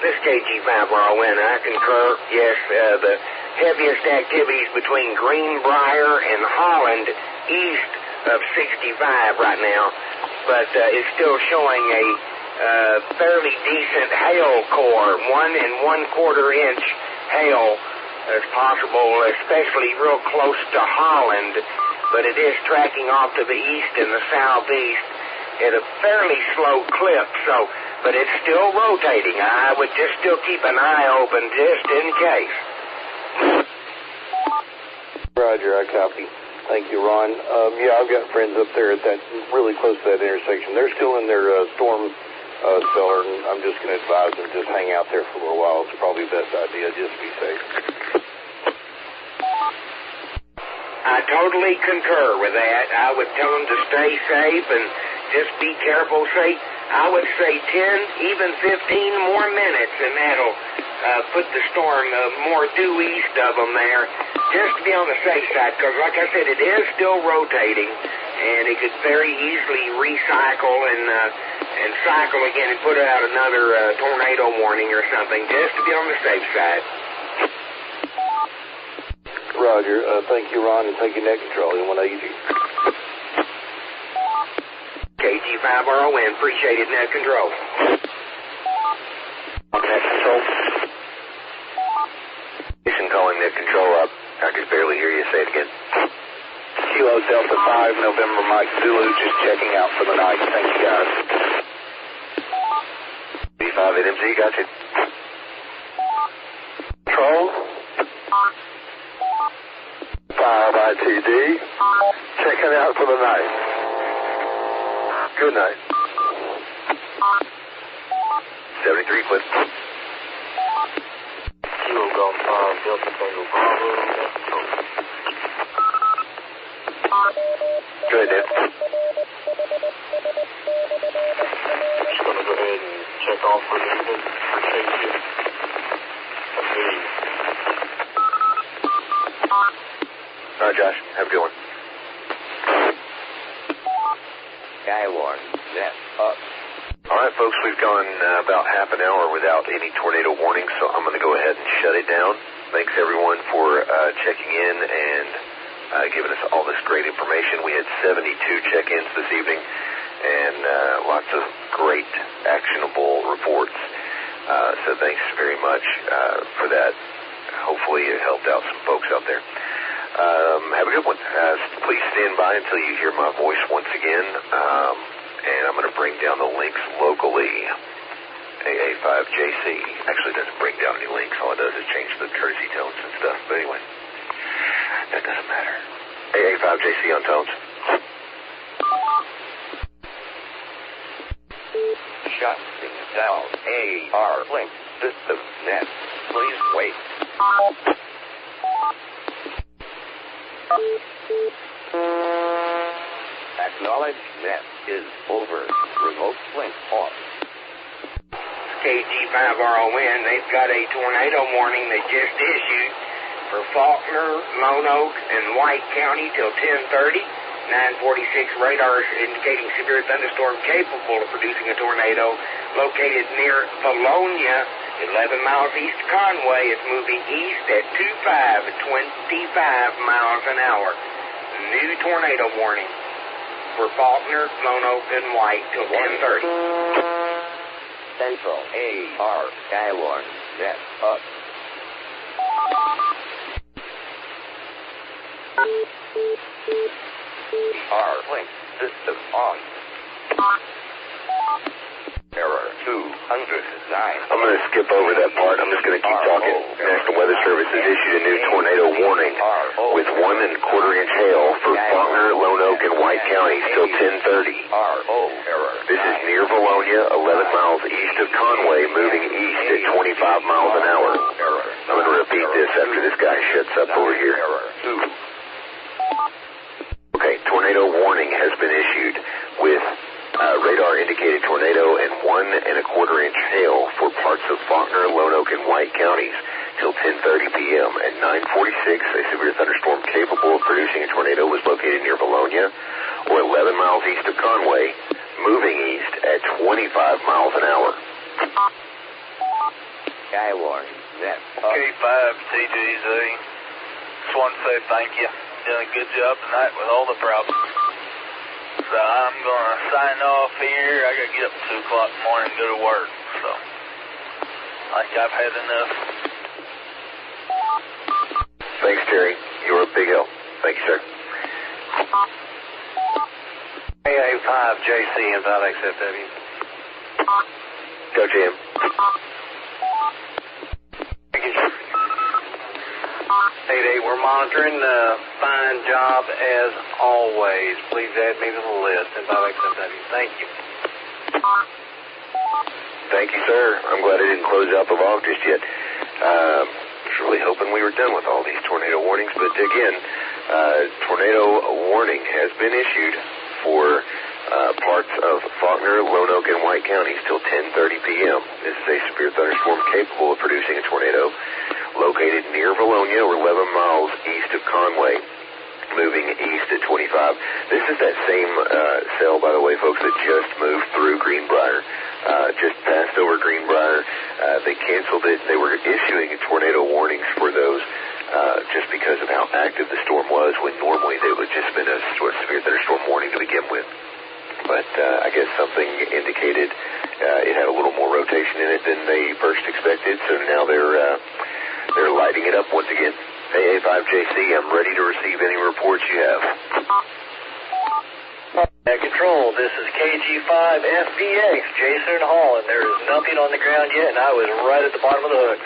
This KG5RON, I concur. Yes, the heaviest activities between Greenbrier and Holland east of 65 right now, but it's still showing a fairly decent hail core, 1 1/4 inch hail as possible, especially real close to Holland, but it is tracking off to the east and the southeast at a fairly slow clip, but it's still rotating. I would just still keep an eye open just in case. Roger, I copy. Thank you, Ron. Yeah, I've got friends up there at that, really close to that intersection. They're still in their storm cellar, and I'm just going to advise them to just hang out there for a little while. It's probably the best idea, just to be safe. I totally concur with that. I would tell them to stay safe and just be careful. Say, I would say 10, even 15 more minutes, and that'll put the storm more due east of them there, just to be on the safe side, because like I said, it is still rotating, and it could very easily recycle and cycle again and put out another tornado warning or something, just to be on the safe side. Roger. Thank you, Ron, and thank you, Net Control. You want easy. KG5RON, appreciate it, Net Control. Net Control. Jason calling Net Control up. I could barely hear you. Say it again. Kilo Delta 5, November Mike Zulu, just checking out for the night. Thank you, guys. B5 NMZ, got you. Control. 5 ITD, checking out for the night. Good night. 73, Cliff. Kilo Golf 5, Delta Tango Bravo, Net Control. Go ahead, Ned. Just going to go ahead and check off for the evening. Appreciate you. Have a good evening. All right, Josh. Have a good one. Skywarn, net up. All right, folks, we've gone about half an hour without any tornado warning, so I'm going to go ahead and shut it down. Thanks, everyone, for checking in and giving us all this great information. We had 72 check-ins this evening and lots of great, actionable reports. So thanks very much for that. Hopefully it helped out some folks out there. Have a good one. Please stand by until you hear my voice once again, and I'm going to bring down the links locally. AA5JC actually doesn't bring down any links. All it does is change the courtesy tones and stuff. But anyway, that doesn't matter. AA5JC on tones. Shutting down AR link system net. Please wait. Acknowledge net is over. Remote link off. KG5RON, they've got a tornado warning they just issued for Faulkner, Lone Oak, and White County till 10:30. 946 radars indicating severe thunderstorm capable of producing a tornado located near Bologna, 11 miles east of Conway. It's moving east at 25 miles an hour. New tornado warning for Faulkner, Lone Oak, and White till 10:30. Central AR Skywarn net up. AR link system on. Error 209. I'm going to skip over that part. I'm just going to keep talking. National Weather Service has issued a new tornado warning with 1 1/4 inch hail for Faulkner, Lone Oak, and White counties till 10:30. This is near Bologna, 11 miles east of Conway, moving east at 25 miles an hour. I'm going to repeat this after this guy shuts up over here. Okay, tornado warning has been issued with radar indicated tornado and 1 1/4 inch hail for parts of Faulkner, Lone Oak, and White counties till 10:30 p.m. At 9:46, a severe thunderstorm capable of producing a tornado was located near Bologna, or 11 miles east of Conway, moving east at 25 miles an hour. Skywarn net up. K5TGZ. Just want to say thank you. Done a good job tonight with all the problems. So I'm going to sign off here. I got to get up at 2 o'clock in the morning and go to work. So I think I've had enough. Thanks, Terry. You were a big help. Thank you, sir. AA5JC and 5XFW. Go, Jim. Thank you, sir. 8-8, we're monitoring. Fine job as always. Please add me to the list in 5XFW. Thank you. Thank you, sir. I'm glad I didn't close out the log just yet. I was really hoping we were done with all these tornado warnings, but again, tornado warning has been issued for parts of Faulkner, Lonoke, and White counties till 10:30 p.m. This is a severe thunderstorm capable of producing a tornado located near Valonia or 11 miles east of Conway, moving east at 25. This is that same cell, by the way, folks, that just moved through Greenbrier, just passed over Greenbrier. They canceled it. They were issuing tornado warnings for those just because of how active the storm was, when normally they would have just been a sort of severe thunderstorm warning to begin with. But I guess something indicated it had a little more rotation in it than they first expected, so now they're lighting it up once again. AA5JC, I'm ready to receive any reports you have. Control, this is KG5FBX, Jason and Holland. There is nothing on the ground yet, and I was right at the bottom of the hook.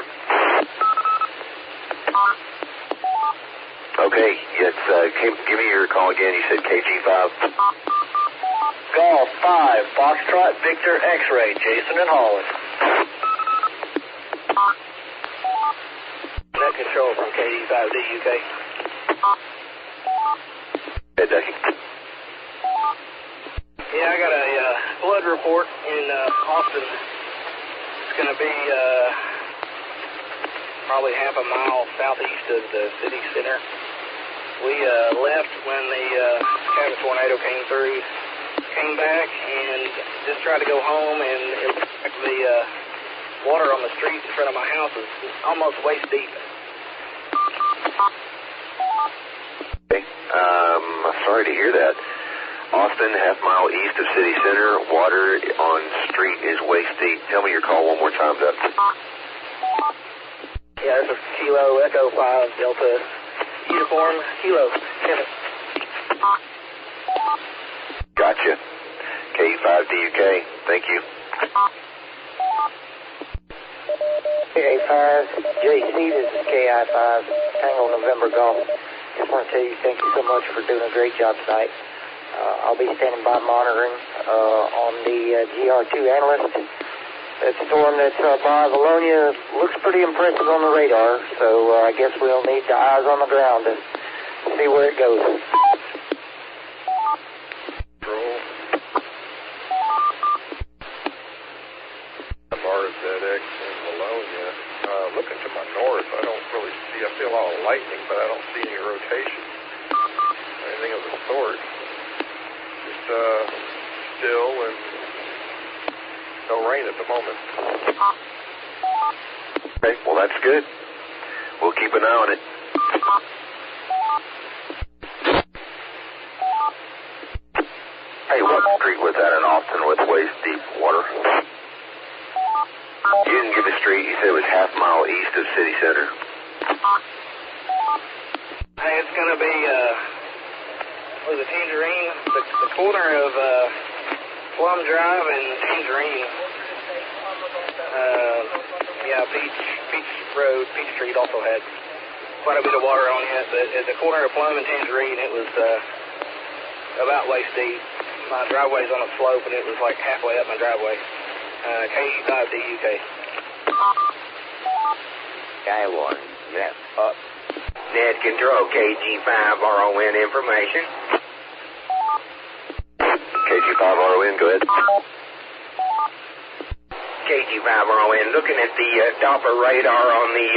Okay, give me your call again. You said KG5. Golf 5, Foxtrot, Victor, X-Ray, Jason and Holland. Net control from KD5DUK. Hey, Ducky. Yeah, I got a flood report in Austin. It's going to be probably half a mile southeast of the city center. We left when the Cabot tornado came through, came back, and just tried to go home, and it looked like the water on the street in front of my house is almost waist deep. Okay. Sorry to hear that. Austin, half mile east of city center, water on street is waist deep. Tell me your call one more time, Doug. Yeah, this is Kilo Echo 5 Delta Uniform Kilo 7. Gotcha. K5DUK, thank you. KA5JC, this is KI5 Tango November Golf. Just want to tell you thank you so much for doing a great job tonight. I'll be standing by monitoring on the GR2 analyst. That storm that's by Valonia looks pretty impressive on the radar, so I guess we'll need the eyes on the ground to see where it goes. RZX in Valonia. Looking to my north, I don't really see, I feel a lot of lightning, but I don't see any rotation or anything of the sort. Just still and no rain at the moment. Okay, well that's good. We'll keep an eye on it. Hey, what street was that in Austin with waist deep water? You didn't give a street. You said it was half mile east of city center. Hey, it's going to be, what is it, Tangerine? The corner of Plum Drive and Tangerine. Yeah, Peach Road, Peach Street also had quite a bit of water on it. But at the corner of Plum and Tangerine, it was about waist deep. My driveway's on a slope, and it was like halfway up my driveway. KE5DUK. Skywarn, net up. Net control, KG5RON information. KG5RON, go ahead. KG5RON, looking at the Doppler radar on the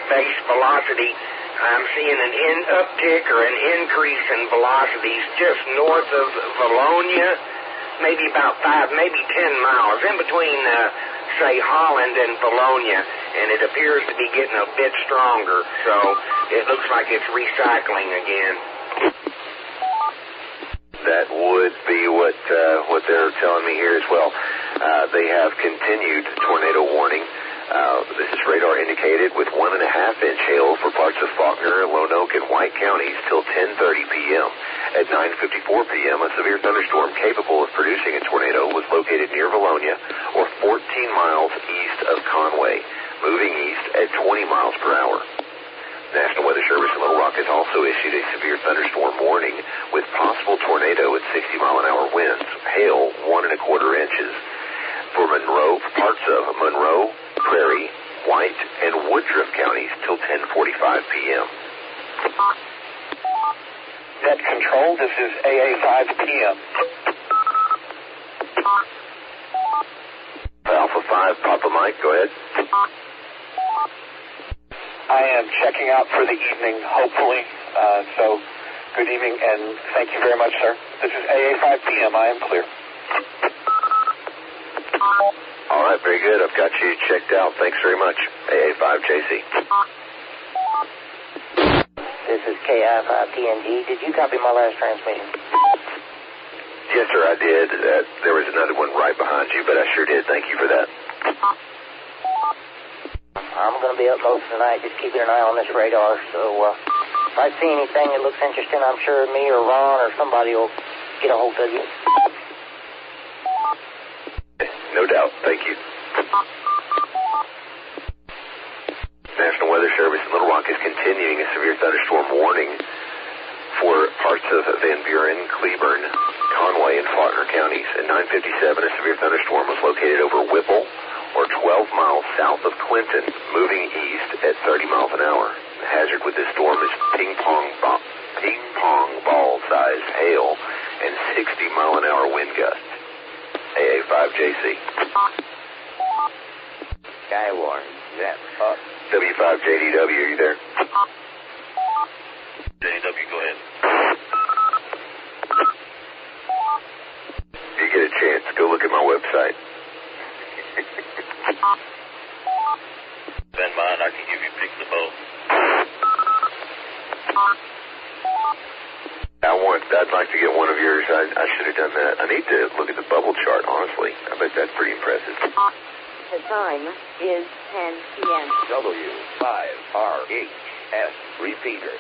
base velocity, I'm seeing an uptick or an increase in velocities just north of Valonia, maybe about 5, maybe 10 miles, in between, say, Holland and Valonia, and it appears to be getting a bit stronger, so it looks like it's recycling again. That would be what they're telling me here as well. They have continued tornado warning. This is radar indicated with 1.5-inch hail for parts of Faulkner, Lonoke, and White counties till 10:30 p.m. At 9:54 p.m., a severe thunderstorm capable of producing a tornado was located near Valonia, or 14 miles east of Conway, moving east at 20 miles per hour. National Weather Service in Little Rock has also issued a severe thunderstorm warning with possible tornado at 60-mile-an-hour winds, hail 1.25 inches. For Monroe, parts of Monroe, Prairie, White, and Woodruff counties till 10:45 p.m. Net control, this is AA5PM. 5 Papa Mike, go ahead. I am checking out for the evening, hopefully. So, good evening, and thank you very much, sir. This is AA 5 p.m. I am clear. All right, very good. I've got you checked out. Thanks very much, AA 5 JC. This is KI5TNG. Did you copy my last transmission? Yes, sir, I did. There was another one right behind you, but I sure did. Thank you for that. I'm going to be up most of the night just keeping an eye on this radar, so if I see anything that looks interesting, I'm sure me or Ron or somebody will get a hold of you. No doubt. Thank you. National Weather Service in Little Rock is continuing a severe thunderstorm warning for parts of Van Buren, Cleburne, Conway, and Faulkner counties. At 9:57, a severe thunderstorm was located over Whipple, or 12 miles south of Clinton, moving east at 30 miles an hour. The hazard with this storm is ping pong ball size hail and 60-mile-an-hour wind gusts. AA 5 JC. Skywarn, that up. W5 JDW, are you there? JDW, go ahead. If you get a chance, go look at my website. Send mine, I can give you pics of both. I'd like to get one of yours. I should have done that. I need to look at the bubble chart, honestly. I bet that's pretty impressive. The time is 10 p.m. W5RHS repeater.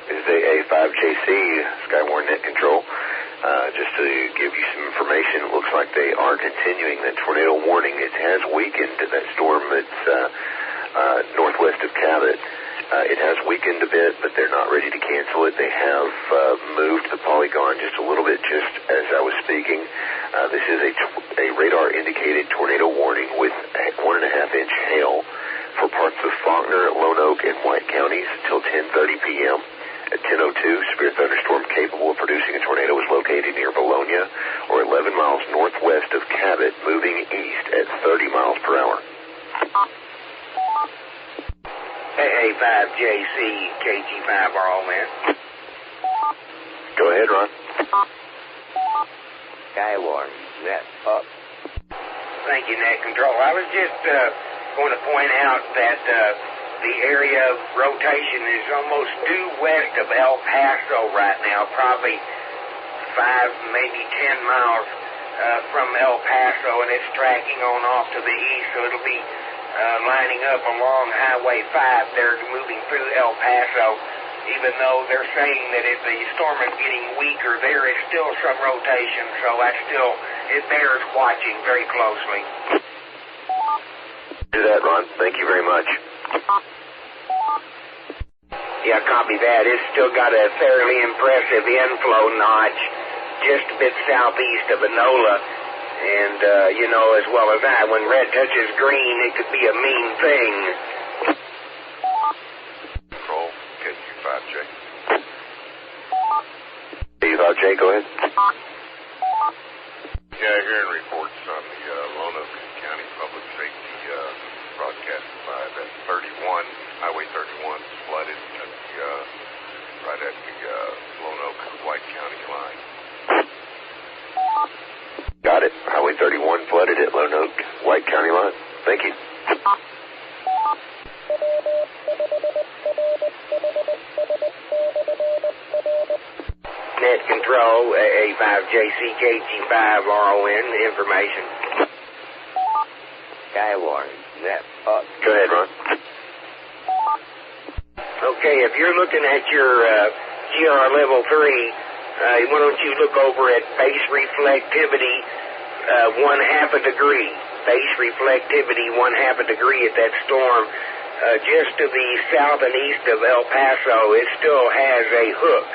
This is AA5JC, Skywarn Net Control. Just to give you some information, it looks like they are continuing that tornado warning. It has weakened, that storm that's northwest of Cabot. It has weakened a bit, but they're not ready to cancel it. They have moved the polygon just a little bit just as I was speaking. This is a radar-indicated tornado warning with 1.5-inch hail for parts of Faulkner, Lone Oak, and White counties until 10:30 p.m. At 10:02, severe thunderstorm capable of producing a tornado was located near Bologna, or 11 miles northwest of Cabot, moving east at 30 miles per hour. AA5JC, KG5RO, man. Go ahead, Ron. Skywarn, net up. Thank you, Net Control. I was just going to point out that the area of rotation is almost due west of El Paso right now, probably 5, maybe 10 miles from El Paso, and it's tracking on off to the east, so it'll be lining up along Highway 5 there, moving through El Paso. Even though they're saying that if the storm is getting weaker, there is still some rotation, so it bears watching very closely. Do that, Ron. Thank you very much. Yeah, copy that. It's still got a fairly impressive inflow notch just a bit southeast of Enola. And, as well as that, when red touches green, it could be a mean thing. Control, KQ5J. KQ5J, go ahead. Yeah, hearing reports on the Lone Oak County Public Safety broadcasted by that 31, Highway 31 flooded at right at the Lone Oak White County line. Got it. Highway 31 flooded at Lone Oak White County line. Thank you. Net Control, AA5JC, KG5RON, information. Skywarn, net up. Go ahead, Ron. Okay, if you're looking at your GR level 3, why don't you look over at base reflectivity 1/2 a degree. Base reflectivity 1/2 a degree at that storm. Just to the south and east of El Paso, it still has a hook.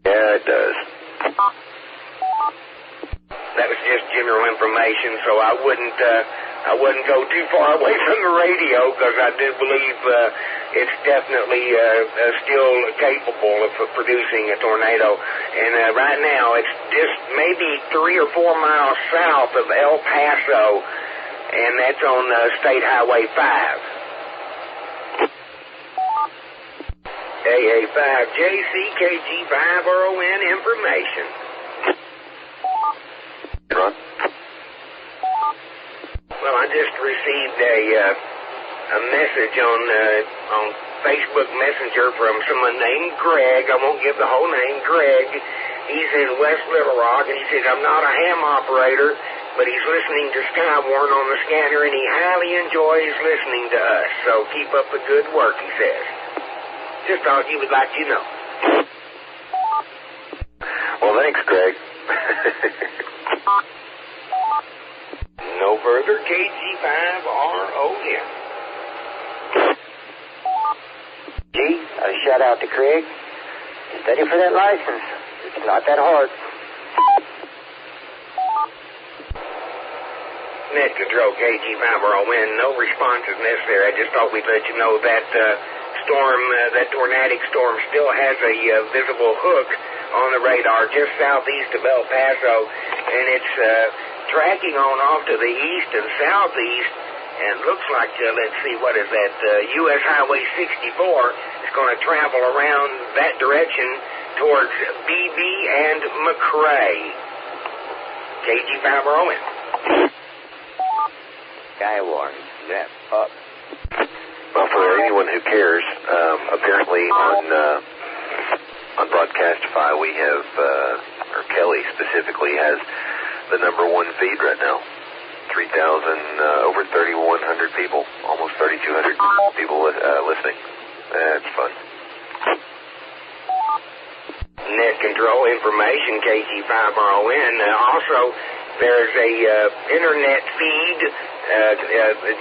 Yeah, it does. That was just general information, so I wouldn't I wouldn't go too far away from the radio because I do believe it's definitely still capable of producing a tornado. And right now it's just maybe 3 or 4 miles south of El Paso, and that's on State Highway 5. AA5JCKG5RON information. Ron? Well, I just received a message on Facebook Messenger from someone named Greg. I won't give the whole name. Greg. He's in West Little Rock, and he says, I'm not a ham operator, but he's listening to Skywarn on the scanner, and he highly enjoys listening to us. So keep up the good work, he says. Just thought he would like you to know. Well, thanks, Greg. No further. KG5RON. A shout out to Craig. Study for that license. It's not that hard. Net control KG5RON. No responsiveness there. I just thought we'd let you know that storm, that tornadic storm, still has a visible hook on the radar just southeast of El Paso, and it's tracking on off to the east and southeast, and looks like, let's see, what is that, U.S. Highway 64 is going to travel around that direction towards BB and McRae. KG5RON. Skywarn, net up. Well, for anyone who cares, apparently on Broadcast 5 we have, or Kelly specifically has the number one feed right now. 3,000, over 3,100 people, almost 3,200 people listening. That's fun. Net control information, KG5RON. Also, there's a internet feed. A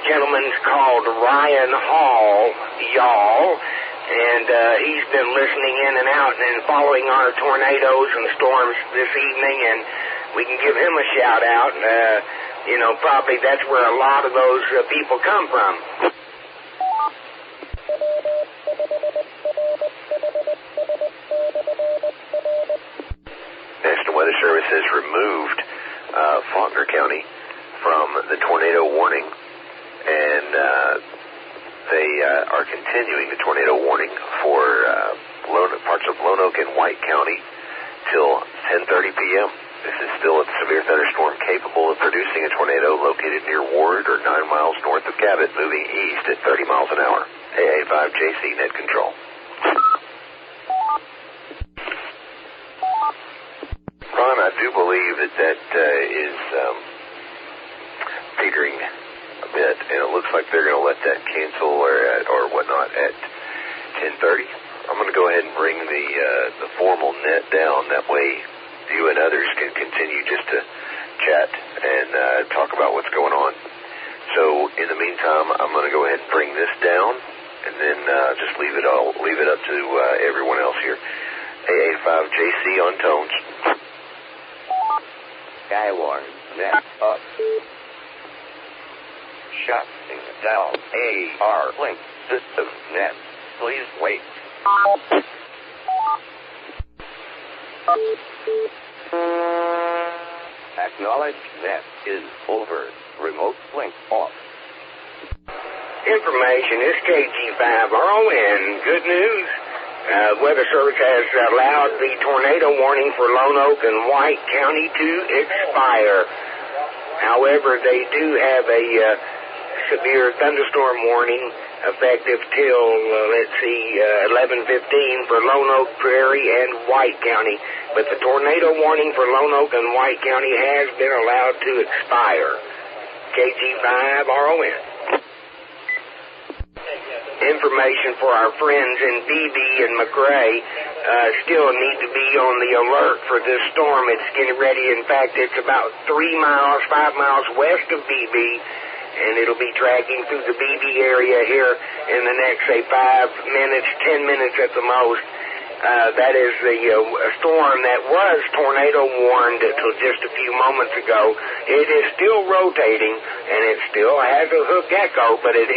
gentleman's called Ryan Hall, y'all, and he's been listening in and out and following our tornadoes and storms this evening, and we can give him a shout out. You know, probably that's where a lot of those people come from. National Weather Service has removed Faulkner County from the tornado warning, and they are continuing the tornado warning for parts of Lone Oak and White County till 10:30 p.m. This is still a severe thunderstorm capable of producing a tornado located near Ward or 9 miles north of Cabot, moving east at 30 miles an hour. AA5JC net control. Ron, I do believe that is petering a bit, and it looks like they're going to let that cancel or whatnot at 10:30. I'm going to go ahead and bring the formal net down. That way you and others can continue just to chat and talk about what's going on. So in the meantime, I'm going to go ahead and bring this down, and then just leave it up to everyone else here. AA5JC on tones. Skywarn, net up. Shutting down AR link system net. Please wait. Acknowledge net is over. Remote link off. Information is KG5RON. Good news. Weather Service has allowed the tornado warning for Lone Oak and White County to expire. However, they do have a severe thunderstorm warning effective till, 11:15 for Lone Oak, Prairie, and White County. But the tornado warning for Lone Oak and White County has been allowed to expire. KG5RON. Information for our friends in BB and McRae still need to be on the alert for this storm. It's getting ready. In fact, it's about 5 miles west of BB, and it'll be tracking through the BB area here in the next, 5 minutes, 10 minutes at the most. That is the storm that was tornado warned until just a few moments ago. It is still rotating, and it still has a hook echo, but it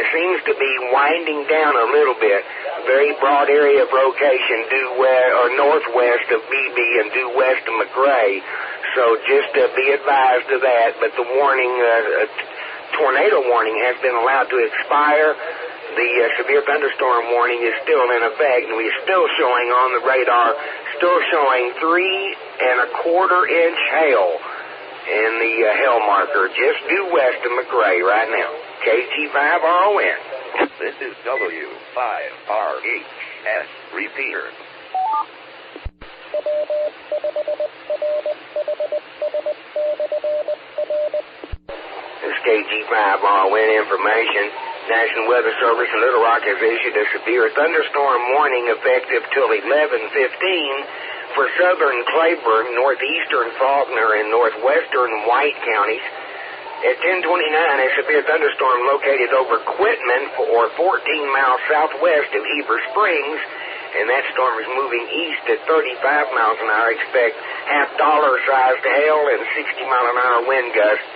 seems to be winding down a little bit. Very broad area of rotation due northwest of BB and due west of McRae. So just be advised of that. But the warning, tornado warning, has been allowed to expire. The severe thunderstorm warning is still in effect, and we're still showing on the radar, still showing 3¼ inch hail in the hail marker just due west of McRae right now. KG5RON. This is W5RHS repeater. This is KG5RON information. National Weather Service in Little Rock has issued a severe thunderstorm warning effective till 11:15 for southern Claiborne, northeastern Faulkner, and northwestern White counties. At 10:29, a severe thunderstorm located over Quitman or 14 miles southwest of Heber Springs, and that storm is moving east at 35 miles an hour. Expect half-dollar-sized hail and 60-mile-an-hour wind gusts.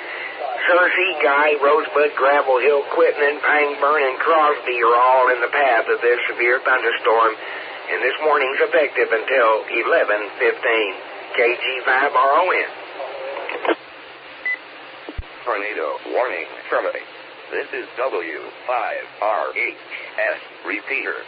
Searcy, Guy, Rosebud, Gravel Hill, Quitman, Pangburn, and Crosby are all in the path of this severe thunderstorm, and this warning's effective until 11:15. KG5RON. Tornado warning terminate. This is W5RHS repeater.